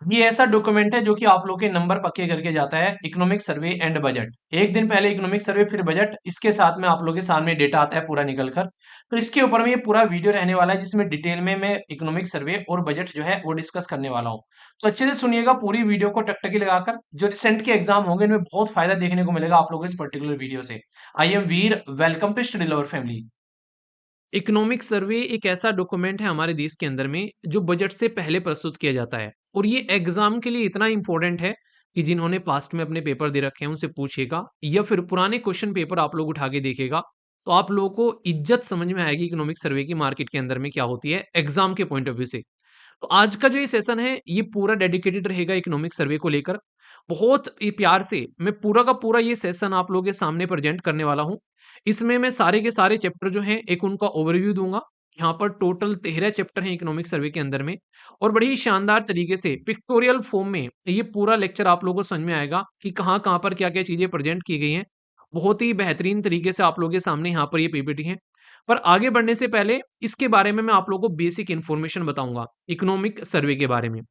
ये ऐसा डॉक्यूमेंट है जो कि आप लोग के नंबर पक्के करके जाता है। इकोनॉमिक सर्वे एंड बजट, एक दिन पहले इकोनॉमिक सर्वे फिर बजट, इसके साथ में आप लोग के सामने डेटा आता है पूरा निकल कर। तो इसके ऊपर में ये पूरा वीडियो रहने वाला है जिसमें डिटेल में मैं इकोनॉमिक सर्वे और बजट जो है वो डिस्कस करने वाला हूँ। तो अच्छे से सुनिएगा पूरी वीडियो को टकटकी लगाकर। जो रिसेंट के एग्जाम होंगे इनमें बहुत फायदा देखने को मिलेगा आप लोगों को इस पर्टिकुलर वीडियो से। I am Veer, welcome to study lover family. Economic survey एक ऐसा डॉक्यूमेंट है हमारे देश के अंदर में जो बजट से पहले प्रस्तुत किया जाता है, और ये एग्जाम के लिए इतना इंपॉर्टेंट है कि जिन्होंने पास्ट में अपने पेपर दे रखे हैं उनसे पूछिएगा या फिर पुराने क्वेश्चन पेपर आप लोग उठा के देखिएगा, तो आप लोगों को इज्जत समझ में आएगी इकोनॉमिक सर्वे की मार्केट के अंदर में क्या होती है एग्जाम के पॉइंट ऑफ व्यू से। तो आज का जो ये सेशन है ये पूरा डेडिकेटेड रहेगा इकोनॉमिक सर्वे को लेकर। बहुत ही प्यार से मैं पूरा का पूरा ये सेशन आप लोगों के सामने प्रेजेंट करने वाला हूँ। इसमें मैं सारे के सारे चैप्टर जो हैं एक उनका ओवरव्यू दूंगा। यहाँ पर टोटल 13 चैप्टर हैं इकोनॉमिक सर्वे के अंदर में, और बड़ी ही शानदार तरीके से पिक्टोरियल फॉर्म में ये पूरा लेक्चर आप लोगों को समझ में आएगा कि कहाँ कहाँ पर क्या क्या चीजें प्रेजेंट की गई हैं। बहुत ही बेहतरीन तरीके से आप लोगों के सामने यहाँ पर ये पीपीटी है। पर आगे बढ़ने से पहले इसके बारे में मैं आप लोगों को बेसिक इन्फॉर्मेशन बताऊंगा इकोनॉमिक सर्वे के बारे में।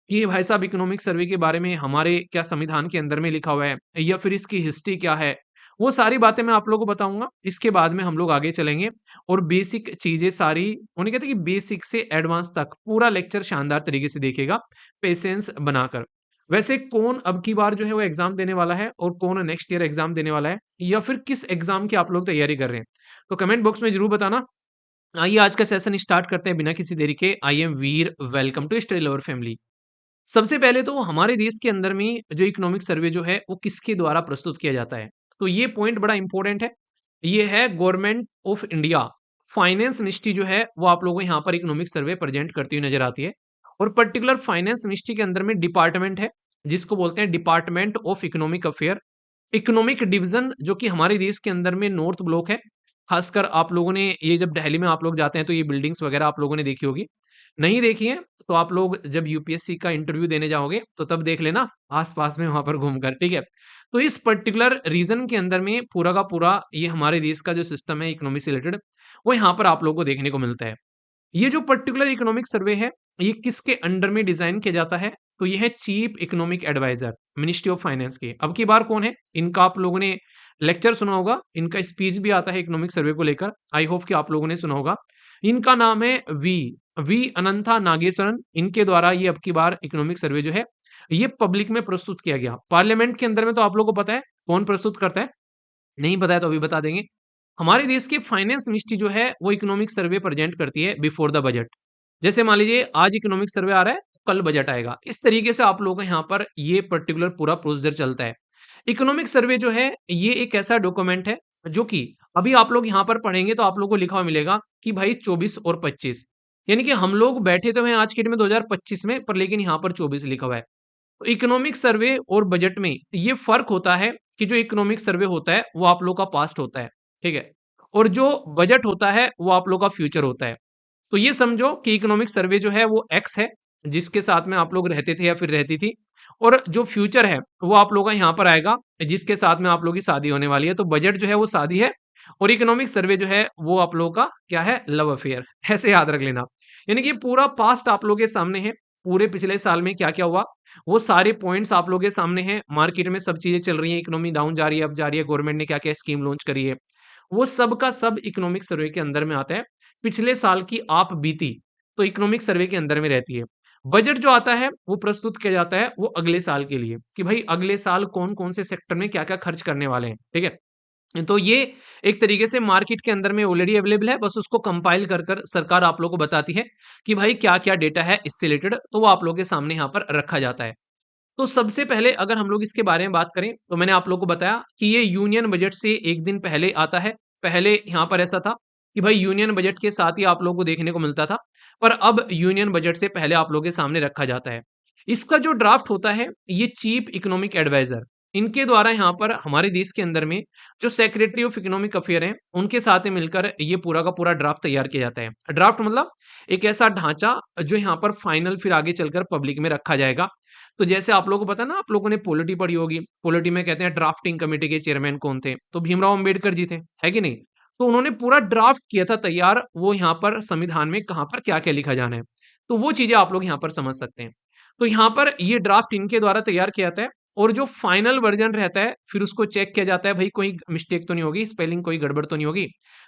ये भाई साहब इकोनॉमिक सर्वे के बारे में हमारे क्या संविधान के अंदर में लिखा हुआ है या फिर इसकी हिस्ट्री क्या है, वो सारी बातें मैं आप लोगों को बताऊंगा। इसके बाद में हम लोग आगे चलेंगे और बेसिक चीजें सारी, उन्हें कहते हैं कि बेसिक से एडवांस तक पूरा लेक्चर शानदार तरीके से देखेगा पेशेंस बनाकर। वैसे कौन अब की बार जो है वो एग्जाम देने वाला है और कौन नेक्स्ट ईयर एग्जाम देने वाला है, या फिर किस एग्जाम की आप लोग तैयारी कर रहे हैं, तो कमेंट बॉक्स में जरूर बताना। आइए आज का सेशन स्टार्ट करते हैं बिना किसी देरी के। I am Veer, welcome to study lover family. सबसे पहले तो हमारे देश के अंदर में जो इकोनॉमिक सर्वे जो है वो किसके द्वारा प्रस्तुत किया जाता है, तो ये पॉइंट बड़ा इंपॉर्टेंट है। ये है government of India, finance ministry जो है वो आप लोगों को यहाँ पर इकोनॉमिक सर्वे प्रेजेंट करती हुई नजर आती है। और पर्टिकुलर फाइनेंस मिनिस्ट्री के अंदर में डिपार्टमेंट है जिसको बोलते हैं department of economic affair. Economic division जो कि हमारे देश के अंदर में नॉर्थ ब्लॉक है। खासकर आप लोगों ने ये जब दिल्ली में आप लोग जाते हैं तो ये बिल्डिंग्स वगैरह आप लोगों ने देखी होगी। नहीं देखी है तो आप लोग जब यूपीएससी का इंटरव्यू देने जाओगे तो तब देख लेना आस-पास में वहाँ पर घूमकर, ठीक है? तो इस पर्टिकुलर रीजन के अंदर में पूरा का पूरा ये हमारे देश का जो सिस्टम है इकोनॉमी से रिलेटेड, वो यहाँ पर आप लोगों को देखने को मिलता है। ये जो पर्टिकुलर इकोनॉमिक सर्वे है, ये किसके अंडर में डिजाइन किया जाता है, तो ये है chief economic adviser ministry of finance के। अब की बार कौन है, इनका आप लोगों ने लेक्चर सुना होगा, इनका स्पीच भी आता है इकोनॉमिक सर्वे को लेकर, आई होप कि आप लोगों ने सुना होगा। इनका नाम है वी अनंथा नागेश्वरन। इनके द्वारा ये अब की बार इकोनॉमिक सर्वे जो है ये पब्लिक में प्रस्तुत किया गया। पार्लियामेंट के अंदर में तो आप लोगों को पता है कौन प्रस्तुत करता है, नहीं पता है तो अभी बता देंगे। हमारे देश की फाइनेंस मिनिस्ट्री जो है वो इकोनॉमिक सर्वे प्रेजेंट करती है बिफोर द बजट। जैसे मान लीजिए आज इकोनॉमिक सर्वे आ रहा है, कल बजट आएगा, इस तरीके से आप लोगों का यहाँ पर ये पर्टिकुलर पूरा प्रोसीजर चलता है। इकोनॉमिक सर्वे जो है ये एक ऐसा डॉक्यूमेंट है जो कि अभी आप लोग यहाँ पर पढ़ेंगे तो आप लोगों को लिखा हुआ मिलेगा कि भाई 24 और 25, यानी कि हम लोग बैठे तो हैं आज के डेट में 2025 में, पर लेकिन यहाँ पर 24 लिखा हुआ है। तो इकोनॉमिक सर्वे और बजट में ये फर्क होता है कि जो इकोनॉमिक सर्वे होता है वो आप लोग का पास्ट होता है, ठीक है, और जो बजट होता है वो आप लोग का फ्यूचर होता है। तो ये समझो कि इकोनॉमिक सर्वे जो है वो एक्स है जिसके साथ में आप लोग रहते थे या फिर रहती थी, और जो फ्यूचर है वो आप लोग का यहाँ पर आएगा जिसके साथ में आप लोग की शादी होने वाली है। तो बजट जो है वो शादी है और इकोनॉमिक सर्वे जो है वो आप लोगों का क्या है, लव अफेयर। ऐसे याद रख लेना। यानी कि पूरा पास्ट आप लोगों के सामने है, पूरे पिछले साल में क्या क्या हुआ वो सारे पॉइंट्स आप लोगों के सामने हैं। मार्केट में सब चीजें चल रही हैं, इकोनॉमी डाउन जा रही है, अब जा रही है, गवर्नमेंट ने क्या क्या स्कीम लॉन्च करी है, वो सब का सब इकोनॉमिक सर्वे के अंदर में आता है। पिछले साल की आप बीती तो इकोनॉमिक सर्वे के अंदर में रहती है। बजट जो आता है वो प्रस्तुत किया जाता है वो अगले साल के लिए कि भाई अगले साल कौन कौन से सेक्टर में क्या क्या खर्च करने वाले हैं, ठीक है। तो ये एक तरीके से मार्केट के अंदर में ऑलरेडी अवेलेबल है, बस उसको कंपाइल कर कर सरकार आप लोगों को बताती है कि भाई क्या क्या डेटा है इससे रिलेटेड, तो वो आप लोगों के सामने यहाँ पर रखा जाता है। तो सबसे पहले अगर हम लोग इसके बारे में बात करें तो मैंने आप लोगों को बताया कि ये यूनियन बजट से एक दिन पहले आता है। पहले यहाँ पर ऐसा था कि भाई यूनियन बजट के साथ ही आप लोगों को देखने को मिलता था, पर अब यूनियन बजट से पहले आप लोगों के सामने रखा जाता है। इसका जो ड्राफ्ट होता है ये चीफ इकोनॉमिक एडवाइजर, इनके द्वारा यहाँ पर हमारे देश के अंदर में जो सेक्रेटरी ऑफ इकोनॉमिक अफेयर हैं उनके साथ में मिलकर ये पूरा का पूरा ड्राफ्ट तैयार किया जाता है। ड्राफ्ट मतलब एक ऐसा ढांचा जो यहाँ पर फाइनल फिर आगे चलकर पब्लिक में रखा जाएगा। तो जैसे आप लोगों को पता ना, आप लोगों ने पॉलिटी पढ़ी होगी, पॉलिटी में कहते हैं ड्राफ्टिंग कमेटी के चेयरमैन कौन थे, तो भीमराव अंबेडकर जी थे, है कि नहीं? तो उन्होंने पूरा ड्राफ्ट किया था तैयार, वो यहाँ पर संविधान में कहाँ पर क्या क्या लिखा जाना है। तो वो चीजें आप लोग यहाँ पर समझ सकते हैं। तो यहाँ पर ये ड्राफ्ट इनके द्वारा तैयार किया जाता है और जो फाइनल वर्जन रहता है फिर उसको चेक किया जाता है, भाई कोई मिस्टेक तो नहीं होगी, स्पेलिंग कोई गड़बड़ तो नहीं होगी।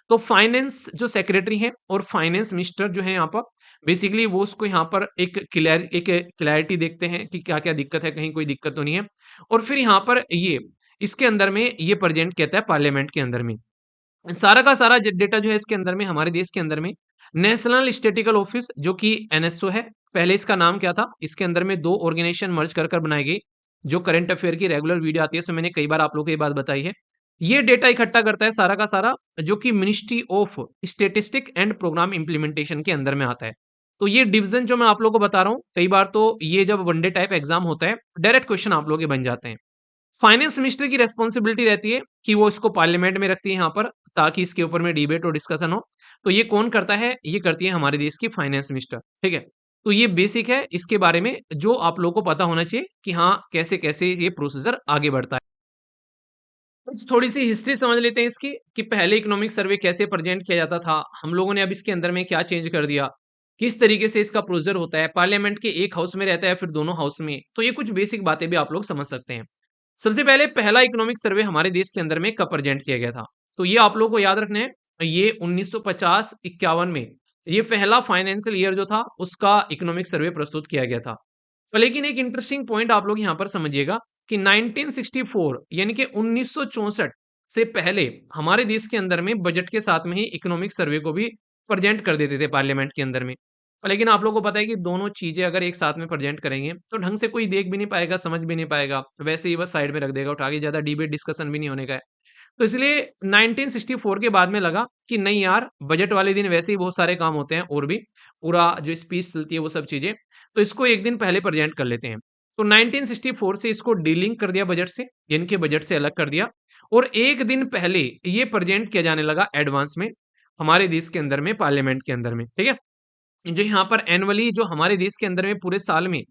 तो फाइनेंस जो सेक्रेटरी है और फाइनेंस मिनिस्टर जो है यहाँ पर बेसिकली वो उसको यहाँ पर एक क्लैरिटी देखते हैं कि क्या क्या दिक्कत है, कहीं कोई दिक्कत तो नहीं है। और फिर यहाँ पर ये इसके अंदर में ये प्रेजेंट कहता है पार्लियामेंट के अंदर में। सारा का सारा डेटा जो है इसके अंदर में हमारे देश के अंदर में नेशनल स्टेटिकल ऑफिस जो कि एनएसओ है, पहले इसका नाम क्या था, इसके अंदर में दो ऑर्गेनाइजेशन मर्ज कर कर बनाई गई। जो करंट अफेयर की रेगुलर वीडियो आती है उसमें मैंने कई बार आप लोगों को ये बात बताई है। ये डेटा इकट्ठा करता है सारा का सारा, जो कि ministry of statistic and programme implementation के अंदर में आता है। तो ये डिवीजन जो मैं आप लोगों को बता रहा हूँ, कई बार तो ये जब वनडे टाइप एग्जाम होता है डायरेक्ट क्वेश्चन आप लोगों के बन जाते हैं। फाइनेंस मिनिस्टर की रेस्पॉन्सिबिलिटी रहती है कि वो इसको पार्लियामेंट में रखती है यहाँ पर, ताकि इसके ऊपर में डिबेट और डिस्कशन हो। तो ये कौन करता है, ये करती है हमारे देश की फाइनेंस मिनिस्टर, ठीक है। तो ये बेसिक है इसके बारे में जो आप लोगों को पता होना चाहिए कि हाँ कैसे कैसे ये प्रोसीजर आगे बढ़ता है। कुछ थोड़ी सी हिस्ट्री समझ लेते हैं इसकी कि पहले इकोनॉमिक सर्वे कैसे प्रेजेंट किया जाता था, हम लोगों ने अब इसके अंदर में क्या चेंज कर दिया, किस तरीके से इसका प्रोसीजर होता है, पार्लियामेंट के एक हाउस में रहता है फिर दोनों हाउस में। तो ये कुछ बेसिक बातें भी आप लोग समझ सकते हैं। सबसे पहले पहला इकोनॉमिक सर्वे हमारे देश के अंदर में कब प्रेजेंट किया गया था, तो ये आप लोगों को याद रखना है। ये 1950-51 में ये पहला फाइनेंशियल ईयर जो था उसका इकोनॉमिक सर्वे प्रस्तुत किया गया था। पर लेकिन एक इंटरेस्टिंग पॉइंट आप लोग यहाँ पर समझिएगा कि 1964 यानी कि 1964 से पहले हमारे देश के अंदर में बजट के साथ में ही इकोनॉमिक सर्वे को भी प्रेजेंट कर देते थे पार्लियामेंट के अंदर में। पर लेकिन आप लोगों को पता है कि दोनों चीजें अगर एक साथ में प्रेजेंट करेंगे तो ढंग से कोई देख भी नहीं पाएगा, समझ भी नहीं पाएगा, वैसे ही बस साइड में रख देगा उठा के, ज्यादा डिबेट डिस्कशन भी नहीं होने का है। तो इसलिए 1964 के बाद में लगा कि नहीं यार, बजट वाले दिन वैसे ही बहुत सारे काम होते हैं और भी पूरा जो स्पीच चलती है वो सब चीजें, तो इसको एक दिन पहले प्रेजेंट कर लेते हैं। तो 1964 से इसको डीलिंक कर दिया बजट से, इनके बजट से अलग कर दिया और एक दिन पहले ये प्रेजेंट किया जाने लगा एडवांस में हमारे देश के अंदर में पार्लियामेंट के अंदर में, ठीक है। जो यहाँ पर एनुअली जो हमारे देश के अंदर में पूरे साल में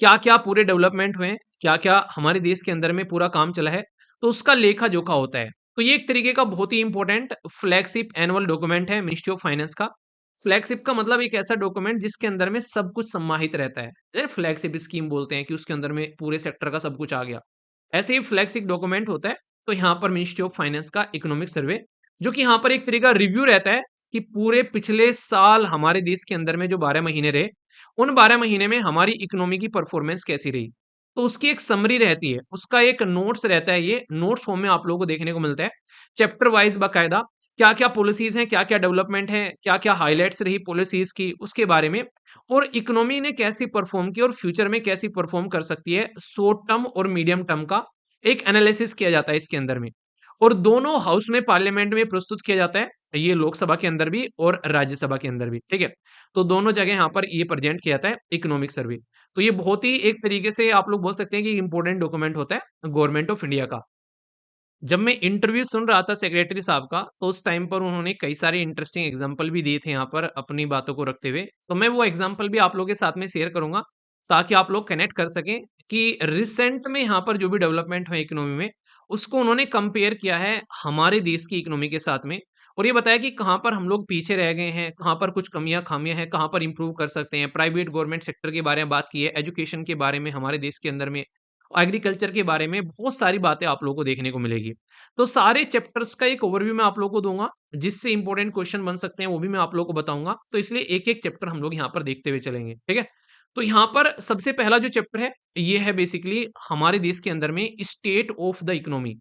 क्या-क्या पूरे डेवलपमेंट हुए हैं, क्या-क्या हमारे देश के अंदर में पूरा काम चला है, तो उसका लेखा-जोखा होता है। तो ये एक तरीके का बहुत ही इंपॉर्टेंट फ्लैगशिप एनुअल डॉक्यूमेंट है मिनिस्ट्री ऑफ फाइनेंस का। फ्लैगशिप का मतलब एक ऐसा डॉक्यूमेंट जिसके अंदर में सब कुछ समाहित रहता है। जैसे फ्लैगशिप स्कीम बोलते हैं कि उसके अंदर में पूरे सेक्टर का सब कुछ आ गया। ऐसे ही फ्लैगशिप डॉक्यूमेंट होता है, तो यहाँ पर मिनिस्ट्री ऑफ फाइनेंस का इकोनॉमिक सर्वे, जो कि यहाँ पर एक तरीका रिव्यू रहता है कि पूरे पिछले साल हमारे देश के अंदर में जो 12 महीने रहे, उन 12 महीने में हमारी इकोनॉमी की परफॉर्मेंस कैसी रही। तो उसकी एक समरी रहती है, उसका एक नोट्स रहता है, ये नोट्स फॉर्म में आप लोगों को देखने को मिलता है। चैप्टर वाइज़ बाकायदा क्या-क्या पॉलिसीज़ हैं, क्या-क्या डेवलपमेंट है, क्या-क्या हाइलाइट्स रही पॉलिसीज़ की, उसके बारे में और इकोनॉमी ने कैसी परफॉर्म की और फ्यूचर में कैसी परफॉर्म कर सकती है, शॉर्ट टर्म और मीडियम टर्म का एक एनालिसिस किया जाता है इसके अंदर में। और दोनों हाउस में पार्लियामेंट में प्रस्तुत किया जाता है, ये लोकसभा के अंदर भी और राज्यसभा के अंदर भी, ठीक है। तो दोनों जगह यहाँ पर ये प्रेजेंट किया जाता है इकोनॉमिक सर्वे। तो ये बहुत ही एक तरीके से आप लोग बोल सकते हैं कि इंपॉर्टेंट डॉक्यूमेंट होता है गवर्नमेंट ऑफ इंडिया का। जब मैं इंटरव्यू सुन रहा था सेक्रेटरी साहब का, तो उस टाइम पर उन्होंने कई सारे इंटरेस्टिंग एग्जाम्पल भी दिए थे यहाँ पर अपनी बातों को रखते हुए। तो मैं वो एग्जाम्पल भी आप लोगों के साथ में शेयर करूंगा, ताकि आप लोग कनेक्ट कर सकें कि रिसेंट में यहाँ पर जो भी डेवलपमेंट हुए इकोनॉमी में, उसको उन्होंने कंपेयर किया है हमारे देश की इकोनॉमी के साथ में। और ये बताया कि कहाँ पर हम लोग पीछे रह गए हैं, कहाँ पर कुछ कमियां खामियां हैं, कहाँ पर इंप्रूव कर सकते हैं। प्राइवेट गवर्नमेंट सेक्टर के बारे में बात की है, एजुकेशन के बारे में हमारे देश के अंदर में, एग्रीकल्चर के बारे में बहुत सारी बातें आप लोगों को देखने को मिलेगी। तो सारे चैप्टर्स का एक ओवरव्यू मैं आप लोगों को दूंगा, जिससे इंपॉर्टेंट क्वेश्चन बन सकते हैं वो भी मैं आप लोगों को बताऊंगा। तो इसलिए एक-एक चैप्टर हम लोग यहाँ पर देखते हुए चलेंगे, ठीक है। तो यहाँ पर सबसे पहला जो चैप्टर है, ये है बेसिकली हमारे देश के अंदर में state of the economy.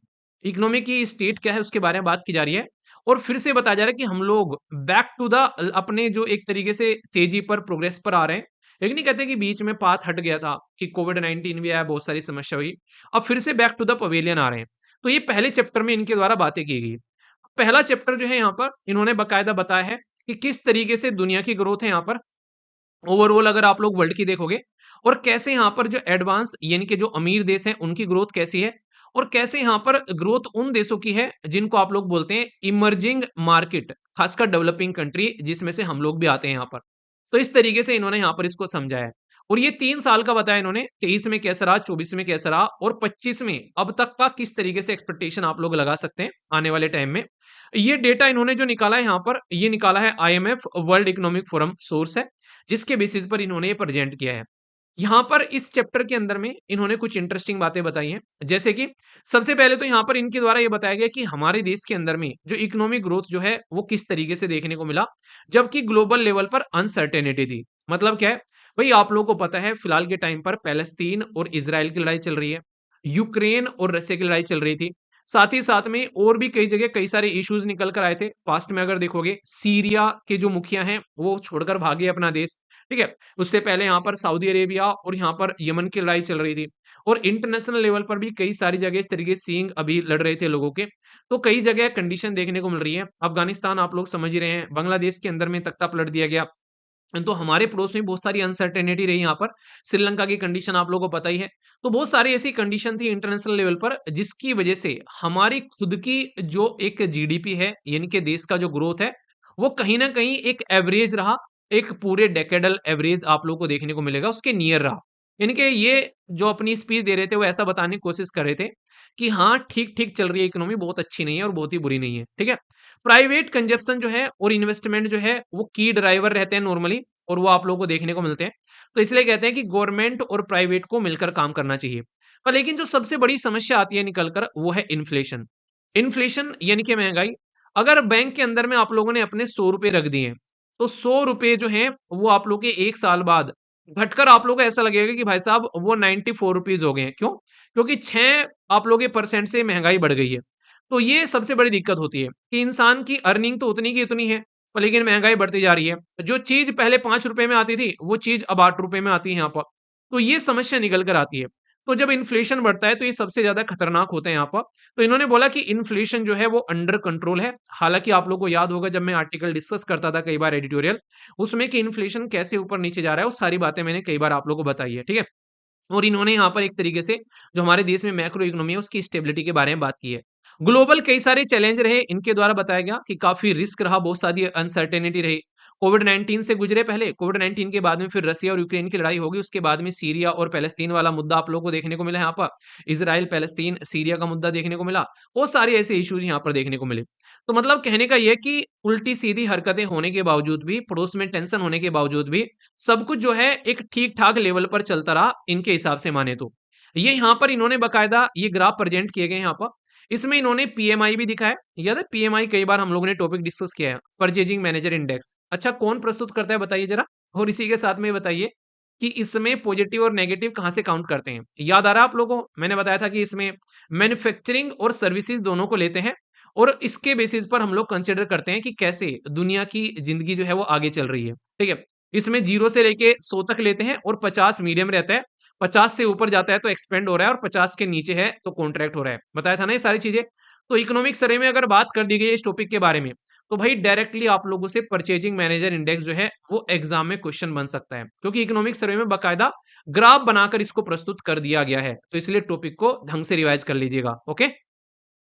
Economy की स्टेट क्या है उसके बारे में बात की जा रही है और फिर से बताया जा रहा है कि हम लोग बैक टू द अपने जो एक तरीके से तेजी पर प्रोग्रेस पर आ रहे हैं। लेकिन नहीं कहते कि बीच में पाथ हट गया था कि कोविड-19 भी आया, बहुत सारी समस्या हुई। अब फिर से बैक टू द पवेलियन आ रहे हैं। तो ये पहले चैप्टर में इनके द्वारा बातें की गई। पहला चैप्टर जो है यहाँ पर इन्होंने बाकायदा बताया है कि किस तरीके से दुनिया की ग्रोथ है यहाँ पर ओवरऑल, अगर आप लोग वर्ल्ड की देखोगे, और कैसे यहाँ पर जो एडवांस यानी कि जो अमीर देश हैं उनकी ग्रोथ कैसी है और कैसे यहाँ पर ग्रोथ उन देशों की है जिनको आप लोग बोलते हैं इमर्जिंग मार्केट, खासकर डेवलपिंग कंट्री जिसमें से हम लोग भी आते हैं यहाँ पर। तो इस तरीके से इन्होंने यहाँ पर इसको समझाया है और ये 3 साल का बताया इन्होंने, 23 में कैसा रहा, 24 में कैसा रहा और 25 में अब तक का किस तरीके से एक्सपेक्टेशन आप लोग लगा सकते हैं आने वाले टाइम में। ये डेटा इन्होंने जो निकाला है यहाँ पर, ये निकाला है IMF world economic forum source है, जिसके बेसिस पर इन्होंने ये प्रेजेंट किया है। यहाँ पर इस चैप्टर के अंदर में इन्होंने कुछ इंटरेस्टिंग बातें बताई हैं। जैसे कि सबसे पहले तो यहाँ पर इनके द्वारा ये बताया गया कि हमारे देश के अंदर में जो इकोनॉमिक ग्रोथ जो है वो किस तरीके से देखने को मिला, जबकि ग्लोबल लेवल पर अनसर्टेनिटी थी। मतलब क्या है? भई आप लोगों को पता है फिलहाल के टाइम पर पैलेस्तीन और इज़राइल की लड़ाई चल रही है। यूक्रेन और रसिया की लड़ाई चल रही थी। साथ ही साथ में और भी कई जगह कई सारे इश्यूज़ निकल कर आए थे। पास्ट में अगर देखोगे सीरिया के जो मुखिया हैं वो छोड़कर भागे अपना देश, ठीक है? उससे पहले यहाँ पर सऊदी अरेबिया और यहाँ पर यमन की लड़ाई चल रही थी और इंटरनेशनल लेवल पर भी कई सारी जगह इस तरीके से सींग अभी लड़ रहे थे लोगों के। तो कई जगह कंडीशन देखने को मिल रही है। अफगानिस्तान आप लोग समझ ही रहे हैं, बांग्लादेश के अंदर में तख्ता पलट दिया गया। तो हमारे पड़ोस में बहुत सारी अनसर्टेनिटी रही यहाँ पर। श्रीलंका की कंडीशन आप लोगों को पता ही है। तो बहुत सारी ऐसी कंडीशन थी इंटरनेशनल लेवल पर जिसकी वजह से हमारी खुद की जो एक जीडीपी है, यानी कि देश का जो ग्रोथ है, वो कहीं न कहीं एक एवरेज रहा। एक पूरे डेकेडल एवरेज आप लोगों को देखने को मिलेगा, उसके नियर रहा। यानी कि ये जो अपनी स्पीच दे रहे थे, वो ऐसा बताने की कोशिश कर रहे थे कि हाँ, ठीक-ठीक चल रही है इकोनॉमी, बहुत अच्छी नहीं है और बहुत ही बुरी नहीं है। ठीक है? प्राइवेट कंजप्शन जो है और इन्वेस्टमेंट जो है, वो की ड्राइवर रहते हैं नॉर्मली और वो आप लोगों को देखने को मिलते हैं। तो इसलिए कहते हैं कि गवर्नमेंट और प्राइवेट को मिलकर काम करना चाहिए। पर लेकिन जो सबसे बड़ी समस्या आती है निकल कर वो है इन्फ्लेशन। इन्फ्लेशन यानी कि महँगाई। अगर बैंक के अंदर में आप लोगों ने अपने ₹100 रख दिए हैं, तो ₹100 जो हैं वो आप लोग के 1 साल बाद घटकर आप लोगों को ऐसा लगेगा कि भाई साहब वो ₹94 हो गए हैं। क्यों? क्योंकि 6 आप लोग के परसेंट से महँगाई बढ़ गई है। तो ये सबसे बड़ी दिक्कत होती है कि इंसान की अर्निंग तो उतनी की उतनी है, पर लेकिन महँगाई बढ़ती जा रही है। जो चीज़ पहले ₹5 में आती थी, वो चीज़ अब ₹8 में आती है यहाँ पर। तो ये समस्या निकल कर आती है। तो जब इन्फ्लेशन बढ़ता है, तो ये सबसे ज़्यादा खतरनाक होता है यहाँ पर। तो इन्होंने बोला कि इन्फ्लेशन जो है वो अंडर कंट्रोल है। हालाँकि आप लोगों को याद होगा जब मैं आर्टिकल डिस्कस करता था कई बार एडिटोरियल, उसमें कि इन्फ्लेशन कैसे ऊपर-नीचे जा रहा है, वो सारी बातें मैंने कई बार आप लोगों को बताई है, ठीक है? और इन्होंने यहाँ पर एक तरीके से जो हमारे देश में मैक्रो इकोनॉमी है उसकी स्टेबिलिटी के बारे में बात की है। ग्लोबल कई सारे चैलेंज रहे, इनके द्वारा बताया गया कि काफ़ी रिस्क रहा, बहुत सारी अनसर्टेनिटी रही। कोविड-19 से गुजरे पहले, कोविड-19 के बाद में फिर रसिया और यूक्रेन की लड़ाई होगी, उसके बाद में सीरिया और पैलेस्तीन वाला मुद्दा आप लोगों को देखने को मिला यहाँ पर। इज़राइल, पैलेस्तीन, सीरिया का मुद्दा देखने को मिला। बहुत सारे ऐसे इश्यूज़ यहाँ पर देखने को मिले। तो मतलब कहने का ये है कि उल्टी-सीधी हरकतें होने के बावजूद भी, पड़ोस में टेंशन होने के बावजूद भी, सब कुछ जो है एक ठीक-ठाक लेवल पर चलता रहा, इनके हिसाब से माने तो। ये यहाँ पर इन्होंने बाकायदा ये ग्राफ प्रेज़ेंट किए गए हैं यहाँ पर। इसमें इन्होंने पीएमआई भी दिखाया। याद है पीएमआई कई बार हम लोगों ने टॉपिक डिस्कस किया है, परचेजिंग मैनेजर इंडेक्स। अच्छा कौन प्रस्तुत करता है बताइए ज़रा? और इसी के साथ में बताइए कि इसमें पॉजिटिव और नेगेटिव कहाँ से काउंट करते हैं? याद आ रहा है आप लोगों को? मैंने बताया था कि इसमें मैन्युफैक्चरिंग और सर्विसेज़ दोनों को लेते हैं और इसके बेसिस पर हम लोग कंसिडर करते हैं कि कैसे दुनिया की ज़िंदगी जो है वो आगे चल रही है। ठीक है? इसमें 0 से लेके 100 तक लेते हैं और 50 मीडियम रहता है। 50 से ऊपर जाता है तो एक्सपेंड हो रहा है और 50 के नीचे है तो कॉन्ट्रैक्ट हो रहा है। बताया था ना ये सारी चीज़ें? तो इकोनॉमिक सर्वे में अगर बात कर दी गई है इस टॉपिक के बारे में, तो भाई डायरेक्टली आप लोगों से परचेजिंग मैनेजर इंडेक्स जो है वो एग्ज़ाम में क्वेश्चन बन सकता है। क्योंकि इकोनॉमिक सर्वे में बाकायदा ग्राफ बनाकर इसको प्रस्तुत कर दिया गया है। तो इसलिए टॉपिक को ढंग से रिवाइज़ कर लीजिएगा। ओके?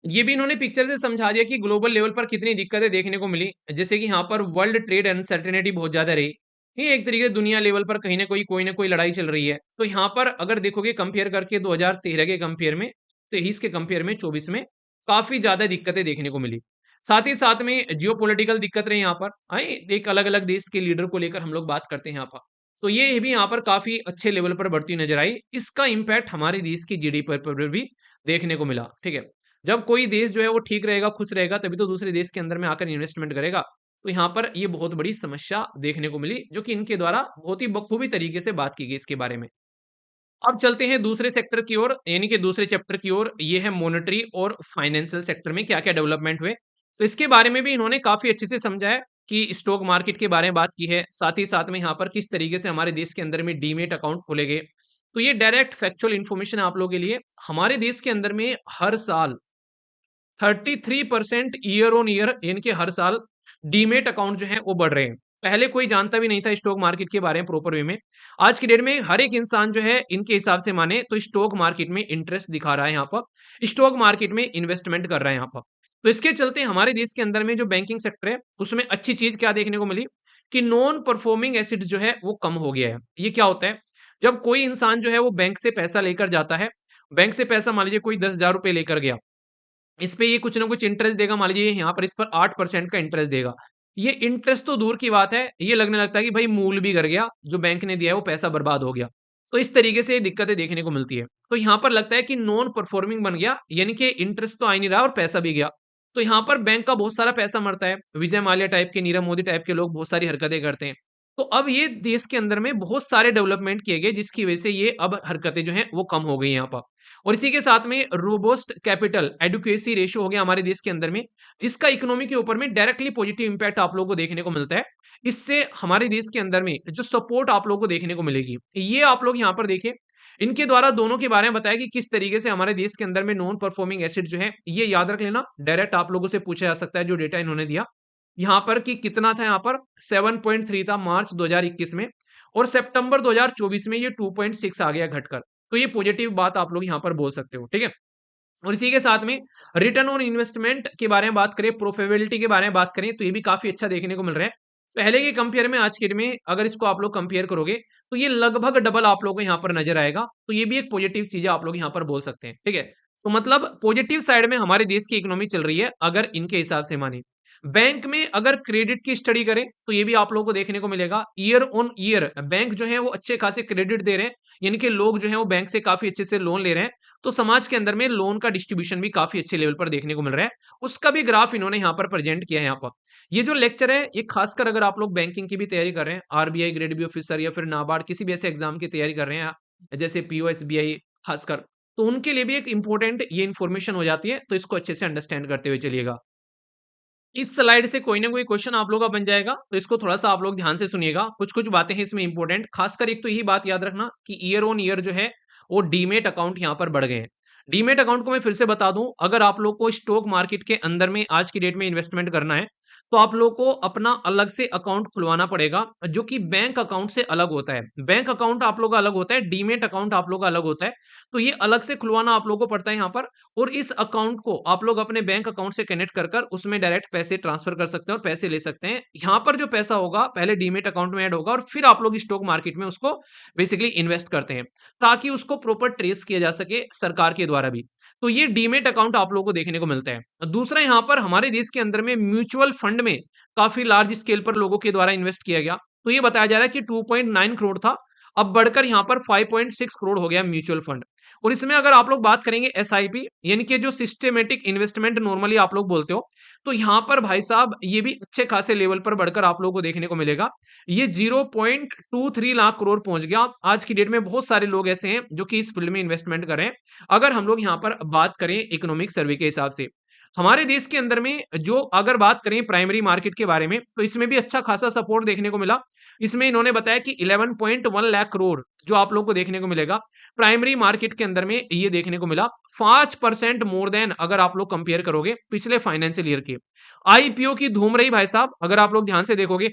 ये भी इन्होंने पिक्चर से समझा दिया कि ग्लोबल लेवल पर कितनी दिक्कतें देखने को मिली। जैसे कि यहाँ पर वर्ल्ड ट्रेड अनसर्टेनिटी बहुत ज़्यादा रही। ये एक तरीके से दुनिया लेवल पर कहीं न कोई लड़ाई चल रही है। तो यहाँ पर अगर देखोगे कंपेयर करके 2013 के कंपेयर में, 23 के कंपेयर में, 24 में काफ़ी ज़्यादा दिक्कतें देखने को मिली। साथ ही साथ में जियोपॉलिटिकल दिक्कत रही यहाँ पर। एक अलग-अलग देश के लीडर को लेकर हम लोग बात करते हैं यहाँ पर। तो ये भी यहाँ पर काफ़ी अच्छे लेवल पर बढ़ती हुई नज़र आई। इसका इम्पैक्ट हमारे देश की जीडीपी पर भी देखने को मिला। ठीक है? जब कोई देश जो है वो ठीक रहेगा, खुश रहेगा, तभी तो दूसरे देश के अंदर में आकर इन्वेस्टमेंट करेगा। तो यहाँ पर ये बहुत बड़ी समस्या देखने को मिली, जो कि इनके द्वारा बहुत ही बखूबी तरीके से बात की गई इसके बारे में। अब चलते हैं दूसरे सेक्टर की ओर, यानी कि दूसरे चैप्टर की ओर, ये है मॉनेटरी और फाइनेंशियल सेक्टर में क्या-क्या डेवलपमेंट हुए। तो इसके बारे में भी इन्होंने काफ़ी अच्छे से समझा है कि स्टॉक मार्केट के बारे में बात की है, साथ ही साथ में यहाँ पर किस तरीके से हमारे देश के अंदर में डीमैट अकाउंट खोले गए। तो ये डायरेक्ट फैक्चुअल इन्फॉर्मेशन है आप लोगों के लिए। हमारे देश के अंदर में हर साल 33% ईयर ऑन ईयर यानी कि हर साल डीमेट अकाउंट जो है वो बढ़ रहे हैं। पहले कोई जानता भी नहीं था स्टॉक मार्केट के बारे में प्रॉपर वे में। आज की डेट में हर एक इंसान जो है इनके हिसाब से माने तो स्टॉक मार्केट में इंटरेस्ट दिखा रहा है यहाँ पर। स्टॉक मार्केट में इन्वेस्टमेंट कर रहा है यहाँ पर। तो इसके चलते हमारे देश के अंदर में जो बैंकिंग सेक्टर है उसमें अच्छी चीज़ क्या देखने को मिली कि नॉन परफॉर्मिंग एसेट्स जो है वो कम हो गया है। ये क्या होता है? जब कोई इंसान जो है वो बैंक से पैसा लेकर जाता है, बैंक से पैसा मान लीजिए कोई ₹10,000 लेकर गया। इस पे ये कुछ ना कुछ इंटरेस्ट देगा, मान लीजिए यहाँ पर इस पर 8% का इंटरेस्ट देगा। ये इंटरेस्ट तो दूर की बात है, ये लगने लगता है कि भाई मूल भी गिर गया, जो बैंक ने दिया है वो पैसा बर्बाद हो गया। तो इस तरीके से दिक्कतें देखने को मिलती है। तो यहाँ पर लगता है कि नॉन परफॉर्मिंग बन गया, यानी कि इंटरेस्ट तो आ ही नहीं रहा और पैसा भी गया। तो यहाँ पर बैंक का बहुत सारा पैसा मरता है। विजय माल्या टाइप के, नीरव मोदी टाइप के लोग बहुत सारी हरकतें करते हैं। तो अब ये देश के अंदर में बहुत सारे डेवलपमेंट किए गए, जिसकी वजह से ये अब हरकतें जो हैं वो कम हो गई यहाँ पर। और इसी के साथ में रोबोस्ट कैपिटल एडुकेसी रेशियो हो गया हमारे देश के अंदर में, जिसका इकोनॉमी के ऊपर में डायरेक्टली पॉजिटिव इंपैक्ट आप लोगों को देखने को मिलता है। इससे हमारे देश के अंदर में जो सपोर्ट आप लोगों को देखने को मिलेगी, ये आप लोग यहाँ पर देखिए। इनके द्वारा दोनों के बारे में बताया कि किस तरीके से हमारे देश के अंदर में नॉन परफॉर्मिंग एसेट जो है, ये याद रख लेना, डायरेक्ट आप लोगों से पूछा जा सकता है जो डेटा इन्होंने दिया। यहाँ पर कि कितना था, यहाँ पर 7.3 था मार्च 2021 में, और सितंबर 2024 में ये 2.6 आ गया घटकर। तो ये पॉजिटिव बात आप लोग यहाँ पर बोल सकते हो, ठीक है। और इसी के साथ में रिटर्न ऑन इन्वेस्टमेंट के बारे में बात करें, प्रोफेबिलिटी के बारे में बात करें, तो ये भी काफी अच्छा देखने को मिल रहा है। पहले के कंपेयर में आज के डेट में अगर इसको आप लोग कंपेयर करोगे, तो ये लगभग डबल आप लोगों को यहाँ पर नजर आएगा। तो ये भी एक पॉजिटिव चीज है, आप लोग यहाँ पर बोल सकते हैं, ठीक है। तो मतलब पॉजिटिव साइड में हमारे देश की इकोनॉमी चल रही है, अगर इनके हिसाब से माने। बैंक में अगर क्रेडिट की स्टडी करें, तो ये भी आप लोगों को देखने को मिलेगा, ईयर ऑन ईयर बैंक जो है वो अच्छे खासे क्रेडिट दे रहे हैं, यानी कि लोग जो है वो बैंक से काफी अच्छे से लोन ले रहे हैं। तो समाज के अंदर में लोन का डिस्ट्रीब्यूशन भी काफी अच्छे लेवल पर देखने को मिल रहा है। उसका भी ग्राफ इन्होंने यहाँ पर प्रेजेंट किया है। यहाँ पर ये जो लेक्चर है, ये खासकर अगर आप लोग बैंकिंग की भी तैयारी कर रहे हैं, आरबीआई ग्रेड बी ऑफिसर या फिर नाबार्ड किसी भी ऐसे एग्जाम की तैयारी कर रहे हैं, जैसे पीओ एसबीआई खासकर, तो उनके लिए भी एक इंपॉर्टेंट ये इन्फॉर्मेशन हो जाती है। तो इसको अच्छे से अंडरस्टैंड करते हुए चलिएगा। इस स्लाइड से कोई ना कोई क्वेश्चन आप लोगों का बन जाएगा, तो इसको थोड़ा सा आप लोग ध्यान से सुनिएगा। कुछ कुछ बातें हैं इसमें इंपॉर्टेंट, खासकर एक तो यही बात याद रखना कि ईयर ऑन ईयर जो है वो डीमेट अकाउंट यहाँ पर बढ़ गए हैं। डीमेट अकाउंट को मैं फिर से बता दूं, अगर आप लोग को स्टॉक मार्केट के अंदर में आज की डेट में इन्वेस्टमेंट करना है, तो आप लोग को अपना अलग से अकाउंट खुलवाना पड़ेगा, जो कि बैंक अकाउंट से अलग होता है। बैंक अकाउंट आप लोग का अलग होता है, डीमेट अकाउंट आप लोग का अलग होता है। तो ये अलग से खुलवाना आप लोग को पड़ता है यहाँ पर। और इस अकाउंट को आप लोग अपने बैंक अकाउंट से कनेक्ट कर कर उसमें डायरेक्ट पैसे ट्रांसफर कर सकते हैं और पैसे ले सकते हैं। यहाँ पर जो पैसा होगा पहले डीमेट अकाउंट में ऐड होगा, और फिर आप लोग स्टॉक मार्केट में उसको बेसिकली इन्वेस्ट करते हैं, ताकि उसको प्रॉपर ट्रेस किया जा सके सरकार के द्वारा भी। तो ये डीमेट अकाउंट आप लोगों को देखने को मिलता है। दूसरा, यहाँ पर हमारे देश के अंदर में म्यूचुअल फंड में काफी लार्ज स्केल पर लोगों के द्वारा इन्वेस्ट किया गया। तो ये बताया जा रहा है कि 2.9 करोड़ था, अब बढ़कर यहाँ पर 5.6 करोड़ हो गया म्यूचुअल फंड। और इसमें अगर आप लोग बात करेंगे एसआईपी, यानी कि जो सिस्टमेटिक इन्वेस्टमेंट नॉर्मली आप लोग बोलते हो, तो यहाँ पर भाई साहब ये भी अच्छे खासे लेवल पर बढ़कर आप लोगों को देखने को मिलेगा। ये 0.23 लाख करोड़ पहुंच गया। आज की डेट में बहुत सारे लोग ऐसे हैं जो कि इस फील्ड में इन्वेस्टमेंट कर रहे हैं। अगर हम लोग यहाँ पर बात करें इकोनॉमिक सर्वे के हिसाब से, हमारे देश के अंदर में जो अगर बात करें प्राइमरी मार्केट के बारे में, तो इसमें भी अच्छा खासा सपोर्ट देखने को मिला। इसमें इन्होंने बताया कि 11.1 लाख करोड़ जो आप लोग को देखने को मिलेगा प्राइमरी मार्केट के अंदर में, ये देखने को मिला 5% मोर देन अगर आप लोग कंपेयर करोगे पिछले फाइनेंशियल ईयर के। आईपीओ की धूम रही भाई साहब, अगर आप लोग ध्यान से देखोगे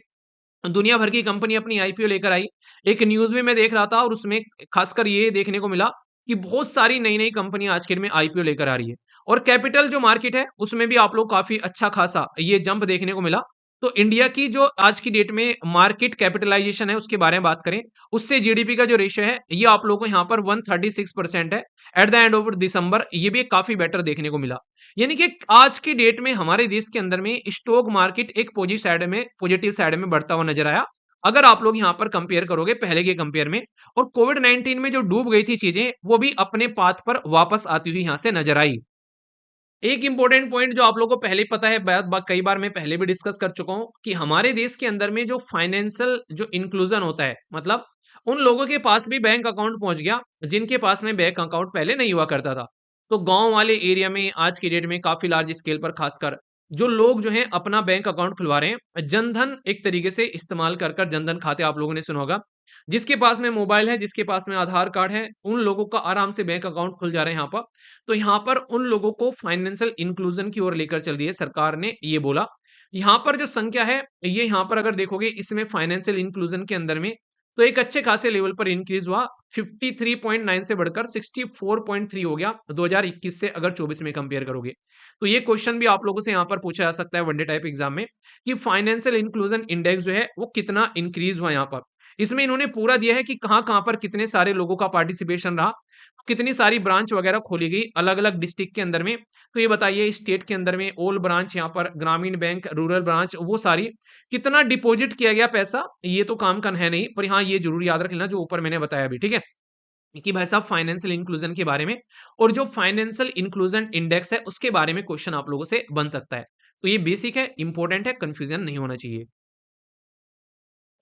दुनिया भर की कंपनी अपनी आईपीओ लेकर आई। एक न्यूज में मैं देख रहा था, और उसमें खासकर ये देखने को मिला कि बहुत सारी नई नई कंपनियां आज के दिन में आईपीओ लेकर आ रही है। और कैपिटल जो मार्केट है उसमें भी आप लोग काफी अच्छा खासा ये जंप देखने को मिला। तो इंडिया की जो आज की डेट में मार्केट कैपिटलाइजेशन है उसके बारे में बात करें, उससे जीडीपी का जो रेशियो है ये आप लोगों को यहाँ पर 136% है at the end of December. ये भी काफी बेटर देखने को मिला। यानी कि आज की डेट में हमारे देश के अंदर में स्टॉक मार्केट एक पॉजिटिव साइड में बढ़ता हुआ नजर आया, अगर आप लोग यहाँ पर कंपेयर करोगे पहले के कंपेयर में। और कोविड 19 में जो डूब गई थी चीजें, वो भी अपने पाथ पर वापस आती हुई यहाँ से नजर आई। एक इंपॉर्टेंट पॉइंट जो आप लोगों को पहले ही पता है, कई बार मैं पहले भी डिस्कस कर चुका हूं, कि हमारे देश के अंदर में जो फाइनेंशियल जो इंक्लूजन होता है, मतलब उन लोगों के पास भी बैंक अकाउंट पहुंच गया जिनके पास में बैंक अकाउंट पहले नहीं हुआ करता था। तो गांव वाले एरिया में आज की डेट में काफी लार्ज स्केल पर खासकर जो लोग जो है अपना बैंक अकाउंट खुलवा रहे हैं, जनधन एक तरीके से इस्तेमाल कर कर, जनधन खाते आप लोगों ने सुना होगा, जिसके पास में मोबाइल है, जिसके पास में आधार कार्ड है, उन लोगों का आराम से बैंक अकाउंट खुल जा रहे हैं यहाँ पर। तो यहाँ पर उन लोगों को फाइनेंशियल इंक्लूजन की ओर लेकर चल रही है सरकार ने, ये बोला। यहाँ पर जो संख्या है, ये यहाँ पर अगर देखोगे इसमें फाइनेंशियल इंक्लूजन के अंदर में तो एक अच्छे खासे लेवल पर इंक्रीज हुआ, 53.9 से बढ़कर 64.3 हो गया 2021 से अगर 24 में कंपेयर करोगे। तो ये क्वेश्चन भी आप लोगों से यहाँ पर पूछा जा सकता है वनडे टाइप एग्जाम में, कि फाइनेंशियल इंक्लूजन इंडेक्स जो है वो कितना इंक्रीज हुआ यहाँ पर। इसमें इन्होंने पूरा दिया है कि कहाँ-कहाँ पर कितने सारे लोगों का पार्टिसिपेशन रहा, कितनी सारी ब्रांच वगैरह खोली गई अलग-अलग डिस्ट्रिक्ट के अंदर में। तो ये बताइए स्टेट के अंदर में ऑल ब्रांच, यहाँ पर ग्रामीण बैंक, रूरल ब्रांच, वो सारी कितना डिपॉजिट किया गया पैसा, ये तो काम का है नहीं, पर हाँ ये जरूर याद रख लेना जो ऊपर मैंने बताया अभी, ठीक है। कि भाई साहब फाइनेंशियल इंक्लूजन के बारे में, और जो फाइनेंशियल इंक्लूजन इंडेक्स है उसके बारे में क्वेश्चन आप लोगों से बन सकता है। तो ये बेसिक है, इंपॉर्टेंट है, कंफ्यूजन नहीं होना चाहिए।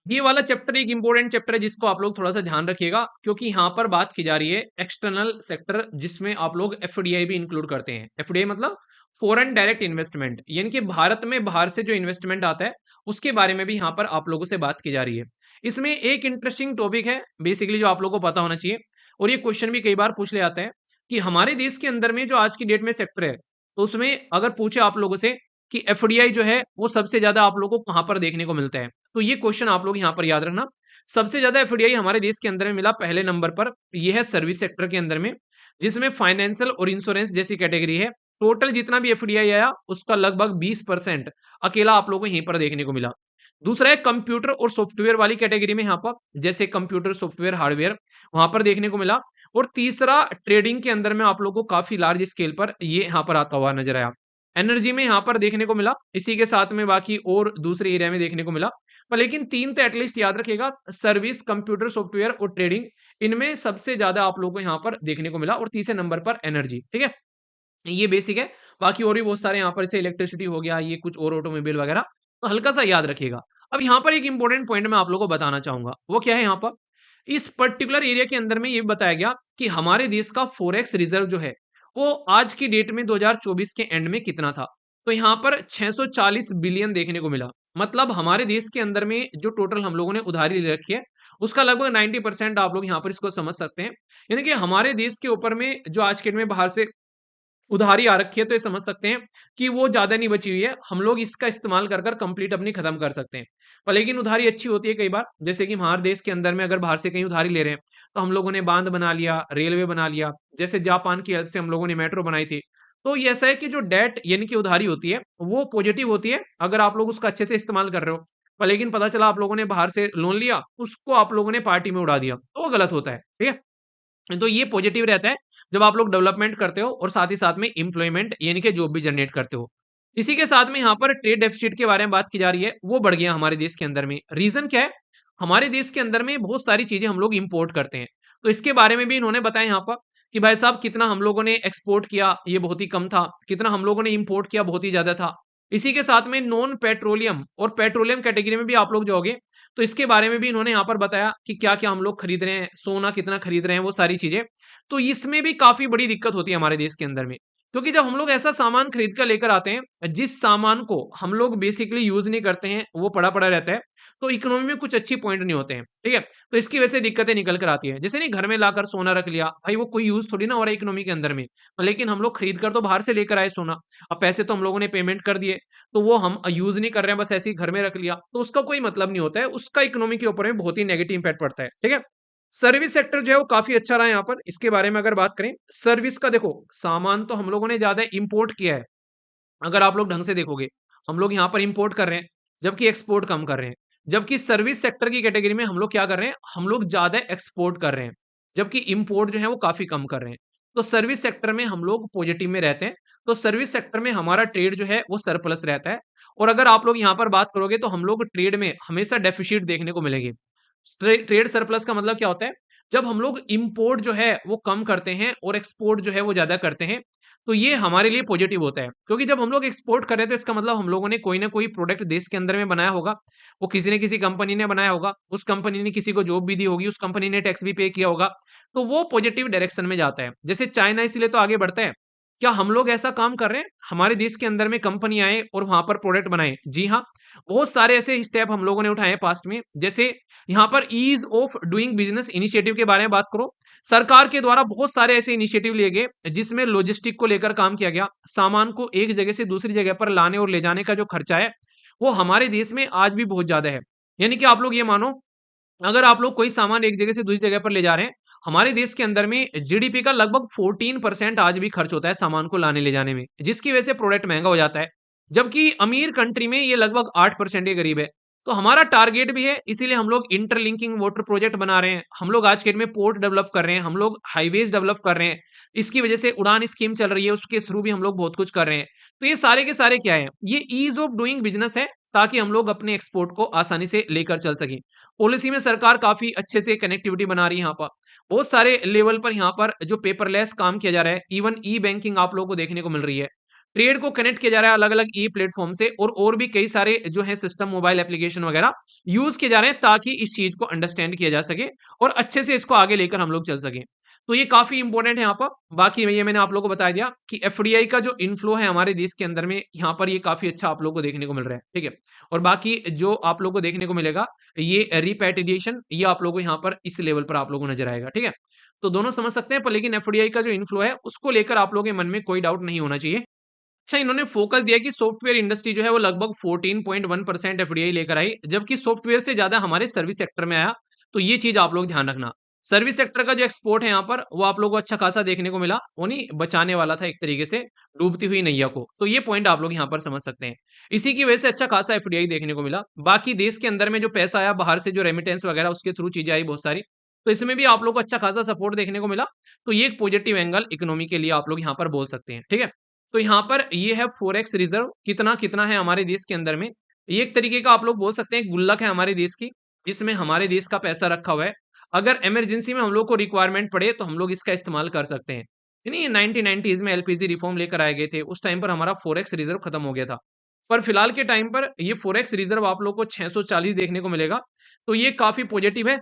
ये वाला चैप्टर एक इंपॉर्टेंट चैप्टर है जिसको आप लोग थोड़ा सा ध्यान रखिएगा, क्योंकि यहाँ पर बात की जा रही है एक्सटर्नल सेक्टर, जिसमें आप लोग एफडीआई भी इंक्लूड करते हैं। एफडीआई मतलब फॉरेन डायरेक्ट इन्वेस्टमेंट, यानी कि भारत में बाहर से जो इन्वेस्टमेंट आता है उसके बारे में भी यहाँ पर आप लोगों से बात की जा रही है। इसमें एक इंटरेस्टिंग टॉपिक है बेसिकली जो आप लोगों को पता होना चाहिए, और ये क्वेश्चन भी कई बार पूछ ले आते हैं कि हमारे देश के अंदर में जो आज की डेट में सेक्टर है, तो उसमें अगर पूछे आप लोगों से कि एफडीआई जो है वो सबसे ज्यादा आप लोगों को कहां पर देखने को मिलता है, तो ये क्वेश्चन आप लोग यहाँ पर याद रखना। सबसे ज्यादा एफडीआई हमारे देश के अंदर में मिला पहले नंबर पर, यह है सर्विस सेक्टर के अंदर में, जिसमें फाइनेंशियल और इंश्योरेंस जैसी कैटेगरी है। टोटल जितना भी एफडीआई आया उसका लगभग 20% अकेला आप लोगों को यहीं पर देखने को मिला। दूसरा है कंप्यूटर और सॉफ्टवेयर वाली कैटेगरी में, यहाँ पर जैसे कंप्यूटर सॉफ्टवेयर हार्डवेयर वहां पर देखने को मिला। और तीसरा ट्रेडिंग के अंदर में आप लोगों को काफी लार्ज स्केल पर ये यहाँ पर आता हुआ नजर आया। एनर्जी में यहाँ पर देखने को मिला, इसी के साथ में बाकी और दूसरे एरिया में देखने को मिला। पर लेकिन तीन तो एटलीस्ट याद रखिएगा, सर्विस, कंप्यूटर सॉफ्टवेयर और ट्रेडिंग, इनमें सबसे ज्यादा आप लोगों को यहाँ पर देखने को मिला, और तीसरे नंबर पर एनर्जी। ठीक है, ये बेसिक है। बाकी और भी बहुत सारे यहाँ पर जैसे इलेक्ट्रिसिटी हो गया, ये कुछ और ऑटोमोबाइल वगैरह, तो हल्का सा याद रखिएगा। अब यहाँ पर एक इंपॉर्टेंट पॉइंट मैं आप लोगों को बताना चाहूंगा, वो क्या है यहाँ पर, इस पर्टिकुलर एरिया के अंदर में ये बताया गया कि हमारे देश का फॉरेक्स रिजर्व जो है वो आज की डेट में 2024 के एंड में कितना था। तो यहाँ पर 640 बिलियन देखने को मिला। मतलब हमारे देश के अंदर में जो टोटल हम लोगों ने उधारी ले रखी है उसका लगभग 90% आप लोग यहाँ पर इसको समझ सकते हैं। यानी कि हमारे देश के ऊपर में जो आज के डेट में बाहर से उधारी आ रखी है, तो ये समझ सकते हैं कि वो ज्यादा नहीं बची हुई है, हम लोग इसका इस्तेमाल कर कर कंप्लीट अपनी खत्म कर सकते हैं। पर लेकिन उधारी अच्छी होती है कई बार, जैसे कि हमारे देश के अंदर में अगर बाहर से कहीं उधारी ले रहे हैं तो हम लोगों ने बांध बना लिया, रेलवे बना लिया, जैसे जापान की हेल्प से हम लोगों ने मेट्रो बनाई थी। तो ये ऐसा है कि जो डेट यानी कि उधारी होती है वो पॉजिटिव होती है अगर आप लोग उसका अच्छे से इस्तेमाल कर रहे हो। पर लेकिन पता चला आप लोगों ने बाहर से लोन लिया, उसको आप लोगों ने पार्टी में उड़ा दिया, तो वो गलत होता है। ठीक है, तो ये पॉजिटिव रहता है जब आप लोग डेवलपमेंट करते हो और साथ ही साथ में एम्प्लॉयमेंट यानी कि जॉब भी जनरेट करते हो। इसी के साथ में यहाँ पर ट्रेड डेफिसिट के बारे में बात की जा रही है, वो बढ़ गया हमारे देश के अंदर में। रीजन क्या है, हमारे देश के अंदर में बहुत सारी चीजें हम लोग इंपोर्ट करते हैं, तो इसके बारे में भी इन्होंने बताया यहाँ पर कि भाई साहब कितना हम लोगों ने एक्सपोर्ट किया ये बहुत ही कम था, कितना हम लोगों ने इंपोर्ट किया बहुत ही ज्यादा था। इसी के साथ में नॉन पेट्रोलियम और पेट्रोलियम कैटेगरी में भी आप लोग जाओगे तो इसके बारे में भी इन्होंने यहाँ पर बताया कि क्या क्या हम लोग खरीद रहे हैं, सोना कितना खरीद रहे हैं, वो सारी चीजें। तो इसमें भी काफी बड़ी दिक्कत होती है हमारे देश के अंदर में, क्योंकि जब हम लोग ऐसा सामान खरीद कर लेकर आते हैं जिस सामान को हम लोग बेसिकली यूज नहीं करते हैं, वो पड़ा पड़ा रहता है, तो इकोनॉमी में कुछ अच्छी पॉइंट नहीं होते हैं। ठीक है, तो इसकी वजह से दिक्कतें निकल कर आती है। जैसे नहीं, घर में लाकर सोना रख लिया, भाई वो कोई यूज थोड़ी ना हो रहा है इकोनॉमी के अंदर में, लेकिन हम लोग खरीद कर तो बाहर से लेकर आए सोना, अब पैसे तो हम लोगों ने पेमेंट कर दिए, तो वो हम यूज नहीं कर रहे हैं, बस ऐसे ही घर में रख लिया, तो उसका कोई मतलब नहीं होता है, उसका इकोनॉमी के ऊपर में बहुत ही नेगेटिव इंपैक्ट पड़ता है। ठीक है, सर्विस सेक्टर जो है वो काफी अच्छा रहा है। यहाँ पर इसके बारे में अगर बात करें, सर्विस का देखो, सामान तो हम लोगों ने ज्यादा इंपोर्ट किया है, अगर आप लोग ढंग से देखोगे हम लोग यहाँ पर इंपोर्ट कर रहे हैं जबकि एक्सपोर्ट कम कर रहे हैं। जबकि सर्विस सेक्टर की कैटेगरी में हम लोग क्या कर रहे हैं, हम लोग ज्यादा एक्सपोर्ट कर रहे हैं, जबकि इंपोर्ट जो है वो काफी कम कर रहे हैं। तो सर्विस सेक्टर में हम लोग पॉजिटिव में रहते हैं, तो सर्विस सेक्टर में हमारा ट्रेड जो है वो सरप्लस रहता है। और अगर आप लोग यहाँ पर बात करोगे तो हम लोग ट्रेड में हमेशा डेफिशिट देखने को मिलेगी। ट्रेड सरप्लस का मतलब क्या होता है, जब हम लोग इंपोर्ट जो है वो कम करते हैं और एक्सपोर्ट जो है वो ज्यादा करते हैं, तो ये हमारे लिए पॉजिटिव होता है, क्योंकि जब हम लोग एक्सपोर्ट कर रहे हैं तो इसका मतलब हम लोगों ने कोई ना कोई प्रोडक्ट देश के अंदर में बनाया होगा, वो किसी ने किसी कंपनी ने बनाया होगा, उस कंपनी ने किसी को जॉब भी दी होगी, उस कंपनी ने टैक्स भी पे किया होगा, तो वो पॉजिटिव डायरेक्शन में जाता है। जैसे चाइना इसलिए तो आगे बढ़ता है, क्या हम लोग ऐसा काम कर रहे हैं हमारे देश के अंदर में कंपनी आए और वहां पर प्रोडक्ट बनाए? जी हाँ, बहुत सारे ऐसे स्टेप हम लोगों ने उठाए पास्ट में। जैसे यहाँ पर ease of doing business initiative के बारे में बात करो, सरकार के द्वारा बहुत सारे ऐसे इनिशिएटिव लिए गए जिसमें लॉजिस्टिक को लेकर काम किया गया। सामान को एक जगह से दूसरी जगह पर लाने और ले जाने का जो खर्चा है वो हमारे देश में आज भी बहुत ज्यादा है। यानी कि आप लोग ये मानो, अगर आप लोग कोई सामान एक जगह से दूसरी जगह पर ले जा रहे हैं, हमारे देश के अंदर में जीडीपी का लगभग 14% आज भी खर्च होता है सामान को लाने ले जाने में, जिसकी वजह से प्रोडक्ट महंगा हो जाता है। जबकि अमीर कंट्री में ये लगभग 8% के करीब है। तो हमारा टारगेट भी है, इसीलिए हम लोग इंटरलिंकिंग वाटर प्रोजेक्ट बना रहे हैं, हम लोग आज के डेट में पोर्ट डेवलप कर रहे हैं, हम लोग हाईवेज डेवलप कर रहे हैं, इसकी वजह से उड़ान स्कीम चल रही है, उसके थ्रू भी हम लोग बहुत कुछ कर रहे हैं। तो ये सारे के सारे क्या है, ये ईज ऑफ डूइंग बिजनेस है, ताकि हम लोग अपने एक्सपोर्ट को आसानी से लेकर चल सकें। पॉलिसी में सरकार काफ़ी अच्छे से कनेक्टिविटी बना रही है यहाँ पर। बहुत सारे लेवल पर यहाँ पर जो पेपरलेस काम किया जा रहा है, इवन ई-बैंकिंग आप लोगों को देखने को मिल रही है। ट्रेड को कनेक्ट किया जा रहा है अलग-अलग ई प्लेटफ़ॉर्म से और भी कई सारे जो है सिस्टम मोबाइल एप्लीकेशन वगैरह यूज़ किए जा रहे हैं ताकि इस चीज़ को अंडरस्टैंड किया जा सके और अच्छे से इसको आगे लेकर हम लोग चल सकें। तो ये काफ़ी इंपॉर्टेंट है यहाँ पर। बाकी ये मैंने आप लोगों को बता दिया कि एफडीआई का जो इन्फ्लो है हमारे देश के अंदर में, यहाँ पर ये काफ़ी अच्छा आप लोगों को देखने को मिल रहा है, ठीक है? और बाकी जो आप लोगों को देखने को मिलेगा, ये रिपैट्रिएशन ये आप लोगों को यहाँ पर इस लेवल पर आप लोगों को नज़र आएगा, ठीक है? तो दोनों समझ सकते हैं पर लेकिन एफडीआई का जो इन्फ्लो है, उसको लेकर आप लोगों के मन में कोई डाउट नहीं होना चाहिए। अच्छा, इन्होंने फोकस दिया कि सॉफ्टवेयर इंडस्ट्री जो है वो लगभग 14.1% एफडीआई लेकर आई, जबकि सॉफ्टवेयर से ज़्यादा हमारे सर्विस सेक्टर में आया। तो ये चीज़ आप लोग ध्यान रखना। सर्विस सेक्टर का जो एक्सपोर्ट है यहाँ पर, वो आप लोगों को अच्छा खासा देखने को मिला। वो नहीं बचाने वाला था एक तरीके से डूबती हुई नैया को। तो ये पॉइंट आप लोग यहाँ पर समझ सकते हैं। इसी की वजह से अच्छा खासा एफडीआई देखने को मिला। बाकी देश के अंदर में जो पैसा आया, बाहर से जो रेमिटेंस वगैरह उसके थ्रू चीज़ें आई बहुत सारी। तो इसमें भी आप लोग को अच्छा खासा सपोर्ट देखने को मिला। तो ये एक पॉजिटिव एंगल इकोनॉमी के लिए आप लोग यहाँ पर बोल सकते हैं, ठीक है? तो यहाँ पर ये है फॉरेक्स रिजर्व कितना-कितना है हमारे देश के अंदर में। ये एक तरीके का आप लोग बोल सकते हैं गुल्लक है हमारे देश की, इसमें हमारे देश का पैसा रखा हुआ है। अगर इमरजेंसी में हम लोग को रिक्वायरमेंट पड़े तो हम लोग इसका इस्तेमाल कर सकते हैं। नहीं 1990s में एलपीजी रिफॉर्म लेकर आए गए थे, उस टाइम पर हमारा फॉरेक्स रिजर्व खत्म हो गया था। पर फिलहाल के टाइम पर ये फॉरेक्स रिजर्व आप लोग को 640 देखने को मिलेगा, तो ये काफ़ी पॉजिटिव है।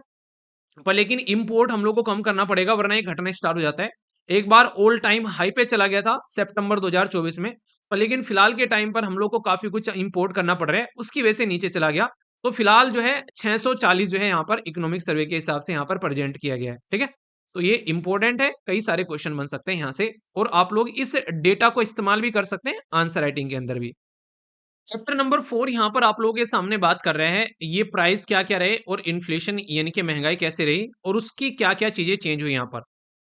पर लेकिन इम्पोर्ट हम लोग को कम करना पड़ेगा वरना ये घटना स्टार्ट हो जाता है। एक बार ऑल टाइम हाई पे चला गया था सितंबर 2024 में, पर लेकिन फिलहाल के टाइम पर हम लोग को काफ़ी कुछ इम्पोर्ट करना पड़ रहा है, उसकी वजह से नीचे चला गया। तो फिलहाल जो है 640 जो है यहाँ पर इकोनॉमिक सर्वे के हिसाब से यहाँ पर प्रेज़ेंट किया गया है, ठीक है? तो ये इम्पोर्टेंट है, कई सारे क्वेश्चन बन सकते हैं यहाँ से और आप लोग इस डेटा को इस्तेमाल भी कर सकते हैं आंसर राइटिंग के अंदर भी। चैप्टर नंबर 4 यहाँ पर आप लोगों के सामने बात कर रहे हैं, ये प्राइस क्या-क्या रहे और इन्फ्लेशन यानी कि महँगाई कैसे रही और उसकी क्या-क्या चीज़ें चेंज हुई यहाँ पर।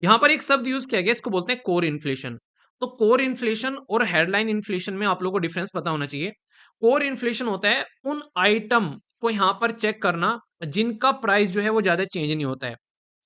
यहाँ पर एक शब्द यूज़ किया गया, इसको बोलते हैं कोर इन्फ्लेशन। तो कोर इन्फ्लेशन और हेडलाइन इन्फ्लेशन में आप लोगों को डिफरेंस पता होना चाहिए। कोर इन्फ्लेशन होता है उन आइटम को यहाँ पर चेक करना जिनका प्राइस जो है वो ज़्यादा चेंज नहीं होता है।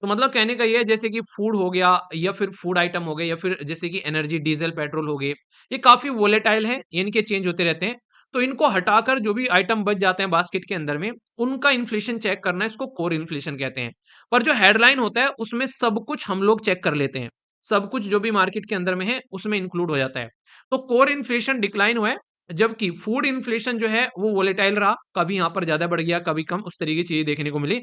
तो मतलब कहने का ये है जैसे कि फूड हो गया या फिर फूड आइटम हो गए या फिर जैसे कि एनर्जी, डीज़ल, पेट्रोल हो गए, ये काफ़ी वोलेटाइल हैं, इनके चेंज होते रहते हैं। तो इनको हटाकर जो भी आइटम बच जाते हैं बास्केट के अंदर में, उनका इन्फ्लेशन चेक करना इसको कोर इन्फ्लेशन कहते हैं। पर जो हेडलाइन होता है उसमें सब कुछ हम लोग चेक कर लेते हैं। सब कुछ जो भी मार्केट के अंदर में है उसमें इंक्लूड हो जाता है। तो कोर इन्फ्लेशन डिक्लाइन हुआ है, जबकि फूड इन्फ्लेशन जो है वो वोलेटाइल रहा, कभी यहाँ पर ज़्यादा बढ़ गया, कभी कम, उस तरीके की चीज़ें देखने को मिली।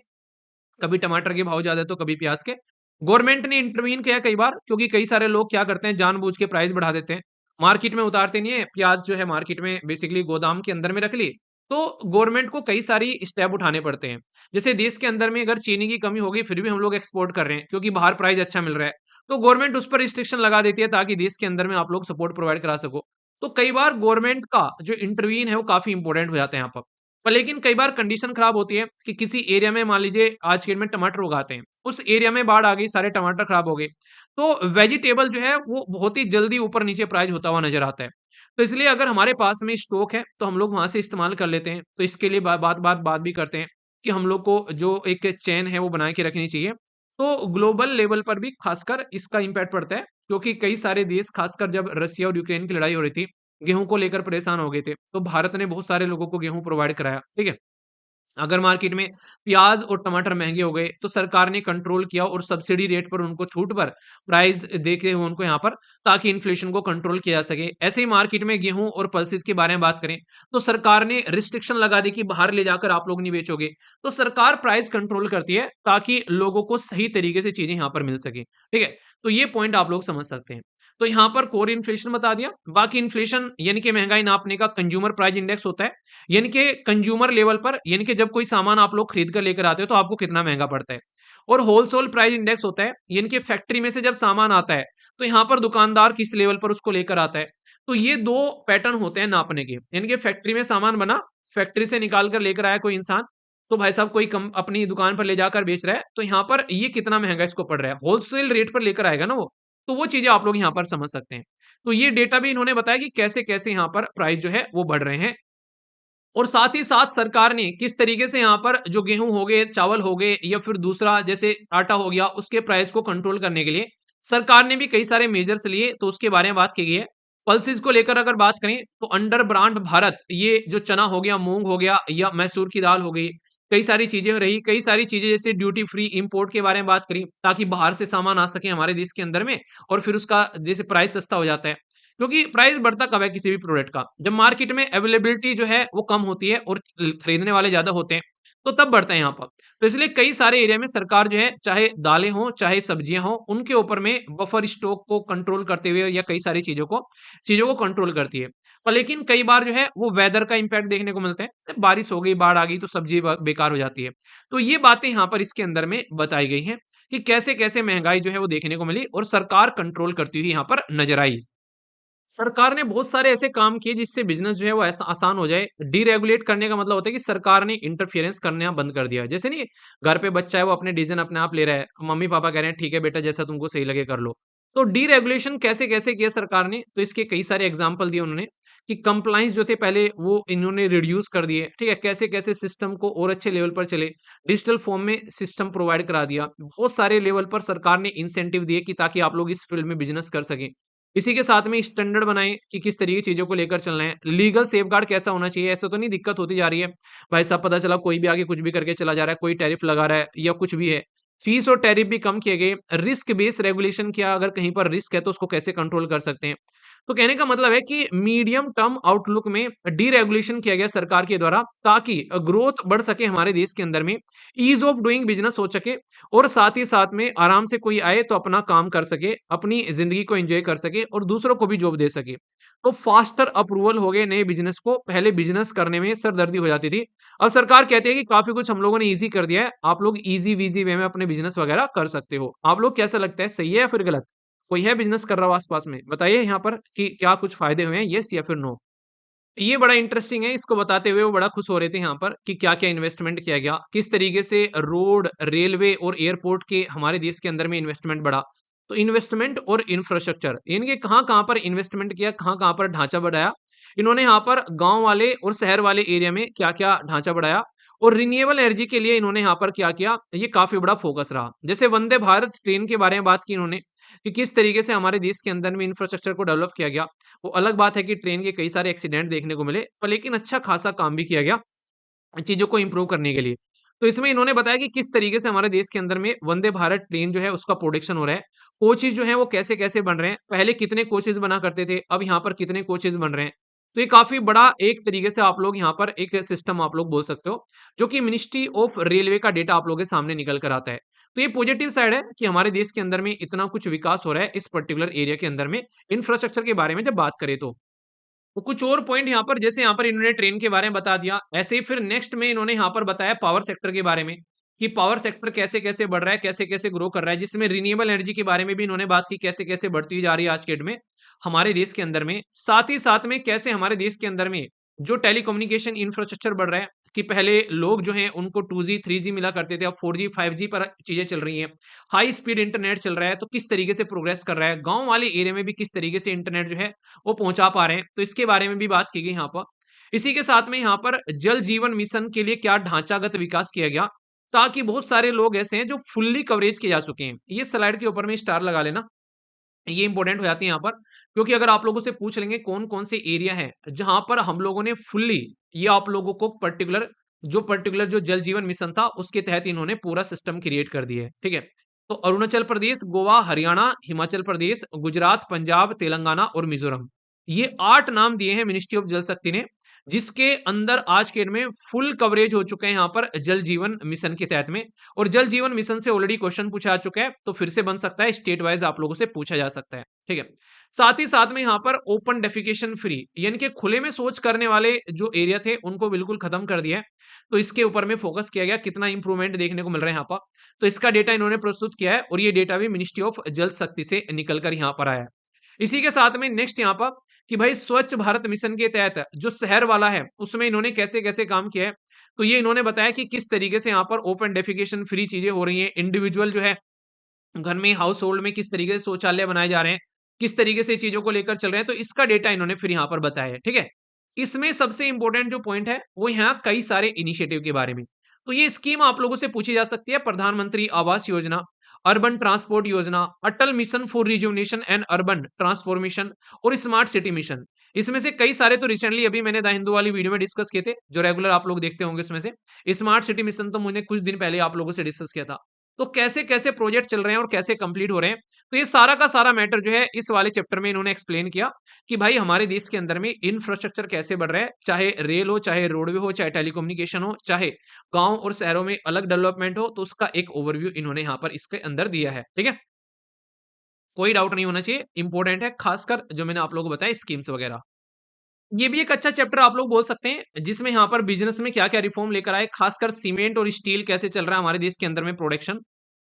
कभी टमाटर के भाव ज़्यादा तो कभी प्याज के। गवर्नमेंट ने इंटरवीन किया कई बार क्योंकि कई सारे लोग क्या करते हैं जानबूझ के प्राइस बढ़ा देते हैं। मार्केट में उतारते नहीं है, प्याज जो है मार्केट में बेसिकली गोदाम के अंदर में रख ली, तो गवर्नमेंट को कई सारी स्टेप उठाने पड़ते हैं। जैसे देश के अंदर में अगर चीनी की कमी हो गई फिर भी हम लोग एक्सपोर्ट कर रहे हैं क्योंकि बाहर प्राइस अच्छा मिल रहा है। तो गवर्नमेंट उस पर रिस्ट्रिक्शन लगा देती है ताकि देश के अंदर में आप लोग सपोर्ट प्रोवाइड करा सको। तो कई बार गवर्नमेंट का जो इंटरवीन है वो काफ़ी इंपॉर्टेंट हो जाता है यहाँ पर। पर लेकिन कई बार कंडीशन खराब होती है कि किसी एरिया में मान लीजिए आज के डेट में टमाटर उगाते हैं, उस एरिया में बाढ़ आ गई, सारे टमाटर खराब हो गए, तो वेजिटेबल जो है वो बहुत ही जल्दी ऊपर नीचे प्राइस होता हुआ नजर आता है। तो इसलिए अगर हमारे पास में स्टॉक है तो हम लोग वहां से इस्तेमाल कर लेते हैं। तो इसके लिए बात भी करते हैं कि हम लोग को जो एक चेन है वो बना के रखनी चाहिए। तो ग्लोबल लेवल पर भी खासकर इसका इम्पैक्ट पड़ता है क्योंकि कई सारे देश खासकर जब रसिया और यूक्रेन की लड़ाई हो रही थी, गेहूं को लेकर परेशान हो गए थे, तो भारत ने बहुत सारे लोगों को गेहूं प्रोवाइड कराया, ठीक है? अगर मार्केट में प्याज और टमाटर महंगे हो गए तो सरकार ने कंट्रोल किया और सब्सिडी रेट पर उनको छूट पर प्राइस देके हुए उनको यहाँ पर, ताकि इन्फ्लेशन को कंट्रोल किया जा सके। ऐसे ही मार्केट में गेहूं और पल्सेस के बारे में बात करें तो सरकार ने रिस्ट्रिक्शन लगा दी कि बाहर ले जाकर आप लोग नहीं बेचोगे। तो सरकार प्राइस कंट्रोल करती है ताकि लोगों को सही तरीके से चीजें यहाँ पर मिल सके, ठीक है? तो ये पॉइंट आप लोग समझ सकते हैं। तो यहाँ पर कोर इन्फ्लेशन बता दिया। बाकी इन्फ्लेशन यानी कि महंगाई नापने का कंज्यूमर प्राइस इंडेक्स होता है, यानी कि कंज्यूमर लेवल पर, यानी कि जब कोई सामान आप लोग खरीद कर लेकर आते हो तो आपको कितना महंगा पड़ता है। और होलसेल प्राइस इंडेक्स होता है, यानी कि फैक्ट्री में से जब सामान आता है तो यहाँ पर दुकानदार किस लेवल पर उसको लेकर आता है। तो ये दो पैटर्न होते हैं नापने के, यानी कि फैक्ट्री में सामान बना, फैक्ट्री से निकाल कर लेकर आया कोई इंसान, तो भाई साहब कोई कम अपनी दुकान पर ले जाकर बेच रहा है, तो यहाँ पर ये कितना महंगा इसको पड़ रहा है, होलसेल रेट पर लेकर आएगा ना वो। तो वो चीजें आप लोग यहाँ पर समझ सकते हैं। तो ये डेटा भी इन्होंने बताया कि कैसे कैसे यहाँ पर प्राइस जो है वो बढ़ रहे हैं और साथ ही साथ सरकार ने किस तरीके से यहाँ पर जो गेहूं हो गए, चावल हो गए या फिर दूसरा जैसे आटा हो गया, उसके प्राइस को कंट्रोल करने के लिए सरकार ने भी कई सारे मेजर्स लिए, तो उसके बारे में बात की गई है। पल्सेस को लेकर अगर बात करें तो अंडर ब्रांड भारत, ये जो चना हो गया, मूंग हो गया या मैसूर की दाल हो गई, कई सारी चीजें हो रही, कई सारी चीजें जैसे ड्यूटी फ्री इंपोर्ट के बारे में बात करी ताकि बाहर से सामान आ सके हमारे देश के अंदर में, और फिर उसका जैसे प्राइस सस्ता हो जाता है। क्योंकि प्राइस बढ़ता कब है किसी भी प्रोडक्ट का, जब मार्केट में अवेलेबिलिटी जो है वो कम होती है और खरीदने वाले ज्यादा होते हैं, तो तब बढ़ता है यहाँ पर। तो इसलिए कई सारे एरिया में सरकार जो है, चाहे दालें हों चाहे सब्जियां हों, उनके ऊपर में बफर स्टॉक को कंट्रोल करते हुए या कई सारी चीजों को कंट्रोल करती है। पर लेकिन कई बार जो है वो वेदर का इम्पैक्ट देखने को मिलता है, बारिश हो गई, बाढ़ आ गई तो सब्जी बेकार हो जाती है। तो ये बातें यहाँ पर इसके अंदर में बताई गई हैं कि कैसे कैसे महंगाई जो है वो देखने को मिली और सरकार कंट्रोल करती हुई यहाँ पर नजर आई। सरकार ने बहुत सारे ऐसे काम किए जिससे बिजनेस जो है वो ऐसा आसान हो जाए। डीरेगुलेट करने का मतलब होता है कि सरकार ने इंटरफियरेंस करना बंद कर दिया। जैसे नहीं, घर पे बच्चा है वो अपने डिसीजन अपने आप ले रहा है, मम्मी पापा कह रहे हैं ठीक है बेटा जैसा तुमको सही लगे कर लो। तो डीरेगुलेशन कैसे कैसे किया सरकार ने, तो इसके कई सारे एग्जाम्पल दिए उन्होंने कि कंप्लाइंस जो थे पहले वो इन्होंने रिड्यूस कर दिए, ठीक है, कैसे कैसे सिस्टम को और अच्छे लेवल पर चले, डिजिटल फॉर्म में सिस्टम प्रोवाइड करा दिया, बहुत सारे लेवल पर सरकार ने इंसेंटिव दिए कि ताकि आप लोग इस फील्ड में बिजनेस कर सकें। इसी के साथ में स्टैंडर्ड बनाएं कि किस तरीके की चीजों को लेकर चलना है, लीगल सेफगार्ड कैसा होना चाहिए, ऐसा तो नहीं दिक्कत होती जा रही है भाई साहब, पता चला कोई भी आगे कुछ भी करके चला जा रहा है, कोई टैरिफ लगा रहा है या कुछ भी है। फीस और टैरिफ भी कम किए गए। रिस्क बेस्ड रेगुलेशन किया, अगर कहीं पर रिस्क है तो उसको कैसे कंट्रोल कर सकते हैं। तो कहने का मतलब है कि मीडियम टर्म आउटलुक में डीरेगुलेशन किया गया सरकार के द्वारा ताकि ग्रोथ बढ़ सके हमारे देश के अंदर में, ईज ऑफ डूइंग बिजनेस हो सके, और साथ ही साथ में आराम से कोई आए तो अपना काम कर सके, अपनी जिंदगी को एंजॉय कर सके और दूसरों को भी जॉब दे सके। तो फास्टर अप्रूवल हो गए नए बिजनेस को, पहले बिजनेस करने में सरदर्दी हो जाती थी, अब सरकार कहती है कि काफी कुछ हम लोगों ने इजी कर दिया है, आप लोग इजी वीजी वे में अपने बिजनेस वगैरह कर सकते हो। आप लोग कैसा लगता है, सही है या फिर गलत? कोई है बिजनेस कर रहा हो आस-पास में? बताइए यहाँ पर कि क्या कुछ फ़ायदे हुए हैं, येस या फिर नो? ये बड़ा इंटरेस्टिंग है, इसको बताते हुए वो बड़ा खुश हो रहे थे यहाँ पर कि क्या-क्या इन्वेस्टमेंट किया गया, किस तरीके से रोड, रेलवे और एयरपोर्ट के हमारे देश के अंदर में इन्वेस्टमेंट बढ़ा। तो इन्वेस्टमेंट और इंफ्रास्ट्रक्चर यानी कि कहाँ-कहाँ पर इन्वेस्टमेंट किया, कहाँ-कहाँ पर ढांचा बढ़ाया। इन्होंने यहाँ पर गाँव वाले और शहर वाले एरिया में क्या-क्या ढांचा बढ़ाया और रिन्यूएबल एनर्जी के लिए इन्होंने यहाँ पर क्या किया, ये काफ़ी बड़ा फोकस रहा। जैसे वंदे भारत ट्रेन के बारे में बात की इन्होंने कि किस तरीके से हमारे देश के अंदर में इंफ्रास्ट्रक्चर को डेवलप किया गया। वो अलग बात है कि ट्रेन के कई सारे एक्सीडेंट देखने को मिले, पर लेकिन अच्छा खासा काम भी किया गया चीज़ों को इम्प्रूव करने के लिए। तो इसमें इन्होंने बताया कि किस तरीके से हमारे देश के अंदर में वंदे भारत ट्रेन जो है उसका प्रोडक्शन हो रहा है। कोचेज़ जो हैं वो कैसे-कैसे बन रहे हैं, पहले कितने कोचेज़ बना करते थे, अब यहाँ पर कितने कोचेज़ बन रहे हैं। तो ये काफ़ी बड़ा एक तरीके से आप लोग यहाँ पर एक सिस्टम आप लोग बोल सकते हो, जो कि मिनिस्ट्री ऑफ रेलवे का डेटा आप लोगों के सामने निकल कर आता है। तो ये पॉजिटिव साइड है कि हमारे देश के अंदर में इतना कुछ विकास हो रहा है इस पर्टिकुलर एरिया के अंदर में, इंफ्रास्ट्रक्चर के बारे में जब बात करें तो। तो कुछ और पॉइंट यहाँ पर, जैसे यहाँ पर इन्होंने ट्रेन के बारे में बता दिया, ऐसे ही फिर नेक्स्ट में इन्होंने यहाँ पर बताया पावर सेक्टर के बारे में कि पावर सेक्टर कैसे-कैसे बढ़ रहा है, कैसे-कैसे ग्रो कर रहा है, जिसमें रिन्यूएबल एनर्जी के बारे में भी इन्होंने बात की, कैसे-कैसे बढ़ती जा रही है आज के डेट में हमारे देश के अंदर में। साथ ही साथ में कैसे हमारे देश के अंदर में जो टेलीकम्युनिकेशन इंफ्रास्ट्रक्चर बढ़ रहा है कि पहले लोग जो हैं उनको 2G, 3G मिला करते थे, अब 4G, 5G पर चीज़ें चल रही हैं। हाई स्पीड इंटरनेट चल रहा है, तो किस तरीके से प्रोग्रेस कर रहा है, गाँव वाले एरिया में भी किस तरीके से इंटरनेट जो है वो पहुंचा पा रहे हैं, तो इसके बारे में भी बात की गई यहाँ पर। इसी के साथ में यहाँ पर जल जीवन मिशन के लिए क्या ढांचागत विकास किया गया ताकि बहुत सारे लोग ऐसे हैं जो फुल्ली कवरेज किए जा चुके हैं। ये स्लाइड के ऊपर में स्टार लगा लेना, ये इंपॉर्टेंट हो जाती है यहाँ पर, क्योंकि अगर आप लोगों से पूछ लेंगे कौन कौन से एरिया है जहां पर हम लोगों ने फुल्ली, ये आप लोगों को पर्टिकुलर जो जल जीवन मिशन था उसके तहत इन्होंने पूरा सिस्टम क्रिएट कर दिया है, ठीक है। तो अरुणाचल प्रदेश, गोवा, हरियाणा, हिमाचल प्रदेश, गुजरात, पंजाब, तेलंगाना और मिजोरम, ये 8 नाम दिए हैं मिनिस्ट्री ऑफ जल शक्ति ने, जिसके अंदर आज के डेट में फुल कवरेज हो चुके हैं यहाँ पर जल जीवन मिशन के तहत में। और जल जीवन मिशन से ऑलरेडी क्वेश्चन पूछा जा चुका है, तो फिर से बन सकता है, स्टेट वाइज आप लोगों से पूछा जा सकता है, ठीक है। साथ ही साथ में यहाँ पर ओपन डेफिकेशन फ्री यानी कि खुले में शौच करने वाले जो एरिया थे उनको बिल्कुल खत्म कर दिया है। तो इसके ऊपर में फोकस किया गया, कितना इंप्रूवमेंट देखने को मिल रहा है यहाँ पर, तो इसका डेटा इन्होंने प्रस्तुत किया है और ये डेटा भी मिनिस्ट्री ऑफ जल शक्ति से निकल कर यहाँ पर आया है। इसी के साथ में नेक्स्ट यहाँ पर कि भाई स्वच्छ भारत मिशन के तहत जो शहर वाला है उसमें इन्होंने कैसे-कैसे काम किया है। तो ये इन्होंने बताया कि किस तरीके से यहाँ पर ओपन डेफिकेशन फ्री चीजें हो रही हैं, इंडिविजुअल जो है घर में, हाउस होल्ड में किस तरीके से शौचालय बनाए जा रहे हैं, किस तरीके से चीजों को लेकर चल रहे हैं, तो इसका डेटा इन्होंने फिर यहाँ पर बताया है, ठीक है। इसमें सबसे इंपॉर्टेंट जो पॉइंट है वो यहाँ कई सारे इनिशिएटिव के बारे में। तो ये स्कीम आप लोगों से पूछी जा सकती है, प्रधानमंत्री आवास योजना, अर्बन ट्रांसपोर्ट योजना, Atal mission for rejuvenation and urban transformation और स्मार्ट सिटी मिशन। इसमें से कई सारे तो रिसेंटली अभी मैंने द हिंदू वाली वीडियो में डिस्कस किए थे, जो रेगुलर आप लोग देखते होंगे उसमें से। स्मार्ट सिटी मिशन तो मैंने कुछ दिन पहले आप लोगों से डिस्कस किया था। तो कैसे-कैसे प्रोजेक्ट चल रहे हैं और कैसे कंप्लीट हो रहे हैं, तो ये सारा का सारा मैटर जो है इस वाले चैप्टर में इन्होंने एक्सप्लेन किया कि भाई हमारे देश के अंदर में इंफ्रास्ट्रक्चर कैसे बढ़ रहा है, चाहे रेल हो, चाहे रोडवे हो, चाहे टेलीकम्युनिकेशन हो, चाहे गाँव और शहरों में अलग डेवलपमेंट हो, तो उसका एक ओवरव्यू इन्होंने यहाँ पर इसके अंदर दिया है, ठीक है? कोई डाउट नहीं होना चाहिए, इंपॉर्टेंट है, खासकर जो मैंने आप लोगों को बताया स्कीम्स वगैरह। ये भी एक अच्छा चैप्टर आप लोग बोल सकते हैं, जिसमें यहाँ पर बिज़नेस में क्या-क्या रिफॉर्म लेकर आए, खासकर सीमेंट और स्टील कैसे चल रहा है हमारे देश के अंदर में प्रोडक्शन।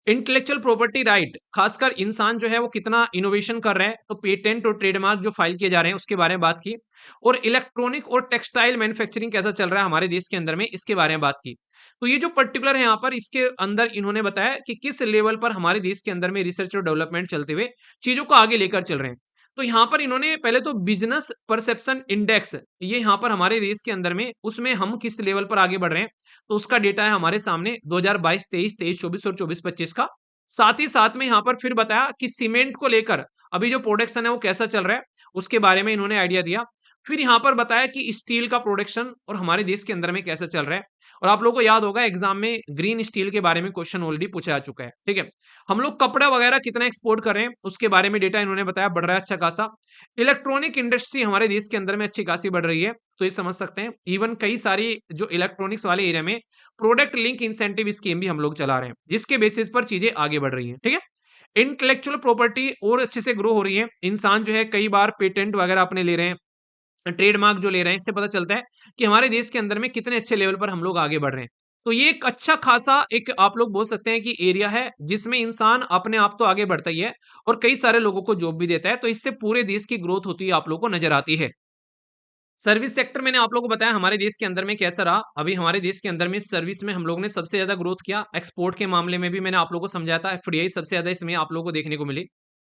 इंटेलेक्चुअल प्रॉपर्टी राइट, खासकर इंसान जो है वो कितना इनोवेशन कर रहा है, तो पेटेंट और ट्रेडमार्क जो फाइल किए जा रहे हैं उसके बारे में बात की। और इलेक्ट्रॉनिक और टेक्सटाइल मैन्युफैक्चरिंग कैसा चल रहा है हमारे देश के अंदर में, इसके बारे में बात की। तो ये जो पर्टिकुलर है यहाँ पर, इसके अंदर इन्होंने बताया कि किस लेवल पर हमारे देश के अंदर में रिसर्च और डेवलपमेंट चलते हुए चीज़ों को आगे लेकर चल रहे हैं। तो यहाँ पर इन्होंने पहले तो बिज़नेस परसेप्शन इंडेक्स, ये यहाँ पर हमारे देश के अंदर में उसमें हम किस लेवल पर आगे बढ़ रहे हैं, तो उसका डेटा है हमारे सामने 2022-23, 23-24 और 24-25 का। साथ ही साथ में यहाँ पर फिर बताया कि सीमेंट को लेकर अभी जो प्रोडक्शन है वो कैसा चल रहा है, उसके बारे में इन्होंने आइडिया दिया। फिर यहाँ पर बताया कि स्टील का प्रोडक्शन और हमारे देश के अंदर में कैसा चल रहा है। और आप लोगों को याद होगा एग्जाम में ग्रीन स्टील के बारे में क्वेश्चन ऑलरेडी पूछा जा चुका है, ठीक है। हम लोग कपड़ा वगैरह कितना एक्सपोर्ट कर रहे हैं उसके बारे में डेटा इन्होंने बताया, बढ़ रहा है अच्छा खासा। इलेक्ट्रॉनिक इंडस्ट्री हमारे देश के अंदर में अच्छी खासी बढ़ रही है, तो ये समझ सकते हैं। इवन कई सारी जो इलेक्ट्रॉनिक्स वाले एरिया में प्रोडक्ट लिंक इंसेंटिव स्कीम भी हम लोग चला रहे हैं, जिसके बेसिस पर चीजें आगे बढ़ रही हैं, ठीक है। इंटेलेक्चुअल प्रॉपर्टी और अच्छे से ग्रो हो रही है। इंसान जो है कई बार पेटेंट वगैरह अपने ले रहे हैं, ट्रेडमार्क जो ले रहे हैं, इससे पता चलता है कि हमारे देश के अंदर में कितने अच्छे लेवल पर हम लोग आगे बढ़ रहे हैं। तो ये एक अच्छा खासा एक आप लोग बोल सकते हैं कि एरिया है, जिसमें इंसान अपने आप तो आगे बढ़ता ही है और कई सारे लोगों को जॉब भी देता है, तो इससे पूरे देश की ग्रोथ होती है आप लोगों को नजर आती है। सर्विस सेक्टर मैंने आप लोगों को बताया हमारे देश के अंदर में कैसा रहा। अभी हमारे देश के अंदर में सर्विस में हम लोगों ने सबसे ज्यादा ग्रोथ किया। एक्सपोर्ट के मामले में भी मैंने आप लोगों को समझाया था, एफडीआई सबसे ज्यादा इसमें आप लोगों को देखने को मिली।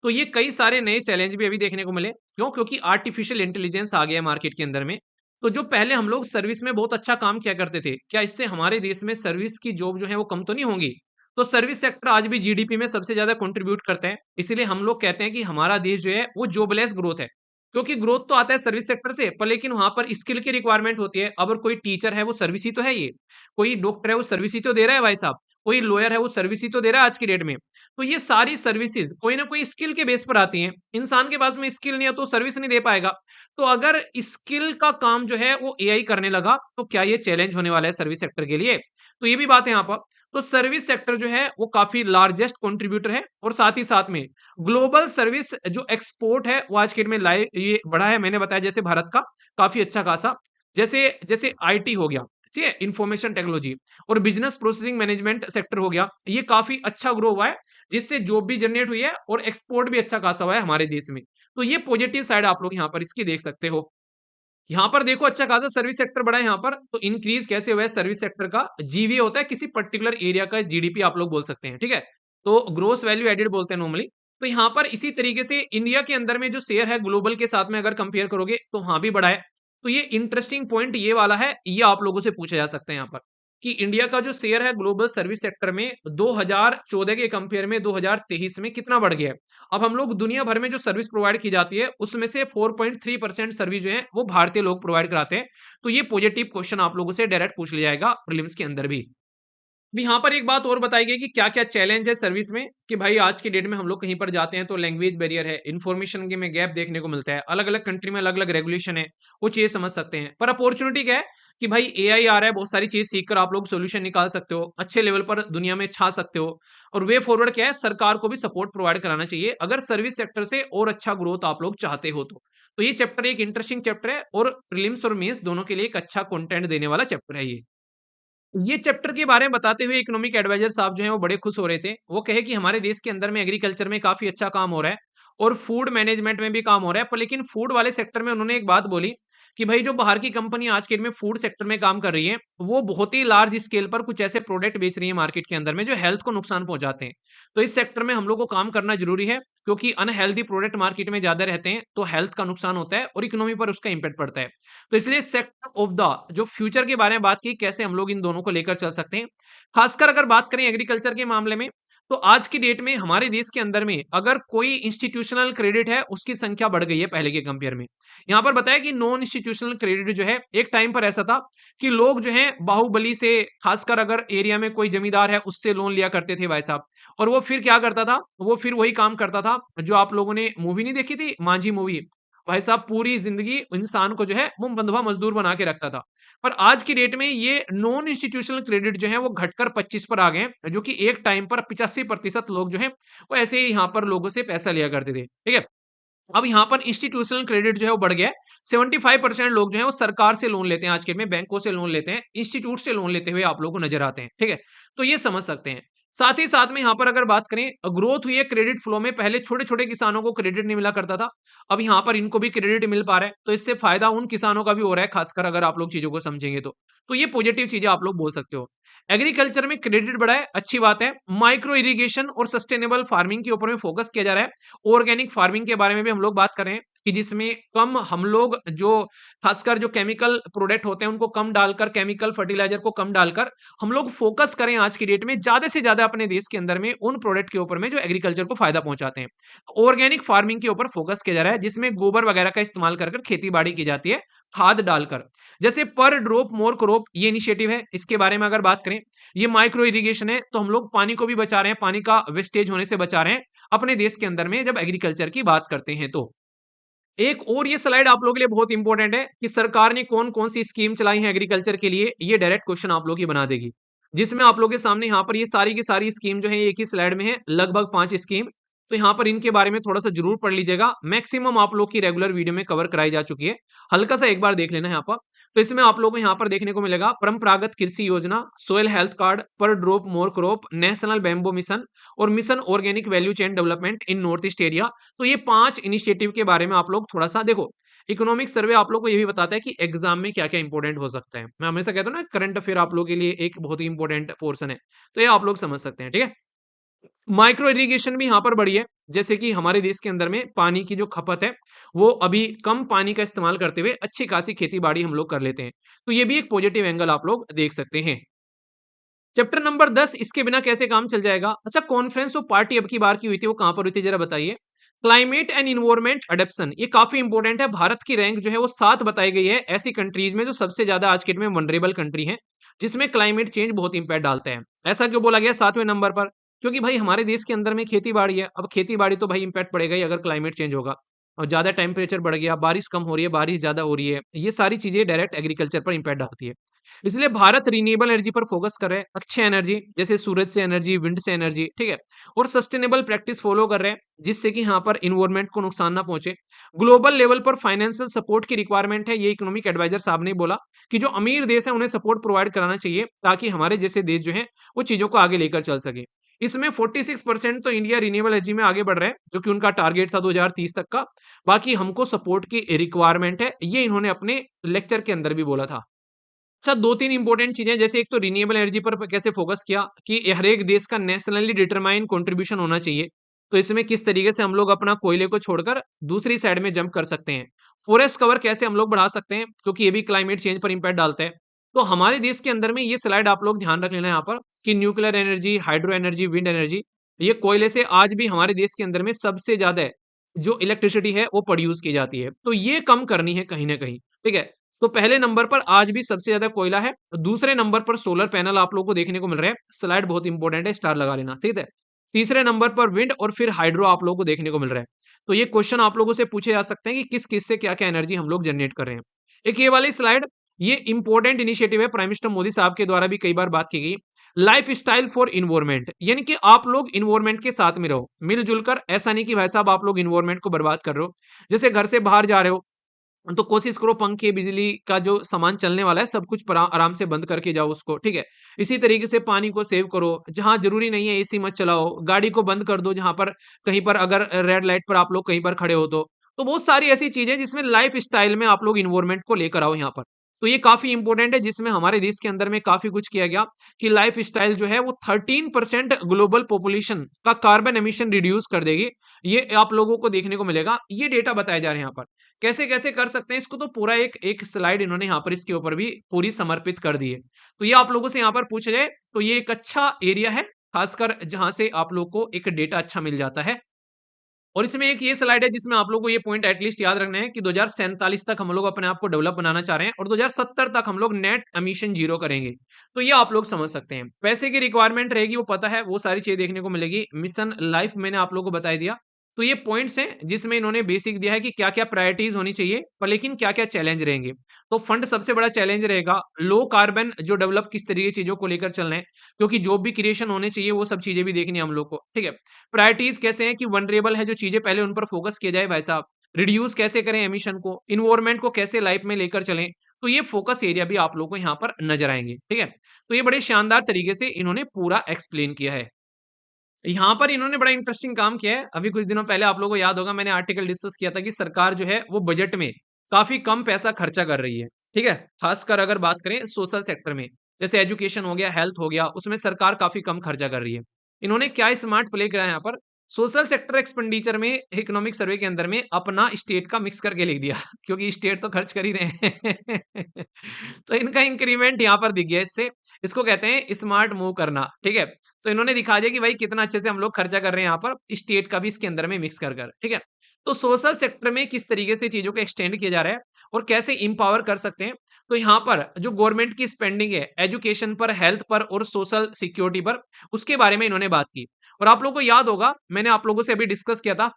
तो ये कई सारे नए चैलेंज भी अभी देखने को मिले, क्यों? क्योंकि आर्टिफिशियल इंटेलिजेंस आ गया है मार्केट के अंदर में। तो जो पहले हम लोग सर्विस में बहुत अच्छा काम किया करते थे, क्या इससे हमारे देश में सर्विस की जॉब जो है वो कम तो नहीं होंगी? तो सर्विस सेक्टर आज भी जीडीपी में सबसे ज्यादा कंट्रीब्यूट करता है, इसीलिए हम लोग कहते हैं कि हमारा देश जो है वो जॉबलेस ग्रोथ है। क्योंकि ग्रोथ तो आता है सर्विस सेक्टर से, पर लेकिन वहां पर स्किल की रिक्वायरमेंट होती है। अगर कोई टीचर है वो सर्विस ही तो है, ये कोई डॉक्टर है वो सर्विस ही तो दे रहा है भाई साहब, कोई लॉयर है वो सर्विस ही तो दे रहा है आज की डेट में। तो ये सारी सर्विसेज कोई ना कोई स्किल के बेस पर आती हैं। इंसान के पास में स्किल नहीं है तो सर्विस नहीं दे पाएगा। तो अगर स्किल का काम जो है वो एआई करने लगा, तो क्या ये चैलेंज होने वाला है सर्विस सेक्टर के लिए? तो ये भी बात है यहाँ पर। तो सर्विस सेक्टर जो है वो काफी लार्जेस्ट कंट्रीब्यूटर है, और साथ ही साथ में ग्लोबल सर्विस जो एक्सपोर्ट है वो आज के डेट में लाए ये बढ़ा है। मैंने बताया जैसे भारत का काफी अच्छा खासा, जैसे जैसे आईटी हो गया, ठीक है, इंफॉर्मेशन टेक्नोलॉजी, और बिजनेस प्रोसेसिंग मैनेजमेंट सेक्टर हो गया, ये काफी अच्छा ग्रो हुआ है, जिससे जॉब भी जनरेट हुई है और एक्सपोर्ट भी अच्छा खासा हुआ है हमारे देश में। तो ये पॉजिटिव साइड आप लोग यहाँ पर इसकी देख सकते हो। यहाँ पर देखो अच्छा खासा सर्विस सेक्टर बढ़ा है यहाँ पर, तो इंक्रीज कैसे हुआ है सर्विस सेक्टर का? जीवीए होता है किसी पर्टिकुलर एरिया का जीडीपी आप लोग बोल सकते हैं, ठीक है। तो ग्रोस वैल्यू एडेड बोलते हैं नॉर्मली। तो यहाँ पर इसी तरीके से इंडिया के अंदर में जो शेयर है ग्लोबल के साथ में अगर कंपेयर करोगे तो हाँ भी बढ़ा है। तो ये इंटरेस्टिंग पॉइंट ये वाला है, ये आप लोगों से पूछा जा सकता है यहाँ पर कि इंडिया का जो शेयर है ग्लोबल सर्विस सेक्टर में 2014 के कंपेयर में 2023 में कितना बढ़ गया है। अब हम लोग दुनिया भर में जो सर्विस प्रोवाइड की जाती है उसमें से 4.3% सर्विस जो है वो भारतीय लोग प्रोवाइड कराते हैं। तो ये पॉजिटिव क्वेश्चन आप लोगों से डायरेक्ट पूछ लिया जाएगा प्रीलिम्स के अंदर भी। भी यहाँ पर एक बात और बताई गई कि क्या-क्या चैलेंज है सर्विस में, कि भाई आज की डेट में हम लोग कहीं पर जाते हैं तो लैंग्वेज बैरियर है, इन्फॉर्मेशन के में गैप देखने को मिलता है, अलग-अलग कंट्री में अलग-अलग रेगुलेशन है, वो चीज़ समझ सकते हैं। पर अपॉर्चुनिटी क्या है कि भाई एआई आ रहा है, बहुत सारी चीज़ सीखकर आप लोग सॉल्यूशन निकाल सकते हो, अच्छे लेवल पर दुनिया में छा सकते हो। और वे फॉरवर्ड क्या है, सरकार को भी सपोर्ट प्रोवाइड कराना चाहिए, अगर सर्विस सेक्टर से और अच्छा ग्रोथ आप लोग चाहते हो तो। तो ये चैप्टर एक इंटरेस्टिंग चैप्टर है और प्रीलिम्स और मेंस दोनों के लिए एक अच्छा कंटेंट देने वाला चैप्टर है ये। ये चैप्टर के बारे में बताते हुए इकोनॉमिक एडवाइजर साहब जो हैं वो बड़े खुश हो रहे थे। वो कहे कि हमारे देश के अंदर में एग्रीकल्चर में काफ़ी अच्छा काम हो रहा है और फूड मैनेजमेंट में भी काम हो रहा है। पर लेकिन फूड वाले सेक्टर में उन्होंने एक बात बोली कि भाई जो बाहर की कंपनी आज के डेट में फूड सेक्टर में काम कर रही है, वो बहुत ही लार्ज स्केल पर कुछ ऐसे प्रोडक्ट बेच रही है मार्केट के अंदर में जो हेल्थ को नुकसान पहुंचाते हैं। तो इस सेक्टर में हम लोग को काम करना जरूरी है, क्योंकि अनहेल्दी प्रोडक्ट मार्केट में ज्यादा रहते हैं तो हेल्थ का नुकसान होता है और इकोनॉमी पर उसका इंपैक्ट पड़ता है। तो इसलिए सेक्टर ऑफ द जो फ्यूचर के बारे में बात की, कैसे हम लोग इन दोनों को लेकर चल सकते हैं। खासकर अगर बात करें एग्रीकल्चर के मामले में, तो आज की डेट में हमारे देश के अंदर में अगर कोई इंस्टीट्यूशनल क्रेडिट है, उसकी संख्या बढ़ गई है पहले के कंपेयर में। यहाँ पर बताया कि नॉन इंस्टीट्यूशनल क्रेडिट जो है, एक टाइम पर ऐसा था कि लोग जो है बाहुबली से, खासकर अगर एरिया में कोई जमींदार है, उससे लोन लिया करते थे भाई साहब। और वो फिर क्या करता था, वो फिर वही काम करता था जो आप लोगों ने मूवी नहीं देखी थी, मांझी मूवी। भाई साहब पूरी जिंदगी इंसान को जो है वो बंधुआ मजदूर बना के रखता था। पर आज की डेट में ये नॉन इंस्टीट्यूशनल क्रेडिट जो है वो घटकर 25 पर आ गए हैं, जो कि एक टाइम पर 85% लोग जो है वो ऐसे ही यहाँ पर लोगों से पैसा लिया करते थे। ठीक है, अब यहाँ पर इंस्टीट्यूशनल क्रेडिट जो है वो बढ़ गया है। 75% लोग जो है वो सरकार से लोन लेते हैं, आज के डेट में बैंकों से लोन लेते हैं, इंस्टीट्यूट से लोन लेते हुए आप लोगों को नजर आते हैं। ठीक है, तो ये समझ सकते हैं। साथ ही साथ में यहाँ पर अगर बात करें, ग्रोथ हुई है क्रेडिट फ्लो में। पहले छोटे छोटे किसानों को क्रेडिट नहीं मिला करता था, अब यहाँ पर इनको भी क्रेडिट मिल पा रहा है, तो इससे फायदा उन किसानों का भी हो रहा है, खासकर अगर आप लोग चीजों को समझेंगे तो ये पॉजिटिव चीजें आप लोग बोल सकते हो। एग्रीकल्चर में क्रेडिट बढ़ा है, अच्छी बात है। माइक्रो इरिगेशन और सस्टेनेबल फार्मिंग के ऊपर में फोकस किया जा रहा है। ऑर्गेनिक फार्मिंग के बारे में भी हम लोग बात कर रहे हैं कि जिसमें कम हम लोग जो खासकर जो केमिकल प्रोडक्ट होते हैं उनको कम डालकर, केमिकल फर्टिलाइजर को कम डालकर हम लोग फोकस करें आज की डेट में ज्यादा से ज्यादा अपने देश के अंदर में उन प्रोडक्ट के ऊपर में जो एग्रीकल्चर को फायदा पहुंचाते हैं। ऑर्गेनिक फार्मिंग के ऊपर फोकस किया जा रहा है, जिसमें गोबर वगैरह का इस्तेमाल कर खेती बाड़ी की जाती है, खाद डालकर। जैसे पर ड्रॉप मोर क्रॉप ये इनिशिएटिव है, इसके बारे में अगर बात करें, ये माइक्रो इरिगेशन है, तो हम लोग पानी को भी बचा रहे हैं, पानी का वेस्टेज होने से बचा रहे हैं अपने देश के अंदर में जब एग्रीकल्चर की बात करते हैं। तो एक और ये स्लाइड आप लोगों के लिए बहुत इंपॉर्टेंट है कि सरकार ने कौन कौन सी स्कीम चलाई है एग्रीकल्चर के लिए, ये डायरेक्ट क्वेश्चन आप लोग की बना देगी। जिसमें आप लोगों के सामने यहाँ पर ये सारी की सारी स्कीम जो है एक ही स्लाइड में है, लगभग 5 स्कीम। तो यहाँ पर इनके बारे में थोड़ा सा जरूर पढ़ लीजिएगा, मैक्सिमम आप लोग की रेगुलर वीडियो में कवर कराई जा चुकी है, हल्का सा एक बार देख लेना यहाँ पर। तो इसमें आप लोगों को यहाँ पर देखने को मिलेगा परंपरागत कृषि योजना, soil health card, per drop more crop, national bamboo mission और mission organic value chain development in north east area. तो ये 5 इनिशिएटिव के बारे में आप लोग थोड़ा सा देखो। इकोनॉमिक सर्वे आप लोग को ये भी बताता है कि एग्जाम में क्या क्या इंपॉर्टेंट हो सकता है। मैं हमेशा कहता हूँ ना, करंट अफेयर आप लोग के लिए एक बहुत ही इंपॉर्टेंट पोर्सन है, तो ये आप लोग समझ सकते हैं। ठीक है, माइक्रो इरिगेशन भी यहाँ पर बढ़ी है, जैसे कि हमारे देश के अंदर में पानी की जो खपत है वो अभी कम पानी का इस्तेमाल करते हुए अच्छी खासी खेती बाड़ी हम लोग कर लेते हैं, तो ये भी एक पॉजिटिव एंगल आप लोग देख सकते हैं। चैप्टर नंबर 10, इसके बिना कैसे काम चल जाएगा। अच्छा, कॉन्फ्रेंस ऑफ पार्टी अब की बार की हुई थी, वो कहां पर हुई थी जरा बताइए। क्लाइमेट एंड इन्वायरमेंट अडेप्शन, ये काफी इंपॉर्टेंट है। भारत की रैंक जो है वो 7 बताई गई है ऐसी कंट्रीज में जो सबसे ज्यादा आज के डेट में वनरेबल कंट्री है, जिसमें क्लाइमेट चेंज बहुत इंपैक्ट डालते हैं। ऐसा क्यों बोला गया 7वें नंबर पर? क्योंकि भाई हमारे देश के अंदर में खेती बाड़ी है, अब खेती बाड़ी तो भाई इंपैक्ट पड़ेगा ही अगर क्लाइमेट चेंज होगा, और ज्यादा टेम्परेचर बढ़ गया, बारिश कम हो रही है, बारिश ज्यादा हो रही है, ये सारी चीजें डायरेक्ट एग्रीकल्चर पर इंपैक्ट डालती है। इसलिए भारत रिन्यूएबल एनर्जी पर फोकस कर रहे हैं, अक्षय एनर्जी जैसे सूरज से एनर्जी, विंड से एनर्जी, ठीक है, और सस्टेनेबल प्रैक्टिस फॉलो कर रहे हैं, जिससे कि यहाँ पर इन्वायरमेंट को नुकसान ना पहुंचे। ग्लोबल लेवल पर फाइनेंशियल सपोर्ट की रिक्वायरमेंट है, ये इकोनॉमिक एडवाइजर साहब ने बोला कि जो अमीर देश है उन्हें सपोर्ट प्रोवाइड कराना चाहिए, ताकि हमारे जैसे देश जो है वो चीजों को आगे लेकर चल सके। इसमें 46% तो इंडिया रिन्यूएबल एनर्जी में आगे बढ़ रहा है, जो कि उनका टारगेट था 2030 तक का। बाकी हमको सपोर्ट की रिक्वायरमेंट है, ये इन्होंने अपने लेक्चर के अंदर भी बोला था। अच्छा, 2-3 इंपॉर्टेंट चीजें, जैसे एक तो रिन्यूएबल एनर्जी पर कैसे फोकस किया कि हर एक देश का नेशनली डिटरमाइन कंट्रीब्यूशन होना चाहिए। तो इसमें किस तरीके से हम लोग अपना कोयले को छोड़कर दूसरी साइड में जंप कर सकते हैं। फॉरेस्ट कवर कैसे हम लोग बढ़ा सकते हैं, क्योंकि ये भी क्लाइमेट चेंज पर इंपैक्ट डालता है। तो हमारे देश के अंदर में ये स्लाइड आप लोग ध्यान रख लेना यहाँ पर कि nuclear energy, hydro energy, wind energy, ये कोयले से आज भी हमारे देश के अंदर में सबसे ज्यादा जो इलेक्ट्रिसिटी है वो प्रोड्यूस की जाती है, तो ये कम करनी है कहीं ना कहीं। ठीक है, तो पहले नंबर पर आज भी सबसे ज्यादा कोयला है, दूसरे नंबर पर सोलर पैनल आप लोगों को देखने को मिल रहे हैं। स्लाइड बहुत इंपॉर्टेंट है, स्टार लगा लेना, ठीक है। तीसरे नंबर पर विंड और फिर हाइड्रो आप लोगों को देखने को मिल रहा है। तो ये क्वेश्चन आप लोगों से पूछे जा सकते हैं कि किस किस से क्या क्या एनर्जी हम लोग जनरेट कर रहे हैं। एक ये वाली स्लाइड, ये इंपॉर्टेंट इनिशिएटिव है, प्राइम मिनिस्टर मोदी साहब के द्वारा भी कई बार बात की गई। लाइफ स्टाइल फॉर इन्वायरमेंट, यानी कि आप लोग इन्वायरमेंट के साथ में रहो मिलजुल कर, ऐसा नहीं कि भाई साहब आप लोग इन्वायरमेंट को बर्बाद कर रहे हो। जैसे घर से बाहर जा रहे हो तो कोशिश करो पंखे, बिजली का जो सामान चलने वाला है सब कुछ आराम से बंद करके जाओ उसको, ठीक है। इसी तरीके से पानी को सेव करो, जहां जरूरी नहीं है एसी मत चलाओ, गाड़ी को बंद कर दो जहां पर कहीं पर अगर रेड लाइट पर आप लोग कहीं पर खड़े हो तो बहुत सारी ऐसी चीजें जिसमें लाइफ स्टाइल में आप लोग इन्वायरमेंट को लेकर आओ यहाँ पर। तो ये काफी इंपॉर्टेंट है, जिसमें हमारे देश के अंदर में काफी कुछ किया गया कि लाइफ स्टाइल जो है वो 13% ग्लोबल पॉपुलेशन का कार्बन एमिशन रिड्यूस कर देगी। ये आप लोगों को देखने को मिलेगा, ये डेटा बताए जा रहे हैं यहाँ पर। कैसे कैसे कर सकते हैं इसको, तो पूरा एक एक स्लाइड इन्होंने यहाँ पर इसके ऊपर भी पूरी समर्पित कर दी है। तो ये आप लोगों से यहाँ पर पूछा जाए तो ये एक अच्छा एरिया है खासकर जहां से आप लोग को एक डेटा अच्छा मिल जाता है। और इसमें एक ये स्लाइड है जिसमें आप लोग को ये पॉइंट एटलीस्ट याद रखना है कि 2047 तक हम लोग अपने आप को डेवलप बनाना चाह रहे हैं और 2070 तक हम लोग नेट एमिशन जीरो करेंगे। तो ये आप लोग समझ सकते हैं। पैसे की रिक्वायरमेंट रहेगी वो पता है, वो सारी चीज़ें देखने को मिलेगी। मिशन लाइफ मैंने आप लोगों को बता दिया। तो ये पॉइंट्स हैं जिसमें इन्होंने बेसिक दिया है कि क्या-क्या प्रायोरिटीज़ होनी चाहिए, पर लेकिन क्या-क्या चैलेंज रहेंगे। तो फंड सबसे बड़ा चैलेंज रहेगा, लो कार्बन जो डेवलप किस तरीके की चीज़ों को लेकर चलना है, क्योंकि जॉब भी क्रिएशन होने चाहिए, वो सब चीज़ें भी देखनी है हम लोग को, ठीक है? प्रायोरिटीज़ कैसे हैं कि वल्नरेबल है जो चीज़ें पहले उन पर फोकस किया जाए भाई साहब। रिड्यूस कैसे करें एमिशन को, एनवायरनमेंट को कैसे लाइफ में लेकर चलें, तो ये फोकस एरिया भी आप लोगों को यहाँ पर नज़र आएँगे, ठीक है? तो ये बड़े शानदार तरीके से इन्होंने पूरा एक्सप्लेन किया है। यहाँ पर इन्होंने बड़ा इंटरेस्टिंग काम किया है। अभी कुछ दिनों पहले आप लोगों को याद होगा मैंने आर्टिकल डिस्कस किया था कि सरकार जो है वो बजट में काफ़ी कम पैसा खर्चा कर रही है, ठीक है? खासकर अगर बात करें सोशल सेक्टर में, जैसे एजुकेशन हो गया, हेल्थ हो गया, उसमें सरकार काफ़ी कम खर्चा कर रही है। इन्होंने क्या स्मार्ट प्ले करा है यहाँ पर, सोशल सेक्टर एक्सपेंडिचर में इकोनॉमिक सर्वे के अंदर में अपना स्टेट का मिक्स करके लिख दिया क्योंकि स्टेट तो खर्च कर ही रहे हैं। तो इनका इंक्रीमेंट यहाँ पर दिख गया इससे, इसको कहते हैं स्मार्ट मूव करना, ठीक है? तो इन्होंने दिखा दिया कि भाई कितना अच्छे से हम लोग खर्चा कर रहे हैं यहाँ पर, स्टेट का भी इसके अंदर में मिक्स कर कर, ठीक है? तो सोशल सेक्टर में किस तरीके से चीज़ों को एक्सटेंड किया जा रहा है और कैसे एम्पावर कर सकते हैं। तो यहाँ पर जो गवर्नमेंट की स्पेंडिंग है, एजुकेशन पर, हेल्थ पर और सोशल सिक्योरिटी पर, उसके बारे में इन्होंने बात की। और आप लोगों को याद होगा, मैंने आप लोगों से अभी डिस्कस किया था,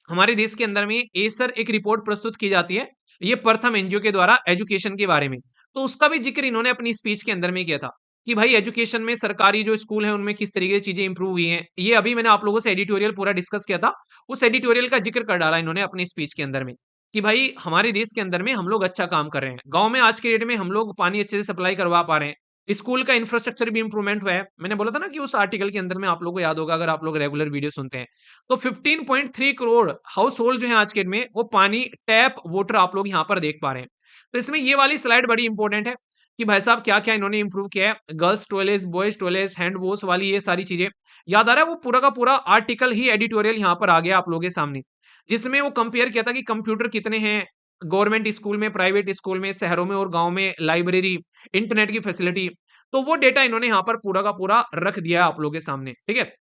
हमारे देश के अंदर में एसर एक रिपोर्ट प्रस्तुत की जाती है, ये प्रथम एनजीओ के द्वारा एजुकेशन के बारे में। तो उसका भी ज़िक्र इन्होंने अपनी स्पीच के अंदर में किया था, कि भाई एजुकेशन में सरकारी जो स्कूल हैं उनमें किस तरीके से चीज़ें इंप्रूव हुई हैं। ये अभी मैंने आप लोगों से एडिटोरियल पूरा डिस्कस किया था, उस एडिटोरियल का ज़िक्र कर डाला इन्होंने अपनी स्पीच के अंदर में, कि भाई हमारे देश के अंदर में हम लोग अच्छा काम कर रहे हैं। गाँव में आज के डेट में हम लोग पानी अच्छे से सप्लाई करवा पा रहे हैं। स्कूल का इंफ्रास्ट्रक्चर भी इंप्रूवमेंट हुआ है। मैंने बोला था ना कि उस आर्टिकल के अंदर में आप लोगों को याद होगा अगर आप लोग रेगुलर वीडियो सुनते हैं। तो 15.3 करोड़ हाउस होल्ड जो है आज के डेट में वो पानी टैप वाटर आप लोग यहाँ पर देख पा रहे हैं। तो इसमें ये वाली स्लाइड बड़ी इंपॉर्टेंट है कि भाई साहब क्या-क्या इन्होंने इंप्रूव किया है। Girls toilets, boys toilets, hand wash वाली ये सारी चीज़ें। याद आ रहा है वो पूरा का पूरा आर्टिकल ही एडिटोरियल यहाँ पर आ गया आप लोगों के सामने। जिसमें वो कंपेयर किया था कि कंप्यूटर कितने हैं गवर्नमेंट स्कूल में, प्राइवेट स्कूल में, शहरों में और गाँव में, लाइब्रेरी, इंटरनेट की फैसिलिटी। तो वो डेटा इन्होंने यहाँ पर पूरा का पूरा रख दिया है आप लोगों के सामने, ठीक है?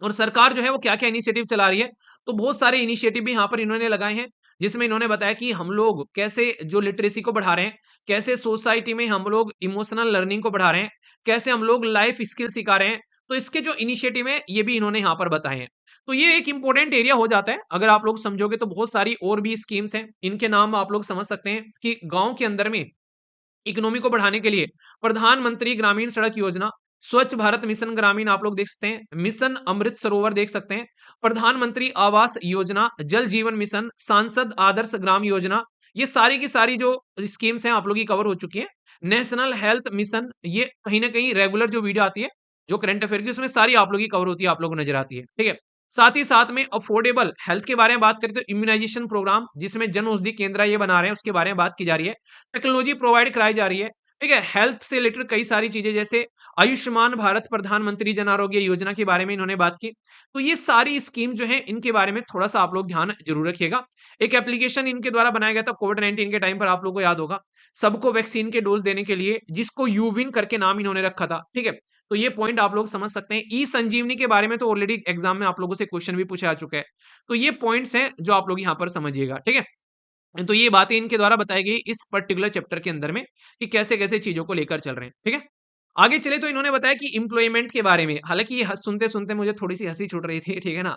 और सरकार जो है वो क्या-क्या इनिशिएटिव चला रही है, तो बहुत सारे इनिशिएटिव भी यहाँ पर इन्होंने लगाए हैं, जिसमें इन्होंने बताया कि हम लोग कैसे जो लिटरेसी को बढ़ा रहे हैं, कैसे सोसाइटी में हम लोग इमोशनल लर्निंग को बढ़ा रहे हैं, कैसे हम लोग लाइफ स्किल सिखा रहे हैं, तो इसके जो इनिशिएटिव हैं, ये भी इन्होंने यहाँ पर बताए हैं। तो ये एक इम्पोर्टेंट एरिया हो जाता है, अगर आप लोग समझोगे तो बहुत सारी और भी स्कीम्स हैं, इनके नाम आप लोग समझ सकते हैं कि गाँव के अंदर में इकोनॉमी को बढ़ाने के लिए प्रधानमंत्री ग्रामीण सड़क योजना, स्वच्छ भारत मिशन ग्रामीण आप लोग देख सकते हैं, मिशन अमृत सरोवर देख सकते हैं, प्रधानमंत्री आवास योजना, जल जीवन मिशन, सांसद आदर्श ग्राम योजना, ये सारी की सारी जो स्कीम्स हैं आप लोग की कवर हो चुकी हैं। नेशनल हेल्थ मिशन, ये कहीं न कहीं रेगुलर जो वीडियो आती है, जो करंट अफेयर की उसमें सारी आप लोग की कवर होती है, आप लोगों को नज़र आती है, ठीक है? साथ ही साथ में अफोर्डेबल हेल्थ के बारे में बात करें तो इम्यूनाइजेशन प्रोग्राम जिसमें जन औषधि केंद्र ये बना रहे हैं, उसके बारे में बात की जा रही है। टेक्नोलॉजी प्रोवाइड कराई जा रही है, ठीक है? हेल्थ से रिलेटेड कई सारी चीज़ें जैसे आयुष्मान भारत प्रधानमंत्री जन आरोग्य योजना के बारे में इन्होंने बात की। तो ये सारी स्कीम जो है इनके बारे में थोड़ा-सा आप लोग ध्यान ज़रूर रखिएगा। एक एप्लीकेशन इनके द्वारा बनाया गया था कोविड-19 के टाइम पर आप लोगों को याद होगा। सबको वैक्सीन के डोज़ देने के लिए जिसको यूविन करके नाम इन्होंने रखा था, ठीक है? तो ये पॉइंट आप लोग समझ सकते हैं। ई-संजीवनी के बारे में तो ऑलरेडी एग्ज़ाम में आप लोगों से क्वेश्चन भी पूछा जा चुका है। तो ये पॉइंट्स हैं जो आप लोग यहाँ पर समझिएगा, ठीक है? तो ये बातें इनके द्वारा बताई गई इस पर्टिकुलर चैप्टर के अंदर में कि कैसे-कैसे चीज़ों को लेकर चल रहे हैं, ठीक है? आगे चले तो इन्होंने बताया कि एम्प्लॉयमेंट के बारे में, हालाँकि ये सुनते-सुनते मुझे थोड़ी-सी हँसी छूट रही थी, ठीक है ना?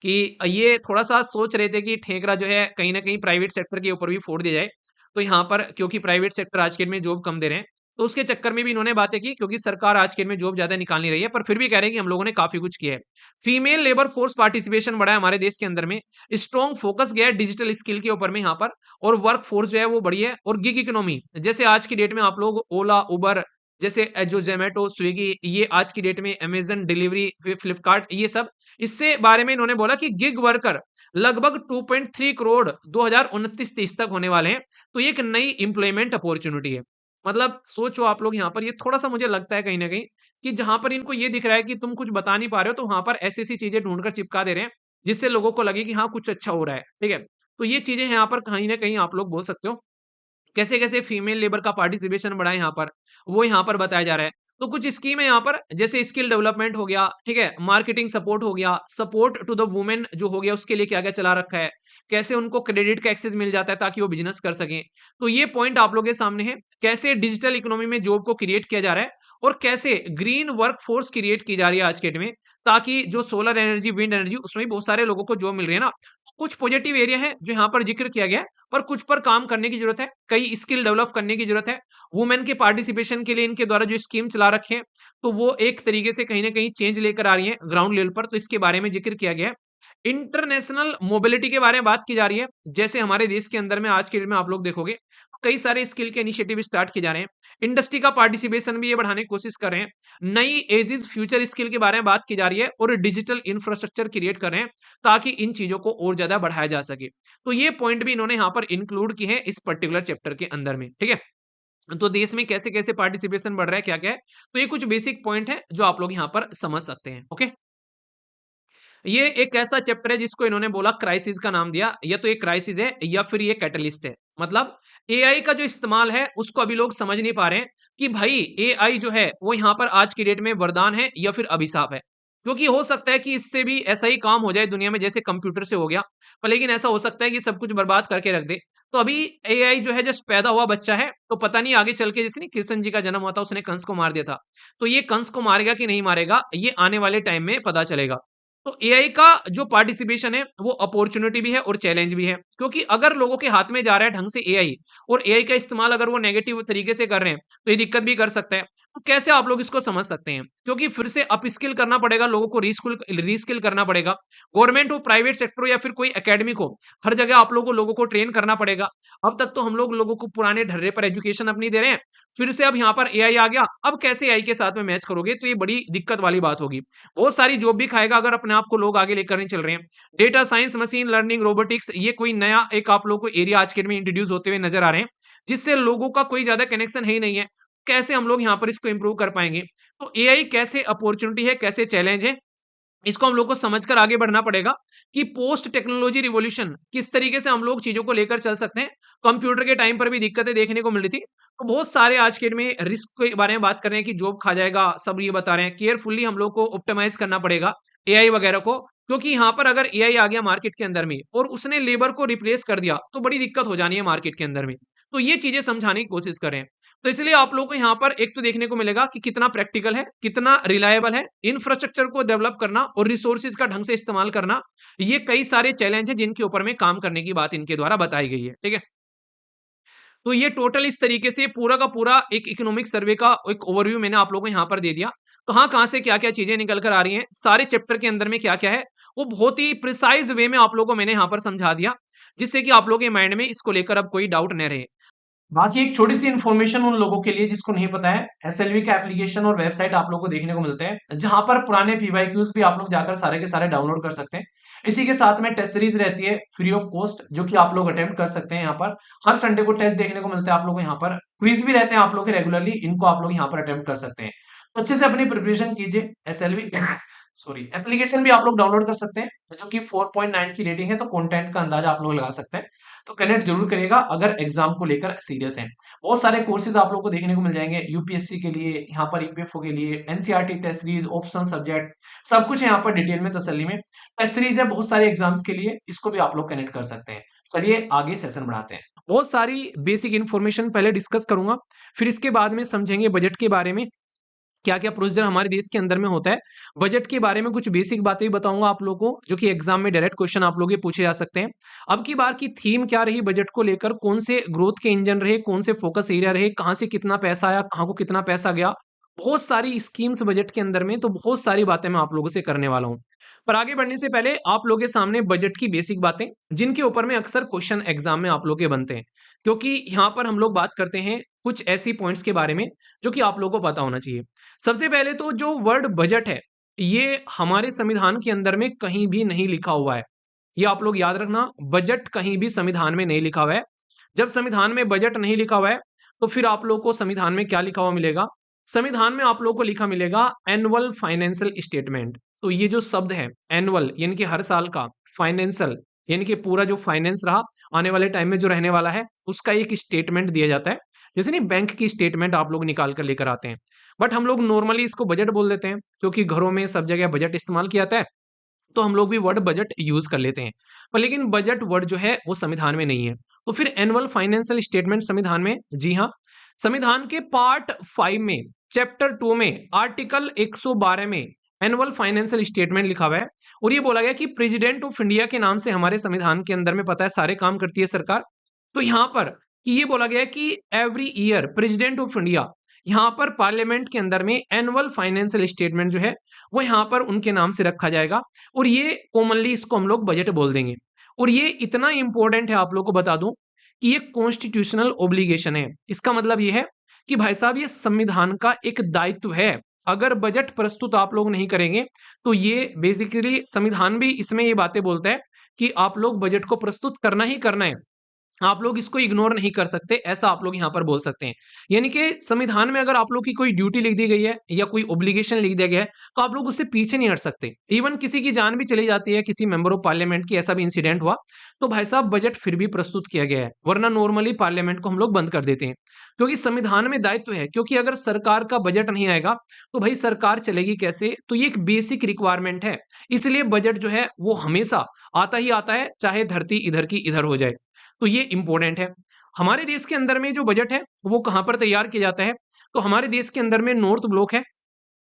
कि ये थोड़ा-सा सोच रहे थे कि ठेकरा जो है कहीं न कहीं प्राइवेट सेक्टर के ऊपर भी फोड़ दिया जाए। तो यहाँ पर क्योंकि प्राइवेट सेक्टर आज के डेट में जॉब कम दे रहे हैं, तो उसके चक्कर में भी इन्होंने बातें की क्योंकि सरकार आज के डेट में जॉब ज़्यादा निकाल नहीं रही है, पर फिर भी कह रहे हैं कि हम लोगों ने काफ़ी कुछ किया है। फीमेल लेबर फोर्स पार्टिसिपेशन बढ़ा है हमारे देश के अंदर में, स्ट्रॉन्ग फोकस गया है डिजिटल स्किल के ऊपर में यहाँ पर और वर्क फोर्स जो है वो बढ़ी है और गिग इकोनॉमी जैसे आज की डेट में आप लोग ओला, उबर जैसे जो ज़ोमैटो, स्विगी ये आज की डेट में अमेज़न डिलीवरी, फ्लिपकार्ट ये सब इससे बारे में इन्होंने बोला कि गिग वर्कर लगभग 2.3 करोड़ 2029-30 तक होने वाले हैं। तो ये एक नई एम्प्लॉयमेंट अपॉर्च्युनिटी है। मतलब सोचो आप लोग यहाँ पर ये थोड़ा-सा मुझे लगता है कहीं न कहीं कि जहाँ पर इनको ये दिख रहा है कि तुम कुछ बता नहीं पा रहे हो, तो वहाँ पर ऐसी-ऐसी चीज़ें ढूँढ कर चिपका दे रहे हैं, जिससे लोगों को लगे कि हाँ, कुछ अच्छा हो रहा है। ठीक है? तो ये चीज़ें यहाँ पर कहीं न कहीं आप लोग बोल सकते हो कैसे-कैसे फीमेल लेबर का पार्टिसिपेशन बढ़ा है यहाँ पर, वो यहाँ पर बताया जा रहा है। तो कुछ स्कीम है यहाँ पर, जैसे स्किल डेवलपमेंट हो गया, ठीक है, मार्केटिंग सपोर्ट हो गया, सपोर्ट टू द वुमेन जो हो गया, उसके लिए क्या क्या चला रखा है, कैसे उनको क्रेडिट का एक्सेस मिल जाता है ताकि वो बिजनेस कर सकें। तो ये पॉइंट आप लोगों के सामने है, कैसे डिजिटल इकोनॉमी में जॉब को क्रिएट किया जा रहा है और कैसे ग्रीन वर्कफोर्स क्रिएट की जा रही है आज के डेट में, ताकि जो सोलर एनर्जी, विंड एनर्जी, उसमें भी बहुत सारे लोगों को जॉब मिल रही है ना। कुछ पॉजिटिव एरिया है जो यहाँ पर जिक्र किया गया है, पर कुछ पर काम करने की जरूरत है, कई स्किल डेवलप करने की जरूरत है। वुमेन के पार्टिसिपेशन के लिए इनके द्वारा जो स्कीम चला रखे हैं, तो वो एक तरीके से कहीं ना कहीं चेंज लेकर आ रही है ग्राउंड लेवल पर, तो इसके बारे में जिक्र किया गया है। इंटरनेशनल मोबिलिटी के बारे में बात की जा रही है, जैसे हमारे देश के अंदर में आज के डेट में आप लोग देखोगे कई सारे स्किल के इनिशिएटिव स्टार्ट किए जा रहे हैं। इंडस्ट्री का पार्टिसिपेशन भी ये बढ़ाने की कोशिश कर रहे हैं। नई एजिस फ्यूचर स्किल के बारे में बात की जा रही है और डिजिटल इंफ्रास्ट्रक्चर क्रिएट कर रहे हैं ताकि इन चीजों को और ज्यादा बढ़ाया जा सके। तो ये पॉइंट भी इन्होंने यहाँ पर इंक्लूड किए हैं इस पर्टिकुलर चैप्टर के अंदर में, ठीक है। तो देश में कैसे कैसे पार्टिसिपेशन बढ़ रहा है, क्या क्या है, तो ये कुछ बेसिक पॉइंट है जो आप लोग यहाँ पर समझ सकते हैं। ओके, ये एक ऐसा चैप्टर है जिसको इन्होंने बोला क्राइसिस का नाम दिया, या तो ये क्राइसिस है या फिर ये कैटलिस्ट है। मतलब एआई का जो इस्तेमाल है उसको अभी लोग समझ नहीं पा रहे हैं कि भाई एआई जो है वो यहाँ पर आज की डेट में वरदान है या फिर अभिशाप है। क्योंकि हो सकता है कि इससे भी ऐसा ही काम हो जाए दुनिया में जैसे कंप्यूटर से हो गया, पर लेकिन ऐसा हो सकता है कि सब कुछ बर्बाद करके रख दे। तो अभी एआई जो है जस्ट पैदा हुआ बच्चा है, तो पता नहीं आगे चल के, जैसे नहीं कृष्ण जी का जन्म हुआ था, उसने कंस को मार दिया था, तो ये कंस को मारेगा कि नहीं मारेगा ये आने वाले टाइम में पता चलेगा। तो एआई का जो पार्टिसिपेशन है वो अपॉर्चुनिटी भी है और चैलेंज भी है, क्योंकि अगर लोगों के हाथ में जा रहा है ढंग से एआई, और एआई का इस्तेमाल अगर वो नेगेटिव तरीके से कर रहे हैं तो ये दिक्कत भी कर सकता है। तो कैसे आप लोग इसको समझ सकते हैं, क्योंकि फिर से अपस्किल करना पड़ेगा लोगों को, रीस्किल करना पड़ेगा। गवर्नमेंट हो, प्राइवेट सेक्टर हो या फिर कोई एकेडमिक हो, हर जगह आप लोगों को ट्रेन करना पड़ेगा। अब तक तो हम लोगों को पुराने ढर्रे पर एजुकेशन अपनी दे रहे हैं, फिर से अब यहाँ पर एआई आ गया, अब कैसे एआई के साथ में मैच करोगे, तो ये बड़ी दिक्कत वाली बात होगी। बहुत सारी जॉब भी खाएगा अगर अपने आप को लोग आगे लेकर नहीं चल रहे हैं। Data science, machine learning, robotics, ये कोई नया एक आप लोगों को एरिया आज के में इंट्रोड्यूस होते हुए नजर आ रहे हैं, जिससे लोगों का कोई ज्यादा कनेक्शन है ही नहीं है। कैसे हम लोग यहाँ पर इसको इंप्रूव कर पाएंगे। तो एआई कैसे अपॉर्चुनिटी है, कैसे चैलेंज है, इसको हम लोग को समझकर आगे बढ़ना पड़ेगा कि पोस्ट टेक्नोलॉजी रिवॉल्यूशन किस तरीके से हम लोग चीजों को लेकर चल सकते हैं। कंप्यूटर के टाइम पर भी दिक्कतें देखने को मिल रही थी, तो बहुत सारे आज के डेट में रिस्क के बारे में बात कर रहे हैं कि जॉब खा जाएगा, सब ये बता रहे हैं। केयरफुली हम लोग को ऑप्टिमाइज करना पड़ेगा एआई वगैरह को, क्योंकि यहाँ पर अगर एआई आ गया मार्केट के अंदर में और उसने लेबर को रिप्लेस कर दिया तो बड़ी दिक्कत हो जानी है मार्केट के अंदर में। तो ये चीजें समझाने की कोशिश करें। तो इसलिए आप लोगों को यहाँ पर एक तो देखने को मिलेगा कि कितना प्रैक्टिकल है, कितना रिलायबल है, इंफ्रास्ट्रक्चर को डेवलप करना और रिसोर्सेज का ढंग से इस्तेमाल करना, ये कई सारे चैलेंज है जिनके ऊपर में काम करने की बात इनके द्वारा बताई गई है, ठीक है। तो ये टोटल इस तरीके से पूरा का पूरा एक इकोनॉमिक सर्वे का एक ओवरव्यू मैंने आप लोगों को यहाँ पर दे दिया। कहाँ से क्या क्या चीजें निकल कर आ रही हैं, सारे चैप्टर के अंदर में क्या क्या है, वो बहुत ही प्रिसाइज वे में आप लोगों को मैंने यहाँ पर समझा दिया, जिससे कि आप लोगों के माइंड में इसको लेकर अब कोई डाउट न रहे। बाकी एक छोटी सी इन्फॉर्मेशन उन लोगों के लिए जिसको नहीं पता है, एसएलवी का एप्लीकेशन और वेबसाइट आप लोग को देखने को मिलते हैं, जहां पर पुराने पीवाईक्यूज भी आप लोग जाकर सारे के सारे डाउनलोड कर सकते हैं। इसी के साथ में टेस्ट सीरीज रहती है फ्री ऑफ कॉस्ट, जो कि आप लोग अटेम्प्ट कर सकते हैं। यहाँ पर हर संडे को टेस्ट देखने को मिलता है आप लोग को, यहाँ पर क्विज भी रहते हैं आप लोग के रेगुलरली, इनको आप लोग यहाँ पर अटेम्प्ट कर सकते हैं। तो अच्छे से अपनी प्रिपरेशन कीजिए। एसएलवी सॉरी एप्लीकेशन भी आप लोग डाउनलोड कर सकते हैं, जो कि 4.9 की रेटिंग है, तो कंटेंट का अंदाजा आप लोग लगा सकते हैं। तो कनेक्ट जरूर करिएगा अगर एग्जाम को लेकर सीरियस हैं। बहुत सारे कोर्सेज आप लोग को देखने को मिल जाएंगे यूपीएससी के लिए, यहाँ पर यूपीएफओ के लिए, NCERT test series, option subject, सब कुछ है यहाँ पर डिटेल में तसल्ली में। टेस्ट सीरीज है बहुत सारे एग्जाम्स के लिए, इसको भी आप लोग कनेक्ट कर सकते हैं। चलिए आगे सेशन बढ़ाते हैं। बहुत सारी बेसिक इन्फॉर्मेशन पहले डिस्कस करूंगा, फिर इसके बाद में समझेंगे बजट के बारे में, क्या क्या प्रोसीजर हमारे देश के अंदर में होता है। बजट के बारे में कुछ बेसिक बातें भी बताऊंगा आप लोगों को, जो कि एग्जाम में डायरेक्ट क्वेश्चन आप लोग के पूछे जा सकते हैं। अब की बार की थीम क्या रही बजट को लेकर, कौन से ग्रोथ के इंजन रहे, कौन से फोकस एरिया रहे, कहां से कितना पैसा आया, कहां को कितना पैसा गया, बहुत सारी स्कीम्स बजट के अंदर में, तो बहुत सारी बातें मैं आप लोगों से करने वाला हूं। पर आगे बढ़ने से पहले आप लोगों के सामने बजट की बेसिक बातें, जिनके ऊपर में अक्सर क्वेश्चन एग्जाम में आप लोग के बनते हैं, क्योंकि यहाँ पर हम लोग बात करते हैं कुछ ऐसी पॉइंट्स के बारे में जो कि आप लोगों को पता होना चाहिए। सबसे पहले तो जो वर्ड बजट है, ये हमारे संविधान के अंदर में कहीं भी नहीं लिखा हुआ है। ये आप लोग याद रखना, बजट कहीं भी संविधान में नहीं लिखा हुआ है। जब संविधान में बजट नहीं लिखा हुआ है, तो फिर आप लोग को संविधान में क्या लिखा हुआ मिलेगा, संविधान में आप लोग को लिखा मिलेगा एनुअल फाइनेंशियल स्टेटमेंट। तो ये जो शब्द है एनुअल यानी कि हर साल का, फाइनेंशियल यानी कि पूरा जो फाइनेंस रहा आने वाले टाइम में जो रहने वाला है, उसका एक स्टेटमेंट दिया जाता है, जैसे नहीं बैंक की स्टेटमेंट आप लोग निकाल कर लेकर आते हैं, बट हम लोग नॉर्मली इसको बजट बोल देते हैं क्योंकि घरों में सब जगह बजट इस्तेमाल किया जाता है, तो हम लोग भी वर्ड बजट यूज कर लेते हैं। पर लेकिन बजट वर्ड जो है वो संविधान में नहीं है। तो फिर एनुअल फाइनेंशियल स्टेटमेंट संविधान में, जी हाँ, संविधान के पार्ट 5 में चैप्टर 2 में आर्टिकल 112 में एनुअल फाइनेंशियल स्टेटमेंट लिखा हुआ है और ये बोला गया कि प्रेसिडेंट ऑफ इंडिया के नाम से हमारे संविधान के अंदर में पता है सारे काम करती है सरकार। तो यहां पर कि ये बोला गया है कि every year president of India, यहां पर पार्लियामेंट के अंदर में एनुअल फाइनेंशियल स्टेटमेंट जो है वो यहां पर उनके नाम से रखा जाएगा और ये कॉमनली इसको हम लोग बजट बोल देंगे। और ये इतना इंपॉर्टेंट है, आप लोग को बता दूं कि ये कॉन्स्टिट्यूशनल ओब्लिगेशन है। इसका मतलब ये है कि भाई साहब ये संविधान का एक दायित्व है। अगर बजट प्रस्तुत आप लोग नहीं करेंगे तो ये बेसिकली संविधान भी इसमें ये बातें बोलता है कि आप लोग बजट को प्रस्तुत करना ही करना है, आप लोग इसको इग्नोर नहीं कर सकते, ऐसा आप लोग यहां पर बोल सकते हैं। यानी कि संविधान में अगर आप लोग की कोई ड्यूटी लिख दी गई है या कोई ओब्लिगेशन लिख दिया गया है तो आप लोग उससे पीछे नहीं हट सकते। इवन किसी की जान भी चली जाती है, किसी मेंबर ऑफ पार्लियामेंट की, ऐसा भी इंसिडेंट हुआ तो भाई साहब बजट फिर भी प्रस्तुत किया गया है, वरना नॉर्मली पार्लियामेंट को हम लोग बंद कर देते हैं क्योंकि संविधान में दायित्व है। क्योंकि अगर सरकार का बजट नहीं आएगा तो भाई सरकार चलेगी कैसे, तो ये एक बेसिक रिक्वायरमेंट है। इसलिए बजट जो है वो हमेशा आता ही आता है, चाहे धरती इधर की इधर हो जाए। तो ये इंपॉर्टेंट है। हमारे देश के अंदर में जो बजट है वो कहां पर तैयार किया जाता है, तो हमारे देश के अंदर में नॉर्थ ब्लॉक है,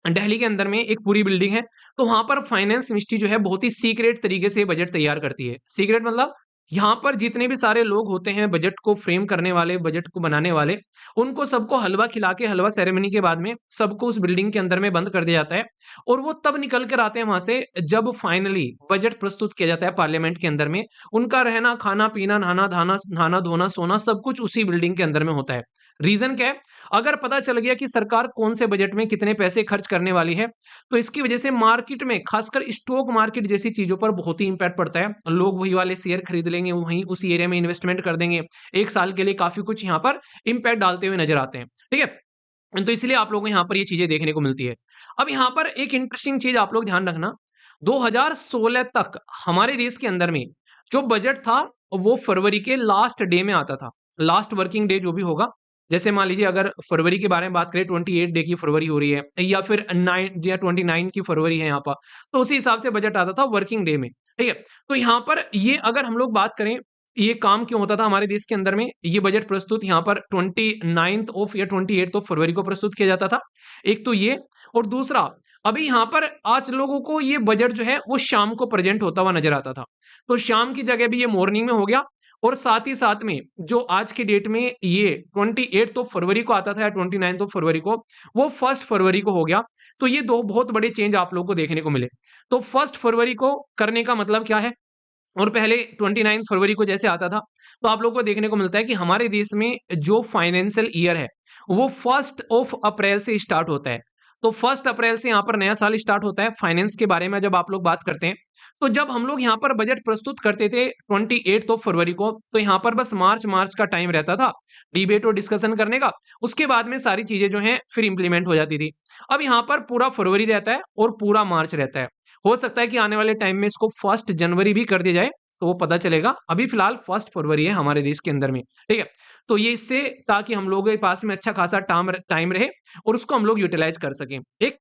दिल्ली के अंदर में एक पूरी बिल्डिंग है, तो वहां पर फाइनेंस मिनिस्ट्री जो है बहुत ही सीक्रेट तरीके से बजट तैयार करती है। सीक्रेट मतलब यहाँ पर जितने भी सारे लोग होते हैं बजट को फ्रेम करने वाले, बजट को बनाने वाले, उनको सबको हलवा खिला के, हलवा सेरेमनी के बाद में सबको उस बिल्डिंग के अंदर में बंद कर दिया जाता है और वो तब निकल कर आते हैं वहां से जब फाइनली बजट प्रस्तुत किया जाता है पार्लियामेंट के अंदर में। उनका रहना, खाना पीना, नहाना धोना, सोना सब कुछ उसी बिल्डिंग के अंदर में होता है। रीजन क्या है, अगर पता चल गया कि सरकार कौन से बजट में कितने पैसे खर्च करने वाली है तो इसकी वजह से मार्केट में, खासकर स्टॉक मार्केट जैसी चीजों पर बहुत ही इंपैक्ट पड़ता है। लोग वही वाले शेयर खरीद लेंगे, वहीं उसी एरिया में इन्वेस्टमेंट कर देंगे, एक साल के लिए काफी कुछ यहाँ पर इंपैक्ट डालते हुए नजर आते हैं। ठीक है, तो इसलिए आप लोगों को यहाँ पर ये चीजें देखने को मिलती है। अब यहाँ पर एक इंटरेस्टिंग चीज आप लोग ध्यान रखना, 2016 तक हमारे देश के अंदर में जो बजट था वो फरवरी के लास्ट डे में आता था, लास्ट वर्किंग डे जो भी होगा। जैसे मान लीजिए अगर फरवरी के बारे में बात करें, 28 डे की फरवरी हो रही है या फिर 9 या 29 की फरवरी है यहाँ पर, तो उसी हिसाब से बजट आता था वर्किंग डे में। ठीक है, तो यहाँ पर ये अगर हम लोग बात करें ये काम क्यों होता था हमारे देश के अंदर में, ये बजट प्रस्तुत यहाँ पर 29 ऑफ या 28 ऑफ फरवरी को प्रस्तुत किया जाता था। एक तो ये, और दूसरा अभी यहाँ पर आज लोगों को ये बजट जो है वो शाम को प्रेजेंट होता हुआ नजर आता था, तो शाम की जगह भी ये मॉर्निंग में हो गया। और साथ ही साथ में जो आज की डेट में ये 28 तो फरवरी को आता था या 29 तो फरवरी को, वो 1 फरवरी को हो गया। तो ये दो बहुत बड़े चेंज आप लोगों को देखने को मिले। तो 1 फरवरी को करने का मतलब क्या है, और पहले 29 फरवरी को जैसे आता था, तो आप लोगों को देखने को मिलता है कि हमारे देश में जो फाइनेंशियल ईयर है वो 1 अप्रैल से स्टार्ट होता है। तो 1 अप्रैल से यहाँ पर नया साल स्टार्ट होता है। फाइनेंस के बारे में जब आप लोग बात करते हैं तो जब हम लोग यहाँ पर बजट प्रस्तुत करते थे 28 फरवरी को, तो यहाँ पर बस मार्च का टाइम रहता था डिबेट और डिस्कशन करने का। उसके बाद में सारी चीजें जो हैं फिर इंप्लीमेंट हो जाती थी। अब यहाँ पर पूरा फरवरी रहता है और पूरा मार्च रहता है। हो सकता है कि आने वाले टाइम में इसको 1 जनवरी भी कर दिया जाए, तो वो पता चलेगा। अभी फिलहाल 1 फरवरी है हमारे देश के अंदर में। ठीक है, तो ये इससे ताकि हम लोगों के पास में अच्छा खासा टाइम रहे और उसको हम लोग यूटिलाइज कर सकें। एक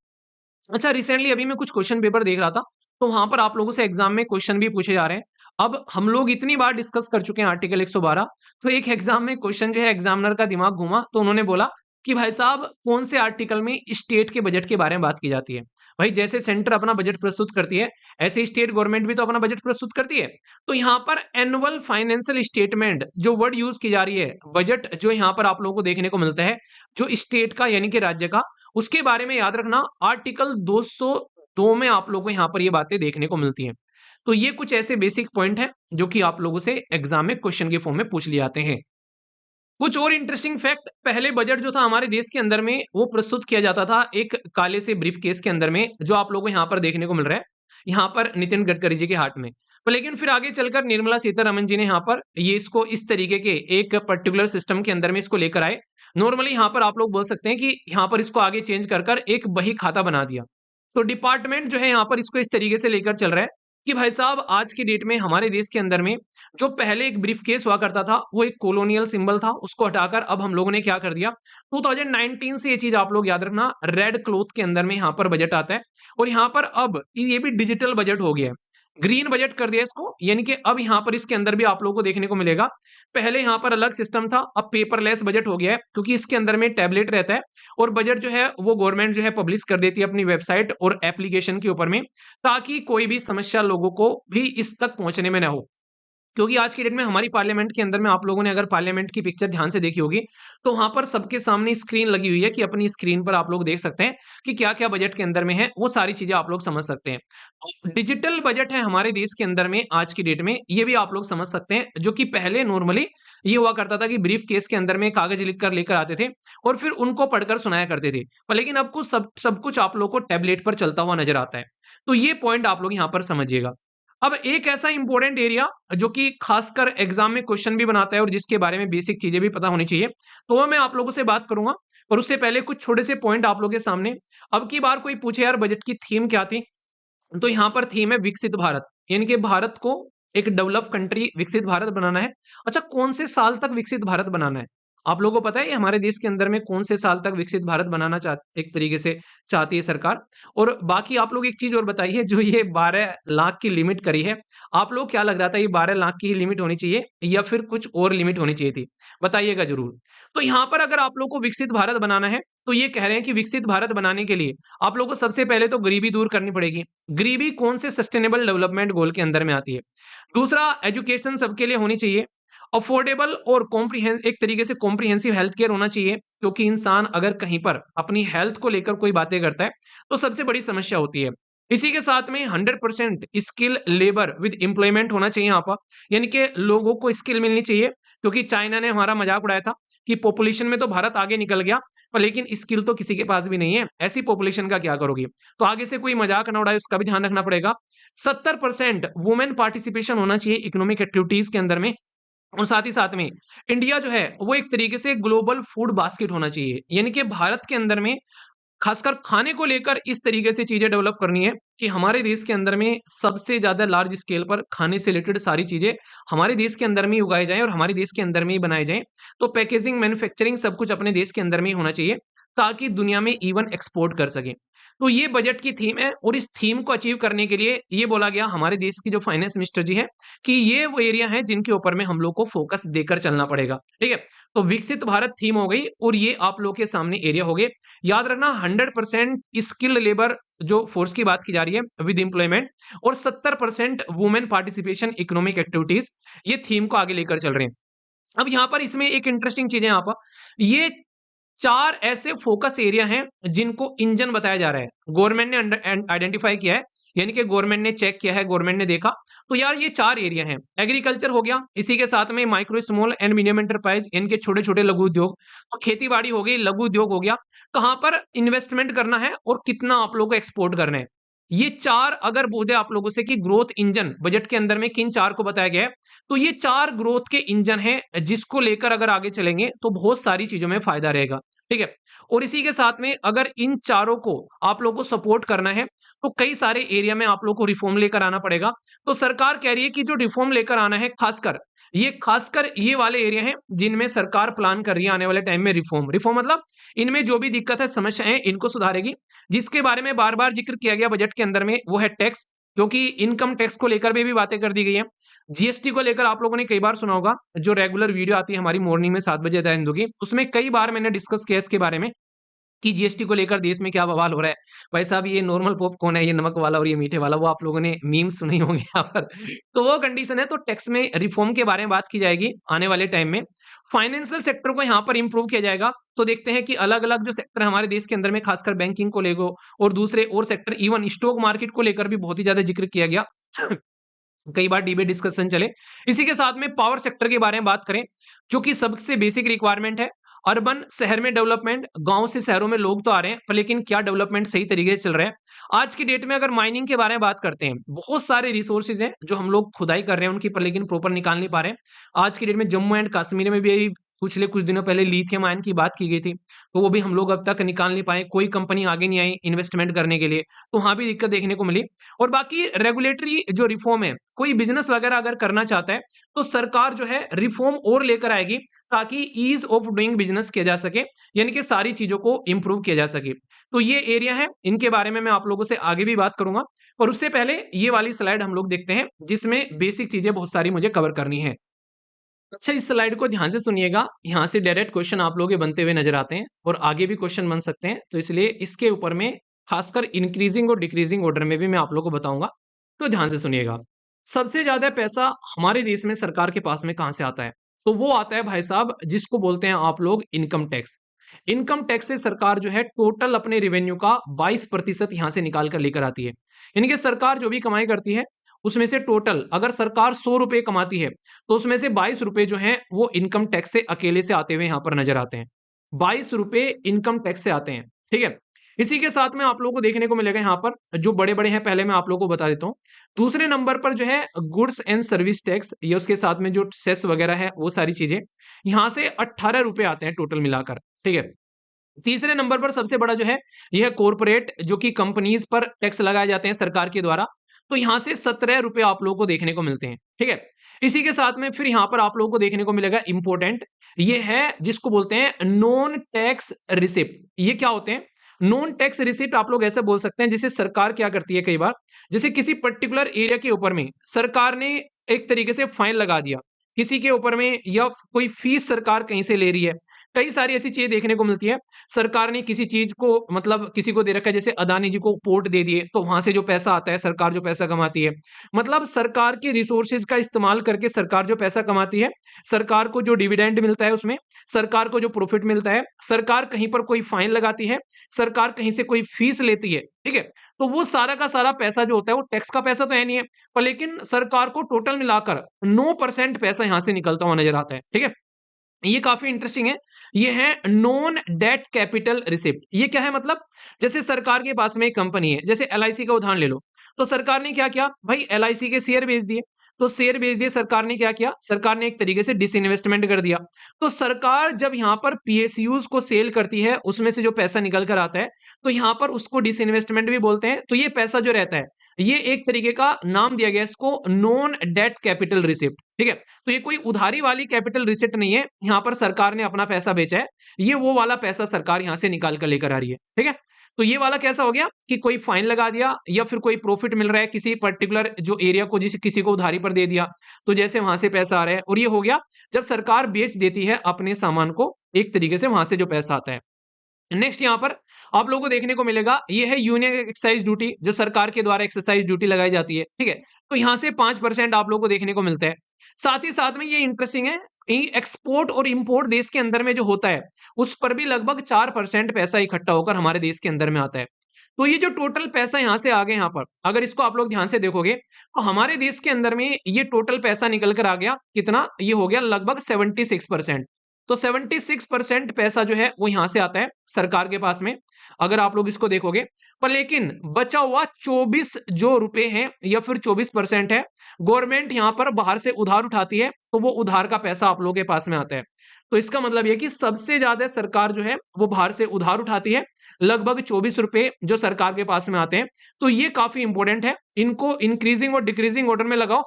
अच्छा, रिसेंटली अभी मैं कुछ क्वेश्चन पेपर देख रहा था, तो वहां पर आप लोगों से एग्जाम में क्वेश्चन भी पूछे जा रहे हैं। अब हम लोग इतनी बार डिस्कस कर चुके हैं आर्टिकल 112, तो एक एग्जाम में क्वेश्चन जो है एग्जामिनर का दिमाग घूमा, तो उन्होंने बोला कि भाई साहब कौन से आर्टिकल में स्टेट के बजट के बारे में बात की जाती है। भाई जैसे सेंटर अपना बजट प्रस्तुत करती है, ऐसे स्टेट गवर्नमेंट भी तो अपना बजट प्रस्तुत करती है। तो यहाँ पर एनुअल फाइनेंशियल स्टेटमेंट जो वर्ड यूज की जा रही है, बजट जो यहाँ पर आप लोगों को देखने को मिलता है जो स्टेट का यानी कि राज्य का, उसके बारे में याद रखना आर्टिकल 202 में आप लोगों को यहाँ पर ये बातें देखने को मिलती हैं। तो ये कुछ ऐसे बेसिक पॉइंट हैं जो कि आप लोगों से एग्जाम में क्वेश्चन के फॉर्म में पूछ लिए जाते हैं। कुछ और इंटरेस्टिंग फैक्ट, पहले बजट जो था हमारे देश के अंदर में वो प्रस्तुत किया जाता था एक काले से ब्रीफ केस के अंदर में, जो आप लोगों को यहाँ पर देखने को मिल रहा है, यहाँ पर नितिन गडकरी जी के हाथ में। पर लेकिन फिर आगे चलकर निर्मला सीतारमन जी ने यहाँ पर ये इसको इस तरीके के एक पर्टिकुलर सिस्टम के अंदर में इसको लेकर आए। नॉर्मली यहाँ पर आप लोग बोल सकते हैं कि यहाँ पर इसको आगे चेंज कर एक बही खाता बना दिया। तो डिपार्टमेंट जो है यहाँ पर इसको इस तरीके से लेकर चल रहा है कि भाई साहब आज की डेट में हमारे देश के अंदर में जो पहले एक ब्रीफकेस हुआ करता था, वो एक कॉलोनियल सिंबल था, उसको हटाकर अब हम लोगों ने क्या कर दिया, 2019 से ये चीज आप लोग याद रखना, रेड क्लॉथ के अंदर में यहाँ पर बजट आता है और यहाँ पर अब ये भी डिजिटल बजट हो गया है, ग्रीन बजट कर दिया इसको, यानी कि अब यहाँ पर इसके अंदर भी आप लोगों को देखने को मिलेगा। पहले यहाँ पर अलग सिस्टम था, अब पेपरलेस बजट हो गया है क्योंकि इसके अंदर में टैबलेट रहता है और बजट जो है वो गवर्नमेंट जो है पब्लिश कर देती है अपनी वेबसाइट और एप्लीकेशन के ऊपर में, ताकि कोई भी समस्या लोगों को भी इस तक पहुंचने में ना हो। क्योंकि आज की डेट में हमारी पार्लियामेंट के अंदर में आप लोगों ने अगर पार्लियामेंट की पिक्चर ध्यान से देखी होगी, तो वहां पर सबके सामने स्क्रीन लगी हुई है कि अपनी स्क्रीन पर आप लोग देख सकते हैं कि क्या क्या बजट के अंदर में है, वो सारी चीजें आप लोग समझ सकते हैं। तो डिजिटल बजट है हमारे देश के अंदर में आज की डेट में, ये भी आप लोग समझ सकते हैं, जो कि पहले नॉर्मली ये हुआ करता था कि ब्रीफ केस के अंदर में कागज लिख कर लेकर आते थे और फिर उनको पढ़कर सुनाया करते थे, पर लेकिन अब कुछ सब कुछ आप लोग को टैबलेट पर चलता हुआ नजर आता है। तो ये पॉइंट आप लोग यहाँ पर समझिएगा। अब एक ऐसा इंपॉर्टेंट एरिया जो कि खासकर एग्जाम में क्वेश्चन भी बनाता है और जिसके बारे में बेसिक चीजें भी पता होनी चाहिए, तो वो मैं आप लोगों से बात करूंगा। पर उससे पहले कुछ छोटे से पॉइंट आप लोगों के सामने। अब की बार कोई पूछे यार बजट की थीम क्या थी, तो यहाँ पर थीम है विकसित भारत, यानी कि भारत को एक डेवलप कंट्री विकसित भारत बनाना है। अच्छा, कौन से साल तक विकसित भारत बनाना है? आप लोगों को पता है ये हमारे देश के अंदर में कौन से साल तक विकसित भारत बनाना एक तरीके से चाहती है सरकार। और बाकी आप लोग एक चीज और बताइए, जो ये 12 लाख की लिमिट करी है, आप लोग क्या लग रहा था ये 12 लाख की ही लिमिट होनी चाहिए या फिर कुछ और लिमिट होनी चाहिए थी? बताइएगा जरूर। तो यहाँ पर अगर आप लोग को विकसित भारत बनाना है, तो ये कह रहे हैं कि विकसित भारत बनाने के लिए आप लोगों को सबसे पहले तो गरीबी दूर करनी पड़ेगी। गरीबी कौन से सस्टेनेबल डेवलपमेंट गोल के अंदर में आती है? दूसरा, एजुकेशन सबके लिए होनी चाहिए। अफोर्डेबल और एक तरीके से कॉम्प्रिहेंसिव हेल्थ केयर होना चाहिए, क्योंकि इंसान अगर कहीं पर अपनी हेल्थ को लेकर कोई बातें करता है तो सबसे बड़ी समस्या होती है। इसी के साथ में 100% स्किल लेबर विद एम्प्लॉयमेंट होना चाहिए यहाँ पर, यानी कि लोगों को स्किल मिलनी चाहिए, क्योंकि चाइना ने हमारा मजाक उड़ाया था कि पॉपुलेशन में तो भारत आगे निकल गया, पर लेकिन स्किल तो किसी के पास भी नहीं है, ऐसी पॉपुलेशन का क्या करोगी? तो आगे से कोई मजाक ना उड़ाए, उसका भी ध्यान रखना पड़ेगा। 70% वुमेन पार्टिसिपेशन होना चाहिए इकोनॉमिक एक्टिविटीज के अंदर में। और साथ ही साथ में इंडिया जो है वो एक तरीके से ग्लोबल फूड बास्केट होना चाहिए, यानी कि भारत के अंदर में खासकर खाने को लेकर इस तरीके से चीजें डेवलप करनी है कि हमारे देश के अंदर में सबसे ज्यादा लार्ज स्केल पर खाने से रिलेटेड सारी चीजें हमारे देश के अंदर में ही उगाई जाएं और हमारे देश के अंदर में ही बनाए जाएं। तो पैकेजिंग, मैन्युफैक्चरिंग सब कुछ अपने देश के अंदर में ही होना चाहिए, ताकि दुनिया में इवन एक्सपोर्ट कर सके। तो ये बजट की थीम है और इस थीम को अचीव करने के लिए ये बोला गया हमारे देश की जो फाइनेंस मिनिस्टर जी है कि ये वो एरिया है जिनके ऊपर में हम लोग को फोकस देकर चलना पड़ेगा। ठीक है, तो विकसित भारत थीम हो गई और ये आप लोग के सामने एरिया हो गए। याद रखना 100% स्किल्ड लेबर जो फोर्स की बात की जा रही है विद एम्प्लॉयमेंट, और 70% वुमेन पार्टिसिपेशन इकोनॉमिक एक्टिविटीज, ये थीम को आगे लेकर चल रहे हैं। अब यहाँ पर इसमें एक इंटरेस्टिंग चीज है, यहाँ पर ये 4 ऐसे फोकस एरिया हैं जिनको इंजन बताया जा रहा है, गवर्नमेंट ने आइडेंटिफाई किया है, यानी कि गवर्नमेंट ने चेक किया है, गवर्नमेंट ने देखा। तो यार ये 4 एरिया हैं। एग्रीकल्चर हो गया, इसी के साथ में micro small and medium enterprise, इनके छोटे छोटे लघु उद्योग। तो खेती बाड़ी हो गई, लघु उद्योग हो गया, कहां पर इन्वेस्टमेंट करना है और कितना आप लोगों को एक्सपोर्ट करना है। ये 4 अगर बोले आप लोगों से कि ग्रोथ इंजन बजट के अंदर में किन 4 को बताया गया है, तो ये 4 ग्रोथ के इंजन हैं जिसको लेकर अगर आगे चलेंगे तो बहुत सारी चीजों में फायदा रहेगा। ठीक है, और इसी के साथ में अगर इन चारों को आप लोगों को सपोर्ट करना है, तो कई सारे एरिया में आप लोग को रिफॉर्म लेकर आना पड़ेगा। तो सरकार कह रही है कि जो रिफॉर्म लेकर आना है, खासकर ये वाले एरिया हैं जिनमें सरकार प्लान कर रही है आने वाले टाइम में रिफॉर्म। रिफॉर्म मतलब इनमें जो भी दिक्कत है, समस्याएं, इनको सुधारेगी। जिसके बारे में बार बार जिक्र किया गया बजट के अंदर में वो है टैक्स, क्योंकि इनकम टैक्स को लेकर भी बातें कर दी गई है। जीएसटी को लेकर आप लोगों ने कई बार सुना होगा, जो रेगुलर वीडियो आती है हमारी मॉर्निंग में 7 बजे द हिंदू की, उसमें कई बार मैंने डिस्कस किया इसके बारे में कि जीएसटी को लेकर देश में क्या बवाल हो रहा है। भाई साहब, ये नॉर्मल पॉपकॉर्न है, ये नमक वाला और ये मीठे वाला, वो आप लोगों ने मीम्स सुने होंगे यहाँ पर। तो वो कंडीशन है, तो टैक्स में रिफॉर्म के बारे में बात की जाएगी आने वाले टाइम में। फाइनेंशियल सेक्टर को यहाँ पर इंप्रूव किया जाएगा। तो देखते हैं कि अलग अलग जो सेक्टर हमारे देश के अंदर में, खासकर बैंकिंग को लेकर और दूसरे और सेक्टर, इवन स्टॉक मार्केट को लेकर भी बहुत ही ज्यादा जिक्र किया गया। कई बार डिबेट डिस्कशन चले। इसी के साथ में पावर सेक्टर के बारे में बात करें, जो कि सबसे बेसिक रिक्वायरमेंट है। अर्बन शहर में डेवलपमेंट, गांव से शहरों में लोग तो आ रहे हैं, पर लेकिन क्या डेवलपमेंट सही तरीके से चल रहा है? आज की डेट में अगर माइनिंग के बारे में बात करते हैं, बहुत सारे रिसोर्सेज हैं जो हम लोग खुदाई कर रहे हैं उनकी, पर लेकिन प्रॉपर निकाल नहीं पा रहे हैं। आज की डेट में जम्मू एंड कश्मीर में भी पिछले कुछ दिनों पहले लिथियम आयन की बात की गई थी, तो वो भी हम लोग अब तक निकाल नहीं पाए, कोई कंपनी आगे नहीं आई इन्वेस्टमेंट करने के लिए, तो वहाँ भी दिक्कत देखने को मिली। और बाकी रेगुलेटरी जो रिफॉर्म है, कोई बिज़नेस वगैरह अगर करना चाहता है, तो सरकार जो है रिफॉर्म और लेकर आएगी, ताकि ईज़ ऑफ डूइंग बिज़नेस किया जा सके, यानी कि सारी चीज़ों को इम्प्रूव किया जा सके। तो ये एरिया है, इनके बारे में मैं आप लोगों से आगे भी बात करूँगा, और उससे पहले ये वाली स्लाइड हम लोग देखते हैं, जिसमें बेसिक चीज़ें बहुत सारी मुझे कवर करनी है। अच्छा, इस स्लाइड को ध्यान से सुनिएगा, यहाँ से डायरेक्ट क्वेश्चन आप लोगों के बनते हुए नजर आते हैं और आगे भी क्वेश्चन बन सकते हैं, तो इसलिए इसके ऊपर में खासकर इंक्रीजिंग और डिक्रीजिंग ऑर्डर में भी मैं आप लोगों को बताऊंगा, तो ध्यान से सुनिएगा। सबसे ज्यादा पैसा हमारे देश में सरकार के पास में कहाँ से आता है? तो वो आता है भाई साहब, जिसको बोलते हैं आप लोग इनकम टैक्स। इनकम टैक्स से सरकार जो है टोटल अपने रेवेन्यू का 22% यहाँ से निकाल कर लेकर आती है। यानी कि सरकार जो भी कमाई करती है, उसमें से टोटल अगर सरकार 100 रुपए कमाती है, तो उसमें से 22 रुपए जो हैं वो इनकम टैक्स से अकेले से आते हुए यहाँ पर नजर आते हैं। 22 रुपए इनकम टैक्स से आते हैं, ठीक है। इसी के साथ में आप लोगों को देखने को मिलेगा यहाँ पर जो बड़े-बड़े हैं, पहले मैं आप लोगों को बता देता हूँ। दूसरे नंबर पर जो है गुड्स एंड सर्विस टैक्स, या उसके साथ में जो सेस वगैरह है वो सारी चीजें, यहाँ से 18 रुपए आते हैं टोटल मिलाकर, ठीक है। तीसरे नंबर पर सबसे बड़ा जो है यह कॉर्पोरेट, जो कि कंपनीज पर टैक्स लगाए जाते हैं सरकार के द्वारा, तो यहां से 17 रुपए आप लोगों को देखने को मिलते हैं, ठीक है। इसी के साथ में फिर यहां पर आप लोगों को देखने को मिलेगा इंपॉर्टेंट, ये है जिसको बोलते हैं नॉन टैक्स रिसिप्ट। ये क्या होते हैं? नॉन टैक्स रिसिप्ट आप लोग ऐसे बोल सकते हैं, जैसे सरकार क्या करती है कई बार, जैसे किसी पर्टिकुलर एरिया के ऊपर में सरकार ने एक तरीके से फाइन लगा दिया किसी के ऊपर में, या कोई फीस सरकार कहीं से ले रही है, कई सारी ऐसी चीजें देखने को मिलती है। सरकार ने किसी चीज को मतलब किसी को दे रखा है, जैसे अदानी जी को पोर्ट दे दिए, तो वहां से जो पैसा आता है सरकार जो पैसा कमाती है, मतलब सरकार के रिसोर्सेज का इस्तेमाल करके सरकार जो पैसा कमाती है, सरकार को जो डिविडेंड मिलता है उसमें, सरकार को जो प्रॉफिट मिलता है, सरकार कहीं पर कोई फाइन लगाती है, सरकार कहीं से कोई फीस लेती है, ठीक है। तो वो सारा का सारा पैसा जो होता है वो टैक्स का पैसा तो है नहीं है, पर लेकिन सरकार को टोटल मिलाकर 9% पैसा यहां से निकलता हुआ नजर आता है, ठीक है। ये काफी इंटरेस्टिंग है। ये है नॉन डेट कैपिटल रिसिप्ट। ये क्या है? मतलब जैसे सरकार के पास में एक कंपनी है, जैसे एलआईसी का उदाहरण ले लो, तो सरकार ने क्या किया भाई, एलआईसी के शेयर बेच दिए, तो शेयर बेच दिए, सरकार ने क्या किया, सरकार ने एक तरीके से डिसइन्वेस्टमेंट कर दिया। तो सरकार जब यहां पर पीएसयूज को सेल करती है, उसमें से जो पैसा निकल कर आता है, तो यहां पर उसको डिसइन्वेस्टमेंट भी बोलते हैं। तो ये पैसा जो रहता है, ये एक तरीके का नाम दिया गया इसको नॉन डेट कैपिटल रिसिप्ट, ठीक है। तो ये कोई उधारी वाली कैपिटल रिसिप्ट नहीं है, यहां पर सरकार ने अपना पैसा बेचा है, ये वो वाला पैसा सरकार यहां से निकाल कर लेकर आ रही है, ठीक है। तो ये वाला कैसा हो गया कि कोई फाइन लगा दिया, या फिर कोई प्रॉफिट मिल रहा है किसी पर्टिकुलर जो एरिया को, जिसे किसी को उधारी पर दे दिया, तो जैसे वहां से पैसा आ रहा है, और ये हो गया जब सरकार बेच देती है अपने सामान को, एक तरीके से वहां से जो पैसा आता है। नेक्स्ट यहाँ पर आप लोगों को देखने को मिलेगा, ये है यूनियन एक्साइज ड्यूटी, जो सरकार के द्वारा एक्सरसाइज ड्यूटी लगाई जाती है, ठीक है। तो यहाँ से 5% आप लोगों को देखने को मिलता है। साथ ही साथ में ये इंटरेस्टिंग है, एक्सपोर्ट और इंपोर्ट देश के अंदर में जो होता है, उस पर भी लगभग 4% पैसा इकट्ठा होकर हमारे देश के अंदर में आता है। तो ये जो टोटल पैसा यहाँ से आ गया, यहाँ पर अगर इसको आप लोग ध्यान से देखोगे, तो हमारे देश के अंदर में ये टोटल पैसा निकल कर आ गया कितना, ये हो गया लगभग 76%। तो 76% पैसा जो है वो यहां से आता है सरकार के पास में, अगर आप लोग इसको देखोगे। पर लेकिन बचा हुआ 24 जो रुपए हैं, या फिर 24% है, गवर्नमेंट यहां पर बाहर से उधार उठाती है, तो वो उधार का पैसा आप लोगों के पास में आता है। तो इसका मतलब यह कि सबसे ज्यादा सरकार जो है वो बाहर से उधार उठाती है, लगभग 24 रुपए जो सरकार के पास में आते हैं। तो ये काफी इंपॉर्टेंट है, इनको इंक्रीजिंग और डिक्रीजिंग ऑर्डर में लगाओ।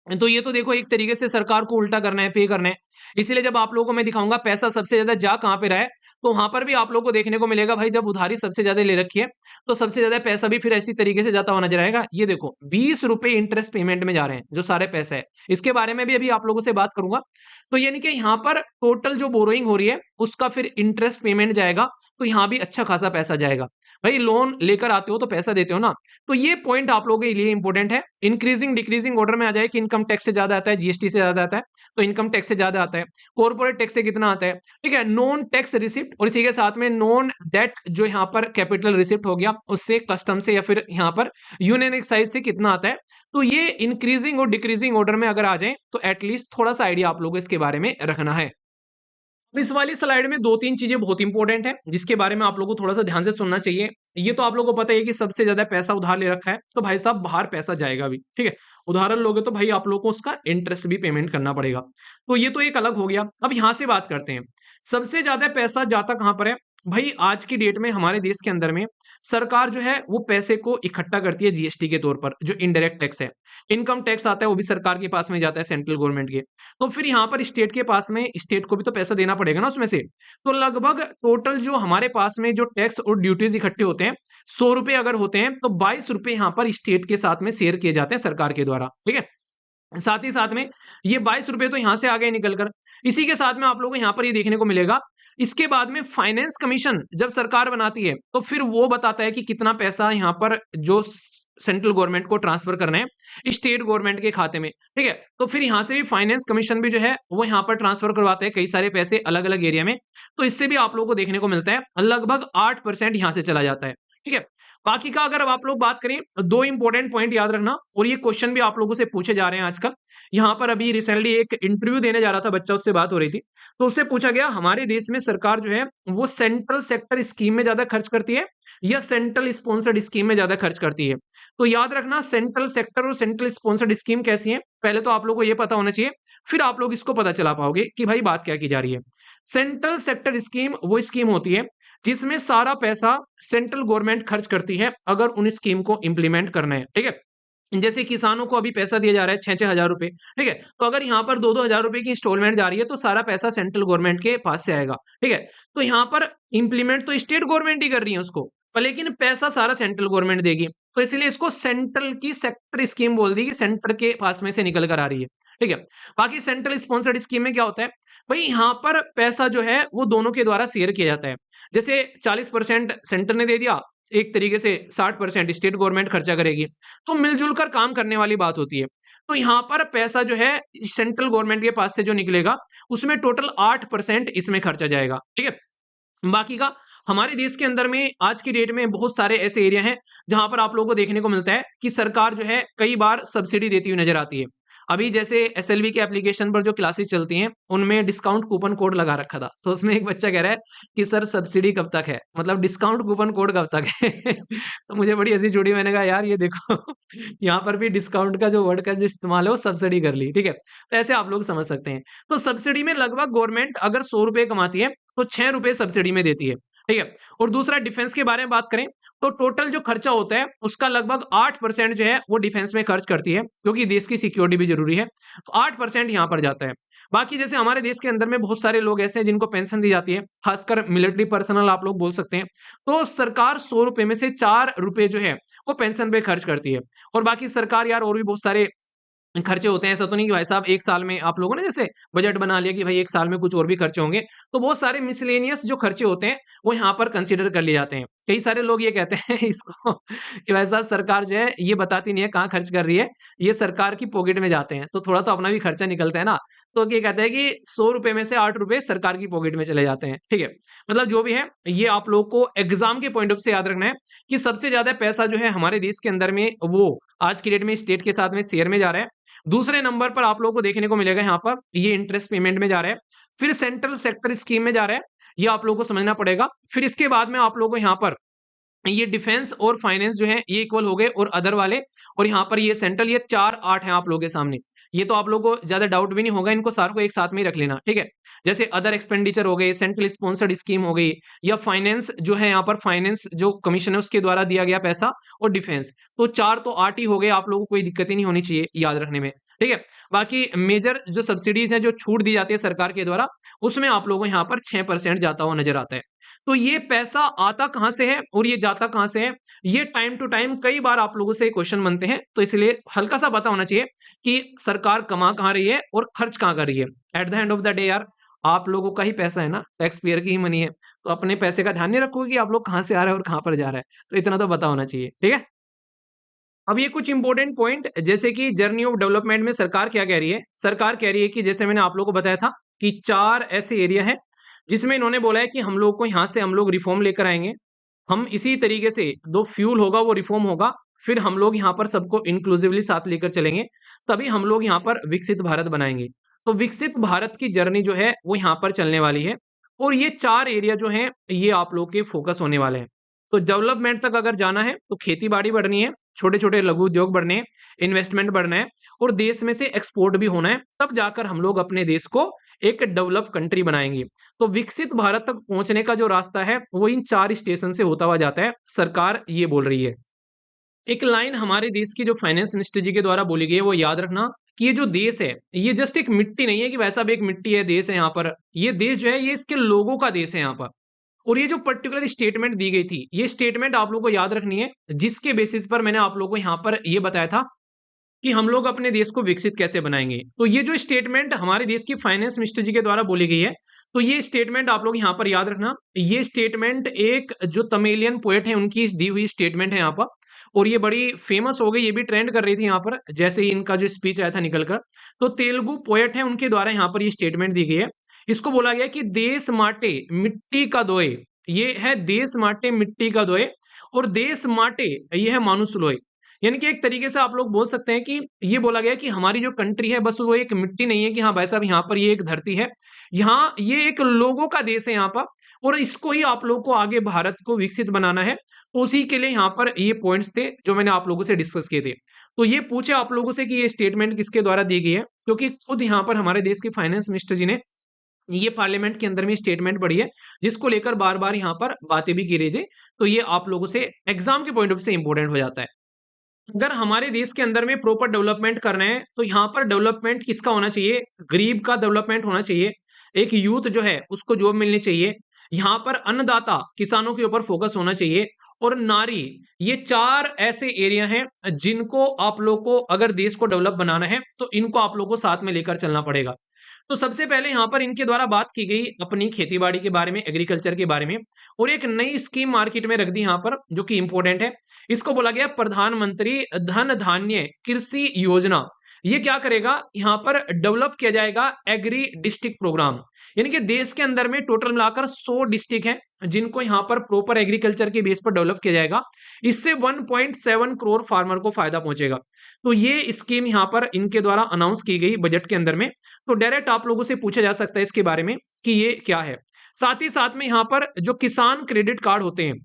तो ये तो देखो एक तरीके से सरकार को उल्टा करना है, पे करना है। इसीलिए जब आप लोगों को मैं दिखाऊंगा पैसा सबसे ज्यादा जा कहां पे रहा है, तो वहां पर भी आप लोगों को देखने को मिलेगा भाई, जब उधारी सबसे ज्यादा ले रखी है, तो सबसे ज्यादा पैसा भी फिर ऐसी तरीके से जाता हुआ नजर आएगा। ये देखो 20 रुपए इंटरेस्ट पेमेंट में जा रहे हैं, जो सारे पैसे है, इसके बारे में भी अभी आप लोगों से बात करूंगा। तो यानी कि यहाँ पर टोटल जो बोरोइंग हो रही है, उसका फिर इंटरेस्ट पेमेंट जाएगा, तो यहाँ भी अच्छा खासा पैसा जाएगा। भाई लोन लेकर आते हो तो पैसा देते हो ना, तो ये पॉइंट आप लोगों के लिए इंपॉर्टेंट है। इंक्रीजिंग डिक्रीजिंग ऑर्डर में आ जाए कि इनकम टैक्स से ज्यादा आता है, जीएसटी से ज्यादा आता है, तो इनकम टैक्स से ज्यादा आता है, कॉर्पोरेट टैक्स से कितना आता है, ठीक है, नॉन टैक्स रिसिप्ट, और इसी के साथ में नॉन डेट जो यहाँ पर कैपिटल रिसिप्ट हो गया, उससे कस्टम से, या फिर यहाँ पर यूनियन एक्साइज से कितना आता है। तो ये इंक्रीजिंग और डिक्रीजिंग ऑर्डर में अगर आ जाए, तो एटलीस्ट थोड़ा सा आइडिया आप लोगों को इसके बारे में रखना है। तो इस वाली स्लाइड में 2-3 चीजें बहुत इंपॉर्टेंट है, जिसके बारे में आप लोगों को थोड़ा सा ध्यान से सुनना चाहिए। ये तो आप लोगों को पता है कि सबसे ज्यादा पैसा उधार ले रखा है, तो भाई साहब बाहर पैसा जाएगा भी, ठीक है। उधार लोगे तो भाई आप लोगों को उसका इंटरेस्ट भी पेमेंट करना पड़ेगा। तो ये तो एक अलग हो गया। अब यहां से बात करते हैं, सबसे ज्यादा पैसा जाता कहां पर है। भाई आज की डेट में हमारे देश के अंदर में सरकार जो है वो पैसे को इकट्ठा करती है जीएसटी के तौर पर, जो इनडायरेक्ट टैक्स है। इनकम टैक्स आता है वो भी सरकार के पास में जाता है, सेंट्रल गवर्नमेंट के। तो फिर यहाँ पर स्टेट के पास में, स्टेट को भी तो पैसा देना पड़ेगा ना उसमें से। तो लगभग टोटल जो हमारे पास में जो टैक्स और ड्यूटीज इकट्ठे होते हैं, 100 रुपए अगर होते हैं तो 22 रुपए यहाँ पर स्टेट के साथ में शेयर किए जाते हैं सरकार के द्वारा, ठीक है। साथ ही साथ में ये 22 रुपए तो यहां से आ गए निकल कर। इसी के साथ में आप लोगों को यहाँ पर ये देखने को मिलेगा, इसके बाद में फाइनेंस कमीशन जब सरकार बनाती है तो फिर वो बताता है कि कितना पैसा यहाँ पर जो सेंट्रल गवर्नमेंट को ट्रांसफर करना है स्टेट गवर्नमेंट के खाते में, ठीक है। तो फिर यहां से भी फाइनेंस कमीशन भी जो है वो यहाँ पर ट्रांसफर करवाते हैं कई सारे पैसे अलग अलग एरिया में। तो इससे भी आप लोगों को देखने को मिलता है लगभग 8% यहां से चला जाता है, ठीक है। बाकी का अगर अब आप लोग बात करें, दो इंपॉर्टेंट पॉइंट याद रखना, और ये क्वेश्चन भी आप लोगों से पूछे जा रहे हैं आजकल। यहाँ पर अभी रिसेंटली एक इंटरव्यू देने जा रहा था बच्चा, उससे बात हो रही थी, तो उससे पूछा गया हमारे देश में सरकार जो है वो सेंट्रल सेक्टर स्कीम में ज्यादा खर्च करती है या सेंट्रल स्पॉन्सर्ड स्कीम में ज्यादा खर्च करती है। तो याद रखना, सेंट्रल सेक्टर और सेंट्रल स्पॉन्सर्ड स्कीम कैसी है, पहले तो आप लोगों को ये पता होना चाहिए, फिर आप लोग इसको पता चला पाओगे कि भाई बात क्या की जा रही है। सेंट्रल सेक्टर स्कीम वो स्कीम होती है जिसमें सारा पैसा सेंट्रल गवर्नमेंट खर्च करती है अगर उन स्कीम को इंप्लीमेंट करना है, ठीक है। जैसे किसानों को अभी पैसा दिया जा रहा है 6-6 हजार रुपए, ठीक है। तो अगर यहाँ पर 2-2 हजार रुपए की इंस्टॉलमेंट जा रही है तो सारा पैसा सेंट्रल गवर्नमेंट के पास से आएगा, ठीक है। तो यहाँ पर इंप्लीमेंट तो स्टेट गवर्नमेंट ही कर रही है उसको, पर लेकिन पैसा सारा सेंट्रल गवर्नमेंट देगी। तो इसलिए इसको सेंट्रल की सेक्टर स्कीम बोल दी कि सेंटर के पास में से निकल कर आ रही है, ठीक है। बाकी सेंट्रल स्पॉन्सर्ड स्कीम में क्या होता है, भाई यहाँ पर पैसा जो है वो दोनों के द्वारा शेयर किया जाता है। जैसे 40% सेंटर ने दे दिया, एक तरीके से 60% स्टेट गवर्नमेंट खर्चा करेगी, तो मिलजुल कर काम करने वाली बात होती है। तो यहाँ पर पैसा जो है सेंट्रल गवर्नमेंट के पास से जो निकलेगा उसमें टोटल 8% इसमें खर्चा जाएगा, ठीक है। बाकी का हमारे देश के अंदर में आज की डेट में बहुत सारे ऐसे एरिया हैं जहां पर आप लोगों को देखने को मिलता है कि सरकार जो है कई बार सब्सिडी देती हुई नजर आती है। अभी जैसे एसएलवी के एप्लीकेशन पर जो क्लासेस चलती हैं उनमें डिस्काउंट कूपन कोड लगा रखा था, तो उसमें एक बच्चा कह रहा है कि सर सब्सिडी कब तक है, मतलब डिस्काउंट कूपन कोड कब तक है। तो मुझे बड़ी हंसी छूटी, मैंने कहा यार ये देखो यहाँ पर भी डिस्काउंट का जो वर्ड का जो इस्तेमाल है वो सब्सिडी कर ली, ठीक है। तो ऐसे आप लोग समझ सकते हैं। तो सब्सिडी में लगभग गवर्नमेंट अगर 100 रुपए कमाती है तो 6 रुपए सब्सिडी में देती है, ठीक है। और दूसरा डिफेंस के बारे में बात करें तो टोटल जो खर्चा होता है उसका लगभग 8% जो है वो डिफेंस में खर्च करती है, क्योंकि देश की सिक्योरिटी भी जरूरी है। तो 8% यहाँ पर जाता है। बाकी जैसे हमारे देश के अंदर में बहुत सारे लोग ऐसे हैं जिनको पेंशन दी जाती है, खासकर मिलिट्री पर्सनल आप लोग बोल सकते हैं। तो सरकार 100 रुपए में से 4 रुपए जो है वो पेंशन पे खर्च करती है। और बाकी सरकार यार और भी बहुत सारे खर्चे होते हैं, ऐसा तो नहीं कि भाई साहब एक साल में आप लोगों ने जैसे बजट बना लिया कि भाई एक साल में कुछ और भी खर्चे होंगे। तो बहुत सारे मिसलेनियस जो खर्चे होते हैं वो यहाँ पर कंसीडर कर लिए जाते हैं। कई सारे लोग ये कहते हैं इसको कि भाई साहब सरकार जो है ये बताती नहीं है कहाँ खर्च कर रही है, ये सरकार की पॉकेट में जाते हैं, तो थोड़ा तो अपना भी खर्चा निकलता है ना। तो ये कहते हैं कि 100 रुपए में से 8 रुपए सरकार की पॉकेट में चले जाते हैं, ठीक है। मतलब जो भी है ये आप लोग को एग्जाम के पॉइंट ऑफ से याद रखना है कि सबसे ज्यादा पैसा जो है हमारे देश के अंदर में वो आज की डेट में स्टेट के साथ में शेयर में जा रहा है। दूसरे नंबर पर आप लोगों को देखने को मिलेगा यहाँ पर ये इंटरेस्ट पेमेंट में जा रहा है, फिर सेंट्रल सेक्टर स्कीम में जा रहा है, ये आप लोगों को समझना पड़ेगा। फिर इसके बाद में आप लोगों को यहाँ पर ये डिफेंस और फाइनेंस जो है ये इक्वल हो गए और अदर वाले, और यहाँ पर ये सेंट्रल, ये 4-8 है आप लोगों के सामने। ये तो आप लोगों को ज्यादा डाउट भी नहीं होगा, इनको सारों को एक साथ में ही रख लेना, ठीक है। जैसे अदर एक्सपेंडिचर हो गए, सेंट्रल स्पॉन्सर्ड स्कीम हो गई, या फाइनेंस जो है यहाँ पर फाइनेंस जो कमीशन है उसके द्वारा दिया गया पैसा, और डिफेंस। तो 4 तो 8 ही हो गए, आप लोगों को कोई दिक्कत ही नहीं होनी चाहिए याद रखने में, ठीक है। बाकी मेजर जो सब्सिडीज है जो छूट दी जाती है सरकार के द्वारा, उसमें आप लोगों को यहाँ पर 6% जाता हुआ नजर आता है। तो ये पैसा आता कहां से है और ये जाता कहां से है, ये टाइम टू टाइम कई बार आप लोगों से क्वेश्चन बनते हैं, तो इसलिए हल्का सा पता होना चाहिए कि सरकार कमा कहां रही है और खर्च कहां कर रही है। At the end of the day यार आप लोगों का ही पैसा है ना, टैक्स पेयर की ही मनी है, तो अपने पैसे का ध्यान नहीं रखोगे कि आप लोग कहां से आ रहे हैं और कहां पर जा रहा है, तो इतना तो पता होना चाहिए, ठीक है। अब ये कुछ इंपॉर्टेंट पॉइंट, जैसे कि जर्नी ऑफ डेवलपमेंट में सरकार क्या कह रही है। सरकार कह रही है कि जैसे मैंने आप लोगों को बताया था कि 4 ऐसे एरिया हैं जिसमें इन्होंने बोला है कि हम लोग को यहाँ से हम लोग रिफॉर्म लेकर आएंगे। हम इसी तरीके से दो फ्यूल होगा वो रिफॉर्म होगा, फिर हम लोग यहाँ पर सबको इंक्लूसिवली साथ लेकर चलेंगे, तभी हम लोग यहाँ पर विकसित भारत बनाएंगे। तो विकसित भारत की जर्नी जो है वो यहाँ पर चलने वाली है और ये 4 एरिया जो हैं ये आप लोग के फोकस होने वाले हैं। तो डेवलपमेंट तक अगर जाना है तो खेती-बाड़ी बढ़नी है, छोटे-छोटे लघु उद्योग बढ़ने हैं, इन्वेस्टमेंट बढ़ना है और देश में से एक्सपोर्ट भी होना है, तब जाकर हम लोग अपने देश को एक डेवलप कंट्री बनाएँगे। तो विकसित भारत तक पहुँचने का जो रास्ता है, वो इन 4 स्टेशन से होता हुआ जाता है, सरकार ये बोल रही है। एक लाइन हमारे देश की जो फाइनेंस मिनिस्टर जी के द्वारा बोली गई है वो याद रखना कि ये जो देश है ये जस्ट एक मिट्टी नहीं है कि वैसा भी एक मिट्टी है देश है यहाँ पर। ये देश जो है ये इसके लोगों का देश है यहाँ पर। और ये जो पर्टिकुलर स्टेटमेंट दी गई थी ये स्टेटमेंट आप लोगों को याद रखनी है, जिसके बेसिस पर मैंने आप लोगों को यहाँ पर ये बताया था कि हम लोग अपने देश को विकसित कैसे बनाएंगे। तो ये जो स्टेटमेंट हमारे देश की फाइनेंस मिनिस्टर जी के द्वारा बोली गई है, तो ये स्टेटमेंट आप लोग यहाँ पर याद रखना। ये स्टेटमेंट एक जो तमिलियन पोएट है उनकी दी हुई स्टेटमेंट है यहाँ पर और ये बड़ी फेमस हो गई, ये भी ट्रेंड कर रही थी यहाँ पर जैसे ही इनका जो स्पीच आया था निकल कर। तो तेलुगु पोएट है उनके द्वारा यहाँ पर ये स्टेटमेंट दी गई है। इसको बोला गया कि देश माटे मिट्टी का दोए, ये है देश माटे मिट्टी का दोए और देश माटे ये है मानुष लोए। यानी कि एक तरीके से आप लोग बोल सकते हैं कि ये बोला गया कि हमारी जो कंट्री है बस वो एक मिट्टी नहीं है कि हाँ भाई साहब यहाँ पर ये एक धरती है, यहाँ ये एक लोगों का देश है यहाँ पर और इसको ही आप लोग को आगे भारत को विकसित बनाना है। तो उसी के लिए यहाँ पर ये पॉइंट्स थे जो मैंने आप लोगों से डिस्कस किए थे। तो ये पूछे आप लोगों से कि ये स्टेटमेंट किसके द्वारा दी गई है, क्योंकि खुद यहाँ पर हमारे देश के फाइनेंस मिनिस्टर जी ने ये पार्लियामेंट के अंदर में स्टेटमेंट पढ़ी है, जिसको लेकर बार बार यहाँ पर बातें भी की रही थी। तो ये आप लोगों से एग्जाम के पॉइंट ऑफ से इंपॉर्टेंट हो जाता है। अगर हमारे देश के अंदर में प्रॉपर डेवलपमेंट करना है तो यहाँ पर डेवलपमेंट किसका होना चाहिए, गरीब का डेवलपमेंट होना चाहिए, एक यूथ जो है उसको जॉब मिलनी चाहिए, यहाँ पर अन्नदाता किसानों के ऊपर फोकस होना चाहिए और नारी, ये 4 ऐसे एरिया हैं जिनको आप लोग को अगर देश को डेवलप बनाना है तो इनको आप लोग को साथ में लेकर चलना पड़ेगा। तो सबसे पहले यहाँ पर इनके द्वारा बात की गई अपनी खेतीबाड़ी के बारे में, एग्रीकल्चर के बारे में और एक नई स्कीम मार्केट में रख दी यहाँ पर जो कि इंपॉर्टेंट है। इसको बोला गया प्रधानमंत्री धन धान्य कृषि योजना। ये क्या करेगा, यहाँ पर डेवलप किया जाएगा एग्री डिस्ट्रिक्ट प्रोग्राम। यानी कि देश के अंदर में टोटल मिलाकर 100 डिस्ट्रिक्ट हैं जिनको यहाँ पर प्रॉपर एग्रीकल्चर के बेस पर डेवलप किया जाएगा। इससे 1.7 करोड़ फार्मर को फायदा पहुंचेगा। तो ये स्कीम यहाँ पर इनके द्वारा अनाउंस की गई बजट के अंदर में। तो डायरेक्ट आप लोगों से पूछा जा सकता है इसके बारे में कि ये क्या है। साथ ही साथ में यहाँ पर जो किसान क्रेडिट कार्ड होते हैं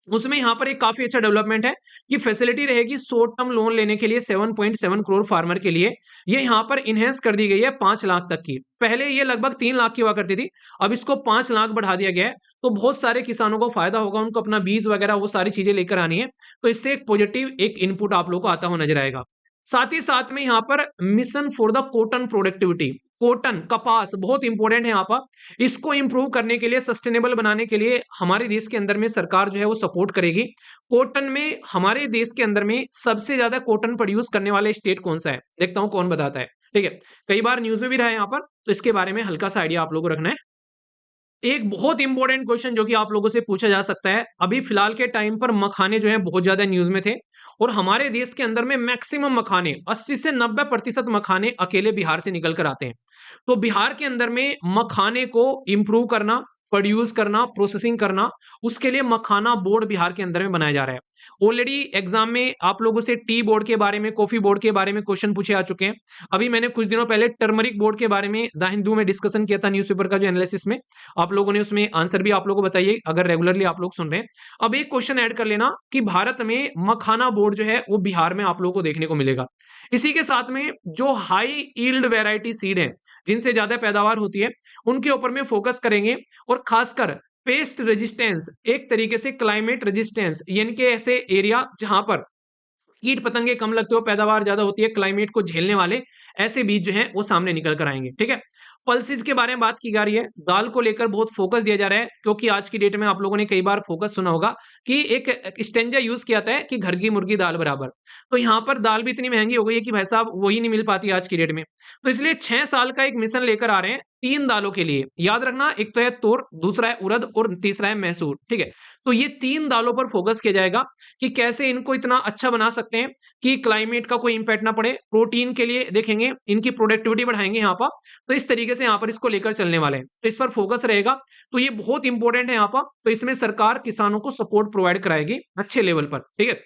उसमें यहाँ पर एक काफी अच्छा डेवलपमेंट है कि फैसिलिटी रहेगी शॉर्ट टर्म लोन लेने के लिए 7.7 करोड़ फार्मर के लिए। ये यहाँ पर इनहेंस कर दी गई है 5 लाख तक की। पहले ये लगभग 3 लाख की हुआ करती थी, अब इसको 5 लाख बढ़ा दिया गया है। तो बहुत सारे किसानों को फायदा होगा, उनको अपना बीज वगैरह वो सारी चीजें लेकर आनी है। तो इससे एक पॉजिटिव एक इनपुट आप लोग को आता हुआ नजर आएगा। साथ ही साथ में यहाँ पर mission for the cotton productivity, cotton कपास बहुत इंपॉर्टेंट है यहाँ पर। इसको इंप्रूव करने के लिए, सस्टेनेबल बनाने के लिए हमारे देश के अंदर में सरकार जो है वो सपोर्ट करेगी। कॉटन में हमारे देश के अंदर में सबसे ज्यादा कॉटन प्रोड्यूस करने वाला स्टेट कौन सा है, देखता हूं कौन बताता है। ठीक है, कई बार न्यूज में भी रहा है यहाँ पर, तो इसके बारे में हल्का सा आइडिया आप लोगों को रखना है। एक बहुत इंपॉर्टेंट क्वेश्चन जो कि आप लोगों से पूछा जा सकता है, अभी फिलहाल के टाइम पर मखाने जो है बहुत ज्यादा न्यूज में थे और हमारे देश के अंदर में मैक्सिमम मखाने 80 से 90% मखाने अकेले बिहार से निकल कर आते हैं। तो बिहार के अंदर में मखाने को इंप्रूव करना, प्रोड्यूस करना, प्रोसेसिंग करना, उसके लिए मखाना बोर्ड बिहार के अंदर में बनाया जा रहा है। ऑलरेडी एग्जाम में आप लोगों से टी बोर्ड के बारे में, कॉफी बोर्ड के बारे में क्वेश्चन पूछे आ चुके हैं। अभी मैंने कुछ दिनों पहले टर्मरिक बोर्ड के बारे में द हिंदू में डिस्कशन किया था न्यूज़पेपर का जो एनालिसिस में, आप लोगों ने उसमें आंसर भी आप लोगों को बताइए अगर रेगुलरली आप लोग सुन रहे हैं। अब एक क्वेश्चन ऐड कर लेना कि भारत में मखाना बोर्ड जो है वो बिहार में आप लोगों को देखने को मिलेगा। इसी के साथ में जो हाई यील्ड वेराइटी सीड है जिनसे ज्यादा पैदावार होती है उनके ऊपर में फोकस करेंगे और खासकर पेस्ट रेजिस्टेंस, एक तरीके से क्लाइमेट रेजिस्टेंस, यानी कि ऐसे एरिया जहां पर कीट पतंगे कम लगते हो, पैदावार ज्यादा होती है, क्लाइमेट को झेलने वाले ऐसे बीज जो हैं वो सामने निकल कर आएंगे। ठीक है, पल्सेस के बारे में बात की जा रही है, दाल को लेकर बहुत फोकस दिया जा रहा है क्योंकि आज की डेट में आप लोगों ने कई बार फोकस सुना होगा कि एक स्टेंजा यूज किया जाता है कि घर की मुर्गी दाल बराबर। तो यहाँ पर दाल भी इतनी महंगी हो गई है कि भाई साहब वही नहीं मिल पाती आज की डेट में। तो इसलिए 6 साल का एक मिशन लेकर आ रहे हैं 3 दालों के लिए, याद रखना, एक तो है तूर, दूसरा है उड़द और तीसरा है मैसूर। ठीक है, तो ये 3 दालों पर फोकस किया जाएगा कि कैसे इनको इतना अच्छा बना सकते हैं कि क्लाइमेट का कोई इंपैक्ट ना पड़े। प्रोटीन के लिए देखेंगे, इनकी प्रोडक्टिविटी बढ़ाएंगे यहाँ पर। तो इस तरीके से यहाँ पर इसको लेकर चलने वाले हैं, तो इस पर फोकस रहेगा। तो ये बहुत इंपॉर्टेंट है यहाँ पर। तो इसमें सरकार किसानों को सपोर्ट प्रोवाइड कराएगी अच्छे लेवल पर। ठीक है,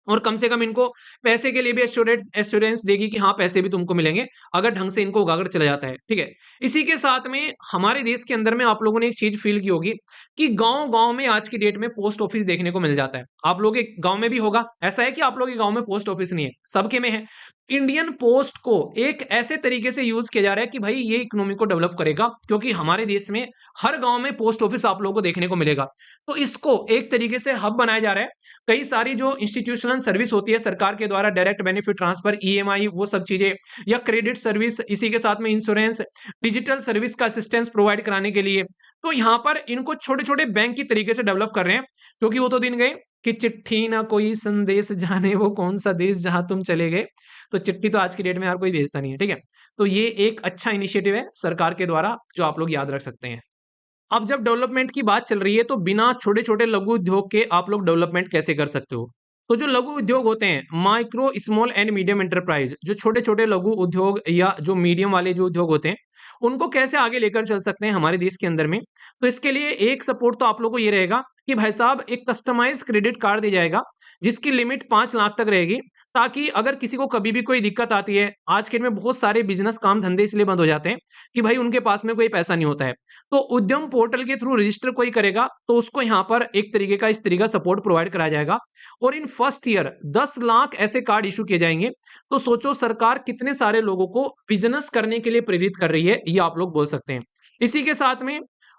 और कम से कम इनको पैसे के लिए भी एश्योरेंस देगी कि हाँ पैसे भी तुमको मिलेंगे अगर ढंग से इनको उगाकर चला जाता है। ठीक है, इसी के साथ में हमारे देश के अंदर में आप लोगों ने एक चीज फील की होगी कि गांव गांव में आज की डेट में पोस्ट ऑफिस देखने को मिल जाता है। आप लोगों के गांव में भी होगा, ऐसा है कि आप लोगों के गांव में पोस्ट ऑफिस नहीं है, सबके में है। इंडियन पोस्ट को एक ऐसे तरीके से यूज किया जा रहा है कि भाई ये इकोनॉमी को डेवलप करेगा, क्योंकि हमारे देश में हर गांव में पोस्ट ऑफिस आप लोगों को देखने को मिलेगा। तो इसको एक तरीके से हब बनाया जा रहा है। कई सारी जो इंस्टीट्यूशनल सर्विस होती है सरकार के द्वारा, डायरेक्ट बेनिफिट ट्रांसफर, ईएमआई, वो सब चीजें, या क्रेडिट सर्विस, इसी के साथ में इंश्योरेंस, डिजिटल सर्विस का असिस्टेंस प्रोवाइड कराने के लिए, तो यहां पर इनको छोटे छोटे बैंक की तरीके से डेवलप कर रहे हैं। क्योंकि वो तो दिन गए कि चिट्ठी ना कोई संदेश जाने वो कौन सा देश जहां तुम चले गए, तो चिट्ठी तो आज की डेट में यार कोई भेजता नहीं है। ठीक है, तो ये एक अच्छा इनिशिएटिव है सरकार के द्वारा जो आप लोग याद रख सकते हैं। अब जब डेवलपमेंट की बात चल रही है तो बिना छोटे छोटे लघु उद्योग के आप लोग डेवलपमेंट कैसे कर सकते हो? तो जो लघु उद्योग होते हैं, micro small and medium enterprise, जो छोटे छोटे लघु उद्योग या जो मीडियम वाले जो उद्योग होते हैं, उनको कैसे आगे लेकर चल सकते हैं हमारे देश के अंदर में? तो इसके लिए एक सपोर्ट तो आप लोगों को ये रहेगा कि भाई साहब एक कस्टमाइज क्रेडिट कार्ड दिया जाएगा जिसकी लिमिट 5 लाख तक रहेगी, ताकि अगर किसी को कभी भी कोई दिक्कत आती है, आज के दिन में बहुत सारे बिजनेस काम धंधे इसलिए बंद हो जाते हैं कि भाई उनके पास में कोई पैसा नहीं होता है। तो उद्यम पोर्टल के थ्रू रजिस्टर कोई करेगा तो उसको यहाँ पर एक तरीके का इस तरीके का सपोर्ट प्रोवाइड कराया जाएगा। और इन फर्स्ट ईयर 10 लाख ऐसे कार्ड इशू किए जाएंगे। तो सोचो सरकार कितने सारे लोगों को बिजनेस करने के लिए प्रेरित कर रही है, ये आप लोग बोल सकते हैं। इसी के साथ में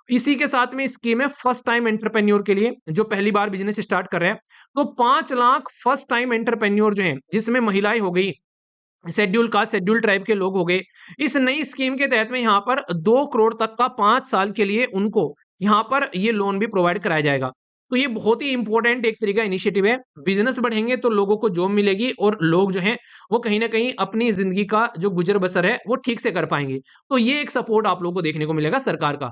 इसी के साथ में स्कीम है फर्स्ट टाइम एंटरप्रेन्योर के लिए, जो पहली बार बिजनेस स्टार्ट कर रहे हैं। तो 5 लाख फर्स्ट टाइम एंटरप्रेन्योर जो हैं, जिसमें महिलाएं हो गई, शेड्यूल कास्ट शेड्यूल ट्राइब के लोग हो गए, इस नई स्कीम के तहत में यहाँ पर 2 करोड़ तक का 5 साल के लिए उनको यहाँ पर ये लोन भी प्रोवाइड कराया जाएगा। तो ये बहुत ही इंपॉर्टेंट एक तरीका इनिशिएटिव है। बिजनेस बढ़ेंगे तो लोगों को जॉब मिलेगी और लोग जो हैं वो कहीं ना कहीं अपनी जिंदगी का जो गुजर बसर है वो ठीक से कर पाएंगे। तो ये एक सपोर्ट आप लोगों को देखने को मिलेगा सरकार का।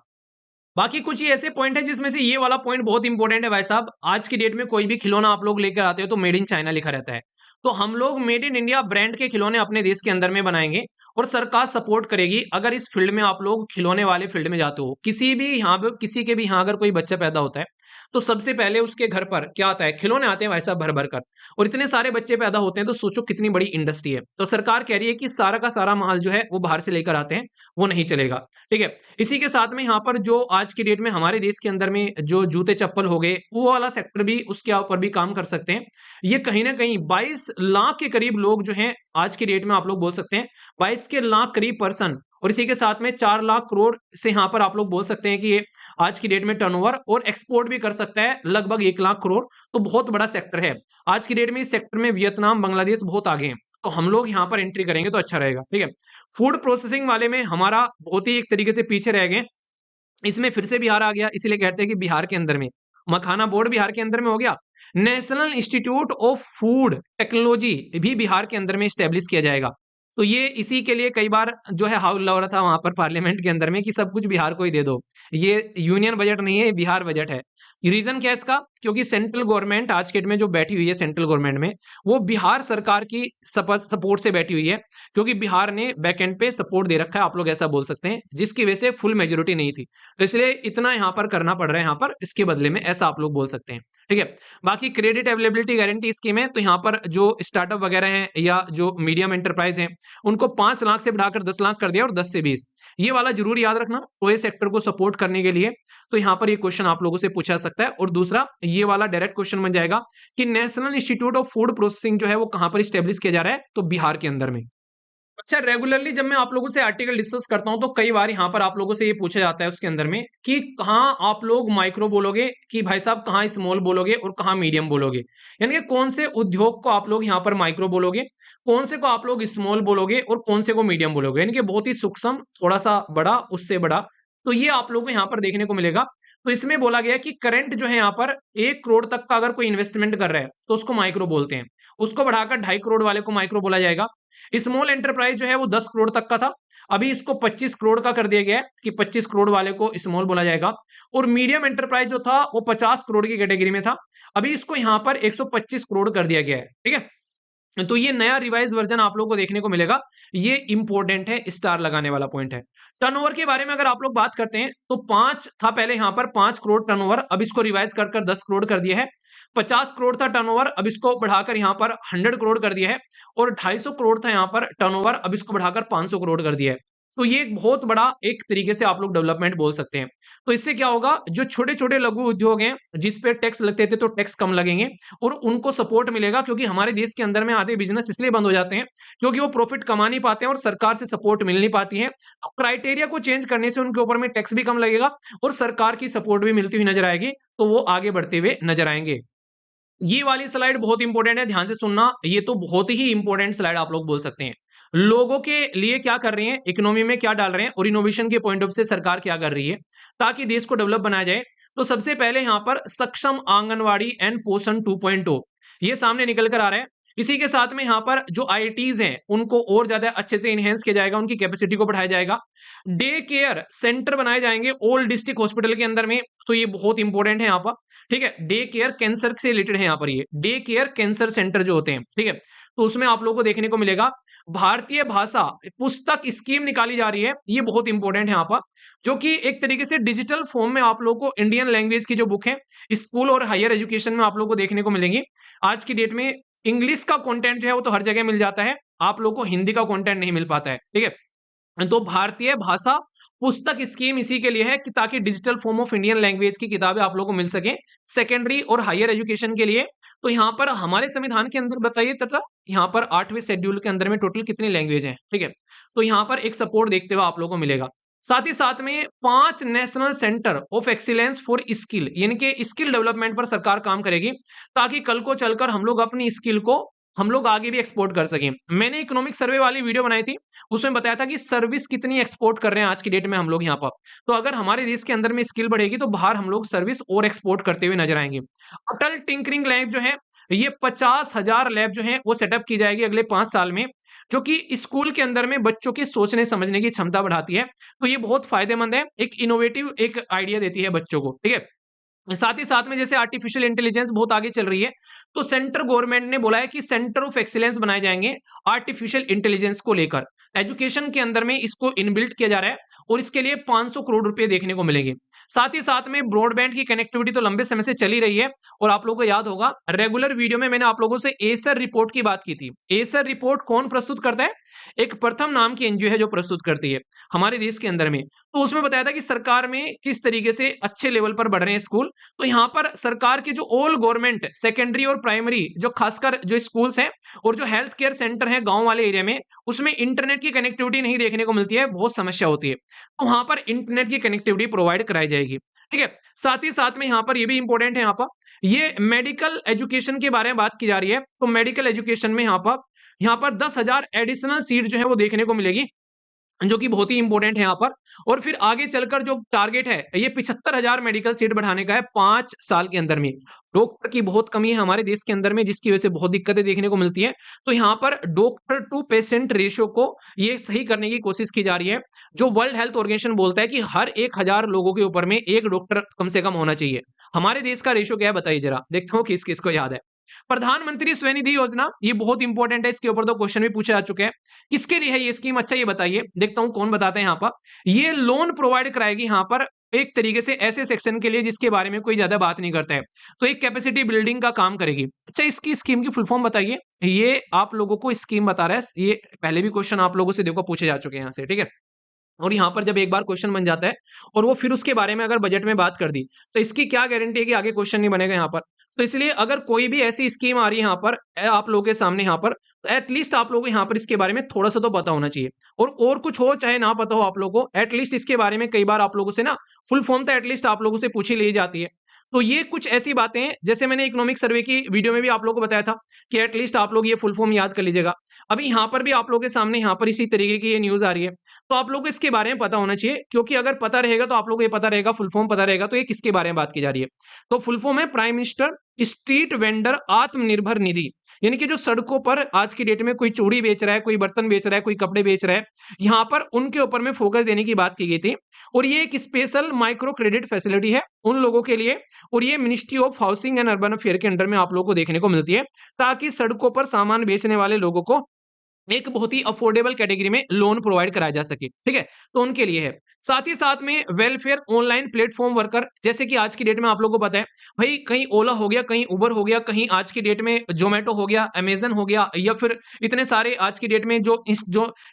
बाकी कुछ ही ऐसे पॉइंट है जिसमें से ये वाला पॉइंट बहुत इंपॉर्टेंट है भाई साहब। आज की डेट में कोई भी खिलौना आप लोग लेकर आते हो तो मेड इन चाइना लिखा रहता है। तो हम लोग मेड इन इंडिया ब्रांड के खिलौने अपने देश के अंदर में बनाएंगे और सरकार सपोर्ट करेगी। अगर इस फील्ड में आप लोग खिलौने वाले फील्ड में जाते हो, किसी भी यहाँ पे किसी के भी यहाँ अगर कोई बच्चा पैदा होता है तो सबसे पहले उसके घर पर क्या आता है, खिलौने आते हैं वैसा भर भर कर। और इतने सारे बच्चे पैदा होते हैं तो सोचो कितनी बड़ी इंडस्ट्री है। तो सरकार कह रही है कि सारा का सारा माल जो है वो बाहर से लेकर आते हैं, वो नहीं चलेगा। ठीक है, इसी के साथ में यहाँ पर जो आज की डेट में हमारे देश के अंदर में जो जूते चप्पल हो गए, वो वाला सेक्टर भी उसके ऊपर भी काम कर सकते हैं। ये कहीं ना कहीं 22 लाख के करीब लोग जो हैं आज की डेट में आप लोग बोल सकते हैं 22 के लाख करीब पर्सन, और इसी के साथ में 4 लाख करोड़ से यहाँ पर आप लोग बोल सकते हैं कि ये आज की डेट में टर्नओवर और एक्सपोर्ट भी कर सकता है लगभग 1 लाख करोड़। तो बहुत बड़ा सेक्टर है आज की डेट में। इस सेक्टर में वियतनाम, बांग्लादेश बहुत आगे हैं। तो हम लोग यहाँ पर एंट्री करेंगे तो अच्छा रहेगा। ठीक है, फूड प्रोसेसिंग वाले में हमारा बहुत ही एक तरीके से पीछे रह गए, इसमें फिर से बिहार आ गया। इसीलिए कहते हैं कि बिहार के अंदर में मखाना बोर्ड बिहार के अंदर में हो गया। National institute of food technology भी बिहार के अंदर में स्टेब्लिश किया जाएगा। तो ये इसी के लिए कई बार जो है हाउल हो रहा था वहां पर पार्लियामेंट के अंदर में कि सब कुछ बिहार को ही दे दो। ये यूनियन बजट नहीं है, ये बिहार बजट है। रीजन क्या है इसका? क्योंकि सेंट्रल गवर्नमेंट आज के डेट में जो बैठी हुई है सेंट्रल गवर्नमेंट में, वो बिहार सरकार की सपोर्ट से बैठी हुई है। क्योंकि बिहार ने बैकएंड पे सपोर्ट दे रखा है, आप लोग ऐसा बोल सकते हैं, जिसकी वजह से फुल मेजोरिटी नहीं थी। तो इसलिए इतना यहाँ पर करना पड़ रहा है यहाँ पर इसके बदले में, ऐसा आप लोग बोल सकते हैं। ठीक है, बाकी क्रेडिट अवेलेबिलिटी गारंटी स्कीम है। तो यहाँ पर जो स्टार्टअप वगैरह हैं या जो मीडियम एंटरप्राइज हैं उनको 5 लाख से बढ़ाकर 10 लाख कर दिया, और 10 से 20, ये वाला जरूर याद रखना ओए सेक्टर को सपोर्ट करने के लिए। तो यहाँ पर ये क्वेश्चन आप लोगों से पूछा सकता है। और दूसरा ये वाला डायरेक्ट क्वेश्चन बन जाएगा कि national institute of food processing जो है वो कहां पर स्टेब्लिश किया जा रहा है, तो बिहार के अंदर में। अच्छा, रेगुलरली जब मैं आप लोगों से आर्टिकल डिस्कस करता हूं तो कई बार यहाँ पर आप लोगों से ये पूछा जाता है उसके अंदर में कि कहाँ आप लोग माइक्रो बोलोगे, कि भाई साहब कहाँ स्मॉल बोलोगे और कहाँ मीडियम बोलोगे। यानी कि कौन से उद्योग को आप लोग यहाँ पर माइक्रो बोलोगे, कौन से को आप लोग स्मॉल बोलोगे और कौन से को मीडियम बोलोगे। यानी कि बहुत ही सूक्ष्म, थोड़ा सा बड़ा, उससे बड़ा। तो ये आप लोगों को यहाँ पर देखने को मिलेगा। तो इसमें बोला गया कि करंट जो है यहाँ पर 1 करोड़ तक का अगर कोई इन्वेस्टमेंट कर रहा है तो उसको माइक्रो बोलते हैं। उसको बढ़ाकर 2.5 करोड़ वाले को माइक्रो बोला जाएगा। स्मॉल एंटरप्राइज जो है वो 10 करोड़ तक का था, अभी इसको 25 करोड़ का कर दिया गया है कि 25 करोड़ वाले को स्मॉल बोला जाएगा। और मीडियम एंटरप्राइज जो था वो 50 करोड़ की कैटेगरी में था, अभी इसको यहाँ पर 125 करोड़ कर दिया गया है। ठीक है, तो ये नया रिवाइज वर्जन आप लोग को देखने को मिलेगा। ये इंपॉर्टेंट है, स्टार लगाने वाला पॉइंट है। टर्नओवर के बारे में अगर आप लोग बात करते हैं तो 5 था पहले, यहां पर 5 करोड़ टर्नओवर, अब इसको रिवाइज कर 10 करोड़ कर दिया है। 50 करोड़ था टर्नओवर, अब इसको बढ़ाकर यहां पर 100 करोड़ कर दिया है। और 250 करोड़ था यहां पर टर्नओवर, अब इसको बढ़ाकर 500 करोड़ कर दिया है। तो ये एक बहुत बड़ा एक तरीके से आप लोग डेवलपमेंट बोल सकते हैं। तो इससे क्या होगा, जो छोटे छोटे लघु उद्योग हैं जिस पे टैक्स लगते थे तो टैक्स कम लगेंगे और उनको सपोर्ट मिलेगा, क्योंकि हमारे देश के अंदर में आधे बिजनेस इसलिए बंद हो जाते हैं क्योंकि वो प्रॉफिट कमा नहीं पाते हैं और सरकार से सपोर्ट मिल नहीं पाती है। तो क्राइटेरिया को चेंज करने से उनके ऊपर में टैक्स भी कम लगेगा और सरकार की सपोर्ट भी मिलती हुई नजर आएगी, तो वो आगे बढ़ते हुए नजर आएंगे। ये वाली स्लाइड बहुत इंपॉर्टेंट है, ध्यान से सुनना। ये तो बहुत ही इंपॉर्टेंट स्लाइड आप लोग बोल सकते हैं। लोगों के लिए क्या कर रहे हैं, इकोनॉमी में क्या डाल रहे हैं और इनोवेशन के पॉइंट ऑफ से सरकार क्या कर रही है ताकि देश को डेवलप बनाया जाए। तो सबसे पहले यहां पर सक्षम आंगनवाड़ी एंड पोषण 2.0 ये सामने निकल कर आ रहा है। इसी के साथ में यहां पर जो आईआईटीज हैं उनको और ज्यादा अच्छे से इनहेंस किया जाएगा, उनकी कैपेसिटी को बढ़ाया जाएगा। डे केयर सेंटर बनाए जाएंगे ऑल डिस्ट्रिक्ट हॉस्पिटल के अंदर में, तो ये बहुत इंपॉर्टेंट है यहाँ पर। ठीक है, डे केयर कैंसर से रिलेटेड है यहाँ पर, ये डे केयर कैंसर सेंटर जो होते हैं, ठीक है। तो उसमें आप लोगों को देखने को मिलेगा भारतीय भाषा पुस्तक स्कीम निकाली जा रही है, ये बहुत इंपॉर्टेंट है यहाँ पर, जो कि एक तरीके से डिजिटल फॉर्म में आप लोगों को इंडियन लैंग्वेज की जो बुक है स्कूल और हायर एजुकेशन में आप लोगों को देखने को मिलेंगी। आज की डेट में इंग्लिश का कंटेंट जो है वो तो हर जगह मिल जाता है, आप लोगों को हिंदी का कंटेंट नहीं मिल पाता है, ठीक है। तो भारतीय भाषा पुस्तक स्कीम इसी के लिए है कि ताकि digital form of Indian language की किताबें आप लोगों को मिल सके सेकेंडरी और हायर एजुकेशन के लिए। तो यहाँ पर हमारे संविधान के अंदर बताइए तथा यहाँ पर 8वें शेड्यूल के अंदर में टोटल कितनी लैंग्वेज हैं, ठीक है। तो यहाँ पर एक सपोर्ट देखते हुए आप लोगों को मिलेगा। साथ ही साथ में 5 national centre of excellence for skill, यानी कि स्किल डेवलपमेंट पर सरकार काम करेगी ताकि कल को चलकर हम लोग अपनी स्किल को हम लोग आगे भी एक्सपोर्ट कर सकें। मैंने इकोनॉमिक सर्वे वाली वीडियो बनाई थी, उसमें बताया था कि सर्विस कितनी एक्सपोर्ट कर रहे हैं आज की डेट में हम लोग यहाँ पर। तो अगर हमारे देश के अंदर में स्किल बढ़ेगी तो बाहर हम लोग सर्विस और एक्सपोर्ट करते हुए नजर आएंगे। अटल टिंकरिंग लैब जो है, ये 50,000 लैब जो है वो सेटअप की जाएगी अगले 5 साल में, जो कि स्कूल के अंदर में बच्चों के सोचने समझने की क्षमता बढ़ाती है। तो ये बहुत फायदेमंद है, एक इनोवेटिव एक आइडिया देती है बच्चों को, ठीक है। साथ ही साथ में जैसे आर्टिफिशियल इंटेलिजेंस बहुत आगे चल रही है, तो सेंट्रल गवर्नमेंट ने बोला है कि सेंटर ऑफ एक्सीलेंस बनाए जाएंगे आर्टिफिशियल इंटेलिजेंस को लेकर। एजुकेशन के अंदर में इसको इनबिल्ट किया जा रहा है और इसके लिए 500 करोड़ रुपए देखने को मिलेंगे। साथ ही साथ में ब्रॉडबैंड की कनेक्टिविटी तो लंबे समय से चली रही है और आप लोगों को याद होगा रेगुलर वीडियो में मैंने आप लोगों से एसर रिपोर्ट की बात की थी। एसर रिपोर्ट कौन प्रस्तुत करता है, एक प्रथम नाम की एनजीओ है जो प्रस्तुत करती है हमारे देश के अंदर में। तो उसमें बताया था कि सरकार में किस तरीके से अच्छे लेवल पर बढ़ रहे हैं स्कूल। तो यहाँ पर सरकार के जो ऑल गवर्नमेंट सेकेंडरी और प्राइमरी जो खासकर जो स्कूल्स हैं और जो हेल्थ केयर सेंटर हैं गांव वाले एरिया में, उसमें इंटरनेट की कनेक्टिविटी नहीं देखने को मिलती है, बहुत समस्या होती है। तो वहां पर इंटरनेट की कनेक्टिविटी प्रोवाइड कराई जाएगी, ठीक है। साथ ही साथ में यहाँ पर ये भी इंपॉर्टेंट है, यहाँ पर ये मेडिकल एजुकेशन के बारे में बात की जा रही है। तो मेडिकल एजुकेशन में यहाँ पर 10,000 एडिशनल सीट जो है वो देखने को मिलेगी, जो कि बहुत ही इंपॉर्टेंट है यहाँ पर। और फिर आगे चलकर जो टारगेट है ये 75,000 मेडिकल सीट बढ़ाने का है 5 साल के अंदर में। डॉक्टर की बहुत कमी है हमारे देश के अंदर में, जिसकी वजह से बहुत दिक्कतें देखने को मिलती है। तो यहाँ पर डॉक्टर टू पेशेंट रेशियो को ये सही करने की कोशिश की जा रही है। जो वर्ल्ड हेल्थ ऑर्गेनाइजेशन बोलता है कि हर 1,000 लोगों के ऊपर में एक डॉक्टर कम से कम होना चाहिए। हमारे देश का रेशियो क्या है बताइए जरा, देखता हूँ किस किस को याद है। प्रधानमंत्री स्वनिधि योजना ये बहुत इंपॉर्टेंट है, इसके ऊपर तो क्वेश्चन भी पूछे जा चुके हैं। किसके लिए है ये स्कीम, अच्छा ये बताइए, देखता हूं कौन बताते हैं यहाँ पर। ये लोन प्रोवाइड कराएगी यहाँ पर एक तरीके से ऐसे सेक्शन के लिए जिसके बारे में कोई ज्यादा बात नहीं करता है, तो एक कैपेसिटी बिल्डिंग का काम करेगी। अच्छा इसकी स्कीम की फुल फॉर्म बताइए, ये आप लोगों को स्कीम बता रहा है, ये पहले भी क्वेश्चन आप लोगों से देखो पूछे जा चुके हैं यहाँ से, ठीक है। और यहाँ पर जब एक बार क्वेश्चन बन जाता है और वो फिर उसके बारे में अगर बजट में बात कर दी तो इसकी क्या गारंटी है कि आगे क्वेश्चन नहीं बनेगा यहाँ पर। तो इसलिए अगर कोई भी ऐसी स्कीम आ रही है यहाँ पर आप लोगों के सामने यहाँ पर, तो एटलीस्ट आप लोगों को यहाँ पर इसके बारे में थोड़ा सा तो पता होना चाहिए। और कुछ हो चाहे ना पता हो आप लोगों को, एटलीस्ट इसके बारे में कई बार आप लोगों से ना फुल फॉर्म तो एटलीस्ट आप लोगों से पूछी ली जाती है। तो ये कुछ ऐसी बातें हैं, जैसे मैंने इकोनॉमिक सर्वे की वीडियो में भी आप लोगों को बताया था कि एटलीस्ट आप लोग ये फुल फॉर्म याद कर लीजिएगा। अभी यहाँ पर भी आप लोगों के सामने यहाँ पर इसी तरीके की ये न्यूज आ रही है, तो आप लोगों को इसके बारे में पता होना चाहिए, क्योंकि अगर पता रहेगा तो आप लोगों को ये पता रहेगा, फुल फॉर्म पता रहेगा तो ये किसके बारे में बात की जा रही है। तो फुल फॉर्म है prime minister street vendor Atmanirbhar Nidhi. यानी कि जो सड़कों पर आज की डेट में कोई चूड़ी बेच रहा है, कोई बर्तन बेच रहा है, कोई कपड़े बेच रहा है, यहाँ पर उनके ऊपर में फोकस देने की बात की गई थी। और ये एक स्पेशल माइक्रो क्रेडिट फैसिलिटी है उन लोगों के लिए, और ये ministry of housing and urban affair के अंडर में आप लोगों को देखने को मिलती है, ताकि सड़कों पर सामान बेचने वाले लोगों को एक बहुत ही अफोर्डेबल कैटेगरी में लोन प्रोवाइड कराया जा सके, ठीक है? तो उनके लिए है। साथ ही साथ में वेलफेयर ऑनलाइन प्लेटफ़ॉर्म वर्कर, जैसे कि आज की डेट में आप लोगों को पता है, भई कहीं ओला हो गया, कहीं उबर हो गया, कहीं आज की डेट में ज़ोमैटो हो गया, अमेज़न हो गया, या फिर इतने सारे आज की डेट में जो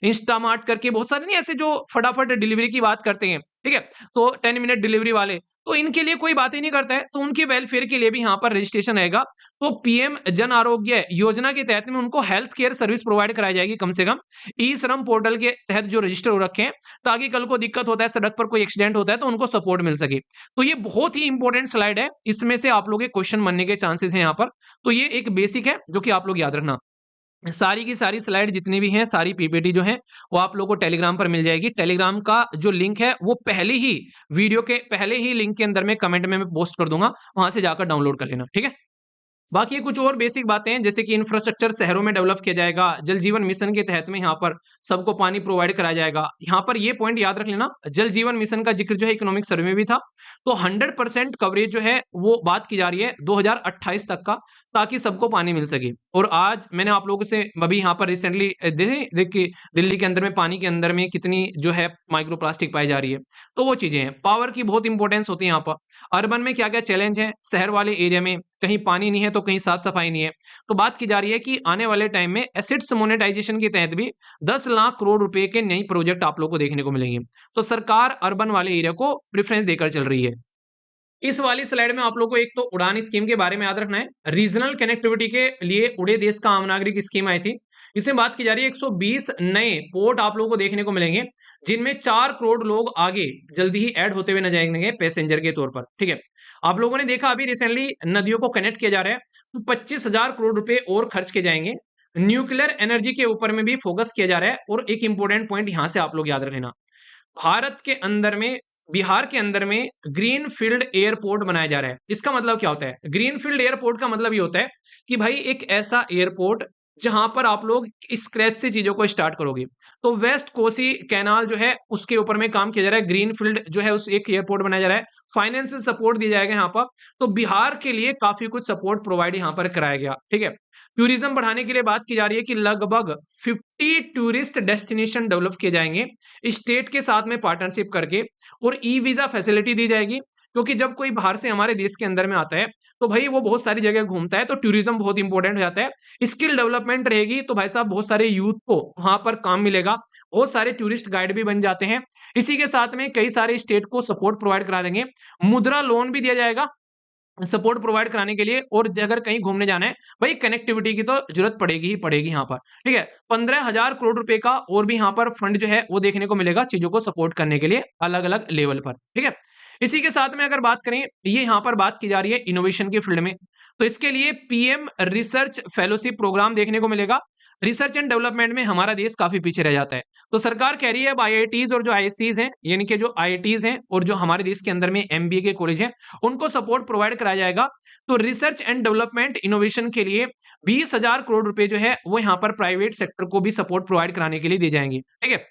इंस्टामार्ट करके बहुत सारे नहीं ऐसे जो फटाफट डिलीवरी की बात करते हैं, ठीक है? तो 10 मिनट डिलीवरी वाले, तो इनके लिए कोई बात ही नहीं करता है, तो उनके वेलफेयर के लिए भी यहाँ पर रजिस्ट्रेशन रहेगा। तो पीएम जन आरोग्य योजना के तहत में उनको हेल्थ केयर सर्विस प्रोवाइड कराई जाएगी कम से कम, ई श्रम पोर्टल के तहत जो रजिस्टर हो रखे हैं, ताकि कल को दिक्कत होता है, सड़क पर कोई एक्सीडेंट होता है तो उनको सपोर्ट मिल सके। तो ये बहुत ही इंपॉर्टेंट स्लाइड है, इसमें से आप लोगों के क्वेश्चन बनने के चांसेस हैं यहाँ पर। तो ये एक बेसिक है जो कि आप लोग याद रखना। सारी की सारी स्लाइड जितनी भी हैं, सारी पीपीटी जो है वो आप लोगों को टेलीग्राम पर मिल जाएगी। टेलीग्राम का जो लिंक है वो पहले ही वीडियो के पहले ही लिंक के अंदर में कमेंट में मैं पोस्ट कर दूंगा, वहां से जाकर डाउनलोड कर लेना, ठीक है? बाकी कुछ और बेसिक बातें हैं, जैसे कि इंफ्रास्ट्रक्चर शहरों में डेवलप किया जाएगा, जल जीवन मिशन के तहत में यहाँ पर सबको पानी प्रोवाइड कराया जाएगा। यहाँ पर ये पॉइंट याद रख लेना, जल जीवन मिशन का जिक्र जो है इकोनॉमिक सर्वे में भी था। तो 100% कवरेज जो है वो बात की जा रही है 2028 तक का, ताकि सबको पानी मिल सके। और आज मैंने आप लोगों से अभी यहाँ पर रिसेंटली देखिए दिल्ली के अंदर में पानी के अंदर में कितनी जो है माइक्रो प्लास्टिक पाई जा रही है। तो वो चीजें हैं, पावर की बहुत इंपॉर्टेंस होती है यहाँ पर। अर्बन में क्या क्या चैलेंज है, शहर वाले एरिया में कहीं पानी नहीं है तो कहीं साफ सफाई नहीं है। तो बात की जा रही है कि आने वाले टाइम में एसेट्स मोनेटाइजेशन के तहत भी 10 लाख करोड़ रुपए के नई प्रोजेक्ट आप लोग को देखने को मिलेंगे। तो सरकार अर्बन वाले एरिया को प्रेफरेंस देकर चल रही है। इस वाली स्लाइड में आप लोग को एक तो उड़ान स्कीम के बारे में याद रखना है। रीजनल कनेक्टिविटी के लिए उड़े देश का आम नागरिक स्कीम आई थी। इसमें बात की जा रही है 120 नए पोर्ट आप लोगों को देखने को मिलेंगे, जिनमें 4 करोड़ लोग आगे जल्दी ही ऐड होते हुए न जाएंगे पैसेंजर के तौर पर, ठीक है? आप लोगों ने देखा अभी रिसेंटली नदियों को कनेक्ट किया जा रहा है, तो 25,000 करोड़ रुपए और खर्च किए जाएंगे। न्यूक्लियर एनर्जी के ऊपर में भी फोकस किया जा रहा है। और एक इंपॉर्टेंट पॉइंट यहां से आप लोग याद रखना, भारत के अंदर में बिहार के अंदर में ग्रीन फील्ड एयरपोर्ट बनाया जा रहा है। इसका मतलब क्या होता है? ग्रीन फील्ड एयरपोर्ट का मतलब ये होता है कि भाई एक ऐसा एयरपोर्ट जहां पर आप लोग स्क्रैच से चीजों को स्टार्ट करोगे। तो वेस्ट कोसी कैनाल जो है उसके ऊपर में काम किया जा रहा है, ग्रीन फील्ड जो है उस एक एयरपोर्ट बनाया जा रहा है, फाइनेंशियल सपोर्ट दिया जाएगा यहाँ पर। तो बिहार के लिए काफी कुछ सपोर्ट प्रोवाइड यहाँ पर कराया गया, ठीक है? टूरिज्म बढ़ाने के लिए बात की जा रही है कि लगभग 50 टूरिस्ट डेस्टिनेशन डेवलप किए जाएंगे स्टेट के साथ में पार्टनरशिप करके। और ई वीजा फैसिलिटी दी जाएगी, क्योंकि जब कोई बाहर से हमारे देश के अंदर में आता है तो भाई वो बहुत सारी जगह घूमता है, तो टूरिज्म बहुत इंपॉर्टेंट हो जाता है। स्किल डेवलपमेंट रहेगी, तो भाई साहब बहुत सारे यूथ को वहां पर काम मिलेगा, बहुत सारे टूरिस्ट गाइड भी बन जाते हैं। इसी के साथ में कई सारे स्टेट को सपोर्ट प्रोवाइड करा देंगे, मुद्रा लोन भी दिया जाएगा सपोर्ट प्रोवाइड कराने के लिए। और अगर कहीं घूमने जाना है भाई, कनेक्टिविटी की तो जरूरत पड़ेगी ही पड़ेगी यहाँ पर, ठीक है? 15,000 करोड़ रुपए का और भी यहाँ पर फंड जो है वो देखने को मिलेगा चीजों को सपोर्ट करने के लिए अलग अलग लेवल पर, ठीक है? इसी के साथ में अगर बात करें, ये यहाँ पर बात की जा रही है इनोवेशन के फील्ड में, तो इसके लिए पीएम रिसर्च फेलोशिप प्रोग्राम देखने को मिलेगा। रिसर्च एंड डेवलपमेंट में हमारा देश काफी पीछे रह जाता है, तो सरकार कह रही है अब आईआईटीज और जो आईएससीज हैं, यानी कि जो आईआईटीज हैं और जो हमारे देश के अंदर में एमबीए के कॉलेज हैं, उनको सपोर्ट प्रोवाइड कराया जाएगा। तो रिसर्च एंड डेवलपमेंट इनोवेशन के लिए 20,000 करोड़ रुपए जो है वो यहाँ पर प्राइवेट सेक्टर को भी सपोर्ट प्रोवाइड कराने के लिए दिए जाएंगे, ठीक है?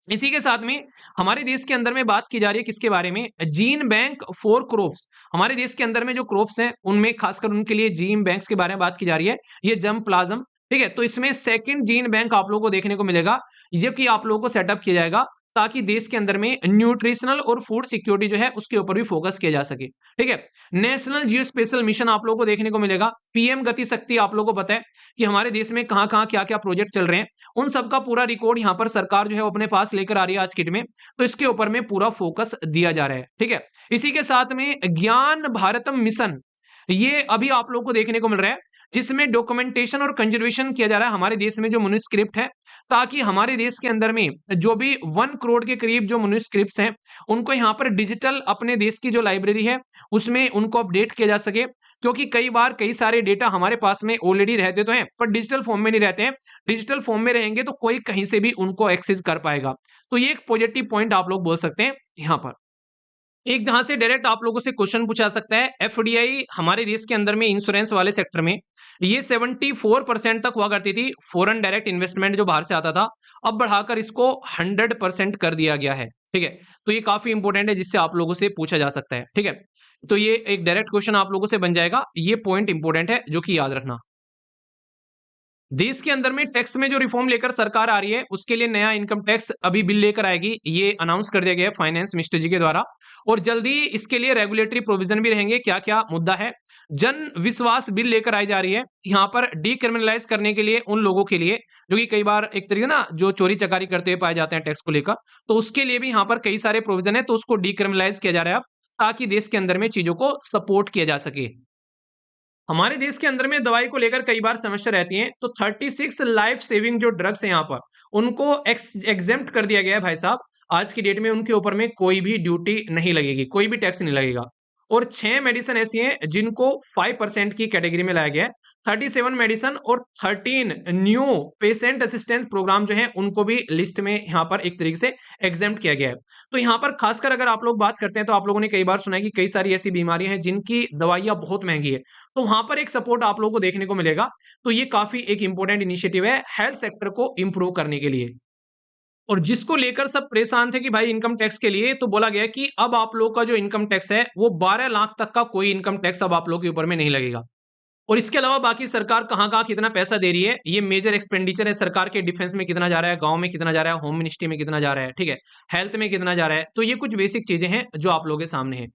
इसी के साथ में हमारे देश के अंदर में बात की जा रही है किसके बारे में? Gene bank for crops. हमारे देश के अंदर में जो क्रॉप्स हैं उनमें खासकर उनके लिए जीन बैंक्स के बारे में बात की जा रही है, ये जम प्लाज्म, ठीक है? तो इसमें सेकंड जीन बैंक आप लोगों को देखने को मिलेगा, ये कि आप लोगों को सेटअप किया जाएगा, ताकि देश के अंदर में न्यूट्रिशनल और फूड सिक्योरिटी जो है उसके ऊपर भी फोकस किया जा सके, ठीक है? नेशनल जियो स्पेशल मिशन आप लोगों को देखने को मिलेगा। पीएम गति शक्ति, आप लोगों को पता है कि हमारे देश में कहां कहां क्या क्या प्रोजेक्ट चल रहे हैं, उन सब का पूरा रिकॉर्ड यहाँ पर सरकार जो है वो अपने पास लेकर आ रही है आज की डेट में। तो इसके ऊपर में पूरा फोकस दिया जा रहा है, ठीक है? इसी के साथ में ज्ञान भारतम मिशन, ये अभी आप लोग को देखने को मिल रहा है, जिसमें डॉक्यूमेंटेशन और कंजर्वेशन किया जा रहा है हमारे देश में जो मनुस्क्रिप्ट है, ताकि हमारे देश के अंदर में जो भी 1 करोड़ के करीब जो मनुस्क्रिप्ट्स हैं उनको यहाँ पर डिजिटल अपने देश की जो लाइब्रेरी है उसमें उनको अपडेट किया जा सके। क्योंकि कई बार कई सारे डेटा हमारे पास में ऑलरेडी रहते तो हैं पर डिजिटल फॉर्म में नहीं रहते हैं, डिजिटल फॉर्म में रहेंगे तो कोई कहीं से भी उनको एक्सेस कर पाएगा। तो ये एक पॉजिटिव पॉइंट आप लोग बोल सकते हैं यहाँ पर। एक जहां से डायरेक्ट आप लोगों से क्वेश्चन पूछा सकता है, एफडीआई हमारे देश के अंदर में इंश्योरेंस वाले सेक्टर में ये 74% तक हुआ करती थी फॉरेन डायरेक्ट इन्वेस्टमेंट जो बाहर से आता था, अब बढ़ाकर इसको 100% कर दिया गया है। ठीक है, तो ये काफी इंपॉर्टेंट है जिससे आप लोगों से पूछा जा सकता है। ठीक है, तो ये एक डायरेक्ट क्वेश्चन आप लोगों से बन जाएगा, ये पॉइंट इंपॉर्टेंट है जो कि याद रखना। देश के अंदर में टैक्स में जो रिफॉर्म लेकर सरकार आ रही है उसके लिए नया इनकम टैक्स अभी बिल लेकर आएगी, ये अनाउंस कर दिया गया है फाइनेंस मिनिस्टर जी के द्वारा। और जल्दी इसके लिए रेगुलेटरी प्रोविजन भी रहेंगे। क्या क्या मुद्दा है? जन विश्वास बिल लेकर आई जा रही है, यहाँ पर डीक्रिमिनलाइज करने के लिए उन लोगों के लिए जो कि कई बार एक तरीके ना जो चोरी चकारी करते हुए पाए जाते हैं टैक्स को लेकर, तो उसके लिए भी यहाँ पर कई सारे प्रोविजन है, तो उसको डीक्रिमिनलाइज किया जा रहा है अब, ताकि देश के अंदर में चीजों को सपोर्ट किया जा सके। हमारे देश के अंदर में दवाई को लेकर कई बार समस्या रहती है, तो 36 लाइफ सेविंग जो ड्रग्स हैं यहाँ पर, उनको एग्जेम्प्ट कर दिया गया है भाई साहब। आज की डेट में उनके ऊपर में कोई भी ड्यूटी नहीं लगेगी, कोई भी टैक्स नहीं लगेगा। और 6 मेडिसिन ऐसी हैं जिनको 5% की कैटेगरी में लाया गया है। 37 मेडिसिन और 13 न्यू पेशेंट असिस्टेंस प्रोग्राम जो हैं उनको भी लिस्ट में यहाँ पर एक तरीके से एग्जेम्प्ट किया गया है। तो यहाँ पर खासकर अगर आप लोग बात करते हैं तो आप लोगों ने कई बार सुना है कि कई सारी ऐसी बीमारियां हैं जिनकी दवाइयां बहुत महंगी है, तो वहां पर एक सपोर्ट आप लोगों को देखने को मिलेगा। तो ये काफी एक इंपॉर्टेंट इनिशिएटिव है हेल्थ सेक्टर को इंप्रूव करने के लिए। और जिसको लेकर सब परेशान थे कि भाई इनकम टैक्स के लिए, तो बोला गया कि अब आप लोग का जो इनकम टैक्स है वो 12 लाख तक का कोई इनकम टैक्स अब आप लोग के ऊपर में नहीं लगेगा। और इसके अलावा बाकी सरकार कहाँ-कहाँ कितना पैसा दे रही है, ये मेजर एक्सपेंडिचर है सरकार के। डिफेंस में कितना जा रहा है, गाँव में कितना जा रहा है, होम मिनिस्ट्री में कितना जा रहा है, ठीक है? हेल्थ में कितना जा रहा है, तो ये कुछ बेसिक चीजें हैं जो आप लोगों के सामने हैं।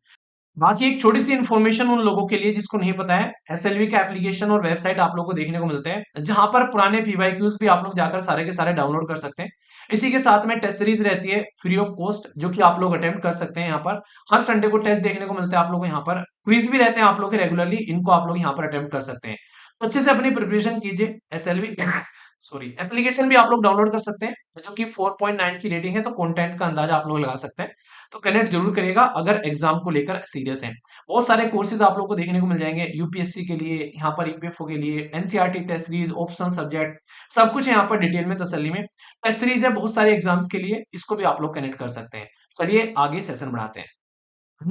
बाकी एक छोटी सी इन्फॉर्मेशन उन लोगों के लिए जिसको नहीं पता है, एसएलवी का एप्लीकेशन और वेबसाइट आप लोगों को देखने को मिलते हैं, जहां पर पुराने पीवाईक्यूज भी आप लोग जाकर सारे के सारे डाउनलोड कर सकते हैं। इसी के साथ में टेस्ट सीरीज रहती है फ्री ऑफ कॉस्ट, जो कि आप लोग अटेम्प्ट कर सकते हैं। यहाँ पर हर संडे को टेस्ट देखने को मिलते हैं आप लोगों को। यहाँ पर क्विज भी रहते हैं आप लोग के रेगुलरली, इनको आप लोग यहाँ पर अटेम्प्ट कर सकते हैं। तो अच्छे से अपनी प्रिपरेशन कीजिए। एसएलवी सॉरी एप्लीकेशन भी आप लोग डाउनलोड कर सकते हैं, जो कि 4.9 की रेटिंग है, तो कंटेंट का अंदाजा आप लोग लगा सकते हैं। तो कनेक्ट जरूर करिएगा अगर एग्जाम को लेकर सीरियस हैं। बहुत सारे कोर्सेज आप लोग को देखने को मिल जाएंगे यूपीएससी के लिए, यहाँ पर ईपीएफओ के लिए, NCERT test series, option subject, सब कुछ है यहाँ पर डिटेल में तसल्ली में। टेस्ट सीरीज है बहुत सारे एग्जाम्स के लिए, इसको भी आप लोग कनेक्ट कर सकते हैं। चलिए आगे सेशन बढ़ाते हैं।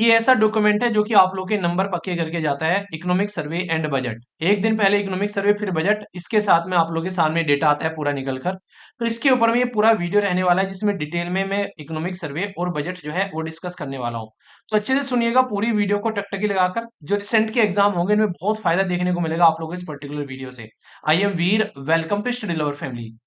ये ऐसा डॉक्यूमेंट है जो कि आप लोग के नंबर पक्के करके जाता है, इकोनॉमिक सर्वे एंड बजट। एक दिन पहले इकोनॉमिक सर्वे फिर बजट, इसके साथ में आप लोग के सामने डेटा आता है पूरा निकल कर। तो इसके ऊपर में ये पूरा वीडियो रहने वाला है जिसमें डिटेल में मैं इकोनॉमिक सर्वे और बजट जो है वो डिस्कस करने वाला हूँ। तो अच्छे से सुनिएगा पूरी वीडियो को टकटकी लगाकर। जो रिसेंट के एग्जाम होंगे इनमें बहुत फायदा देखने को मिलेगा आप लोगों को इस पर्टिकुलर वीडियो से। I am Veer, welcome to study lover family.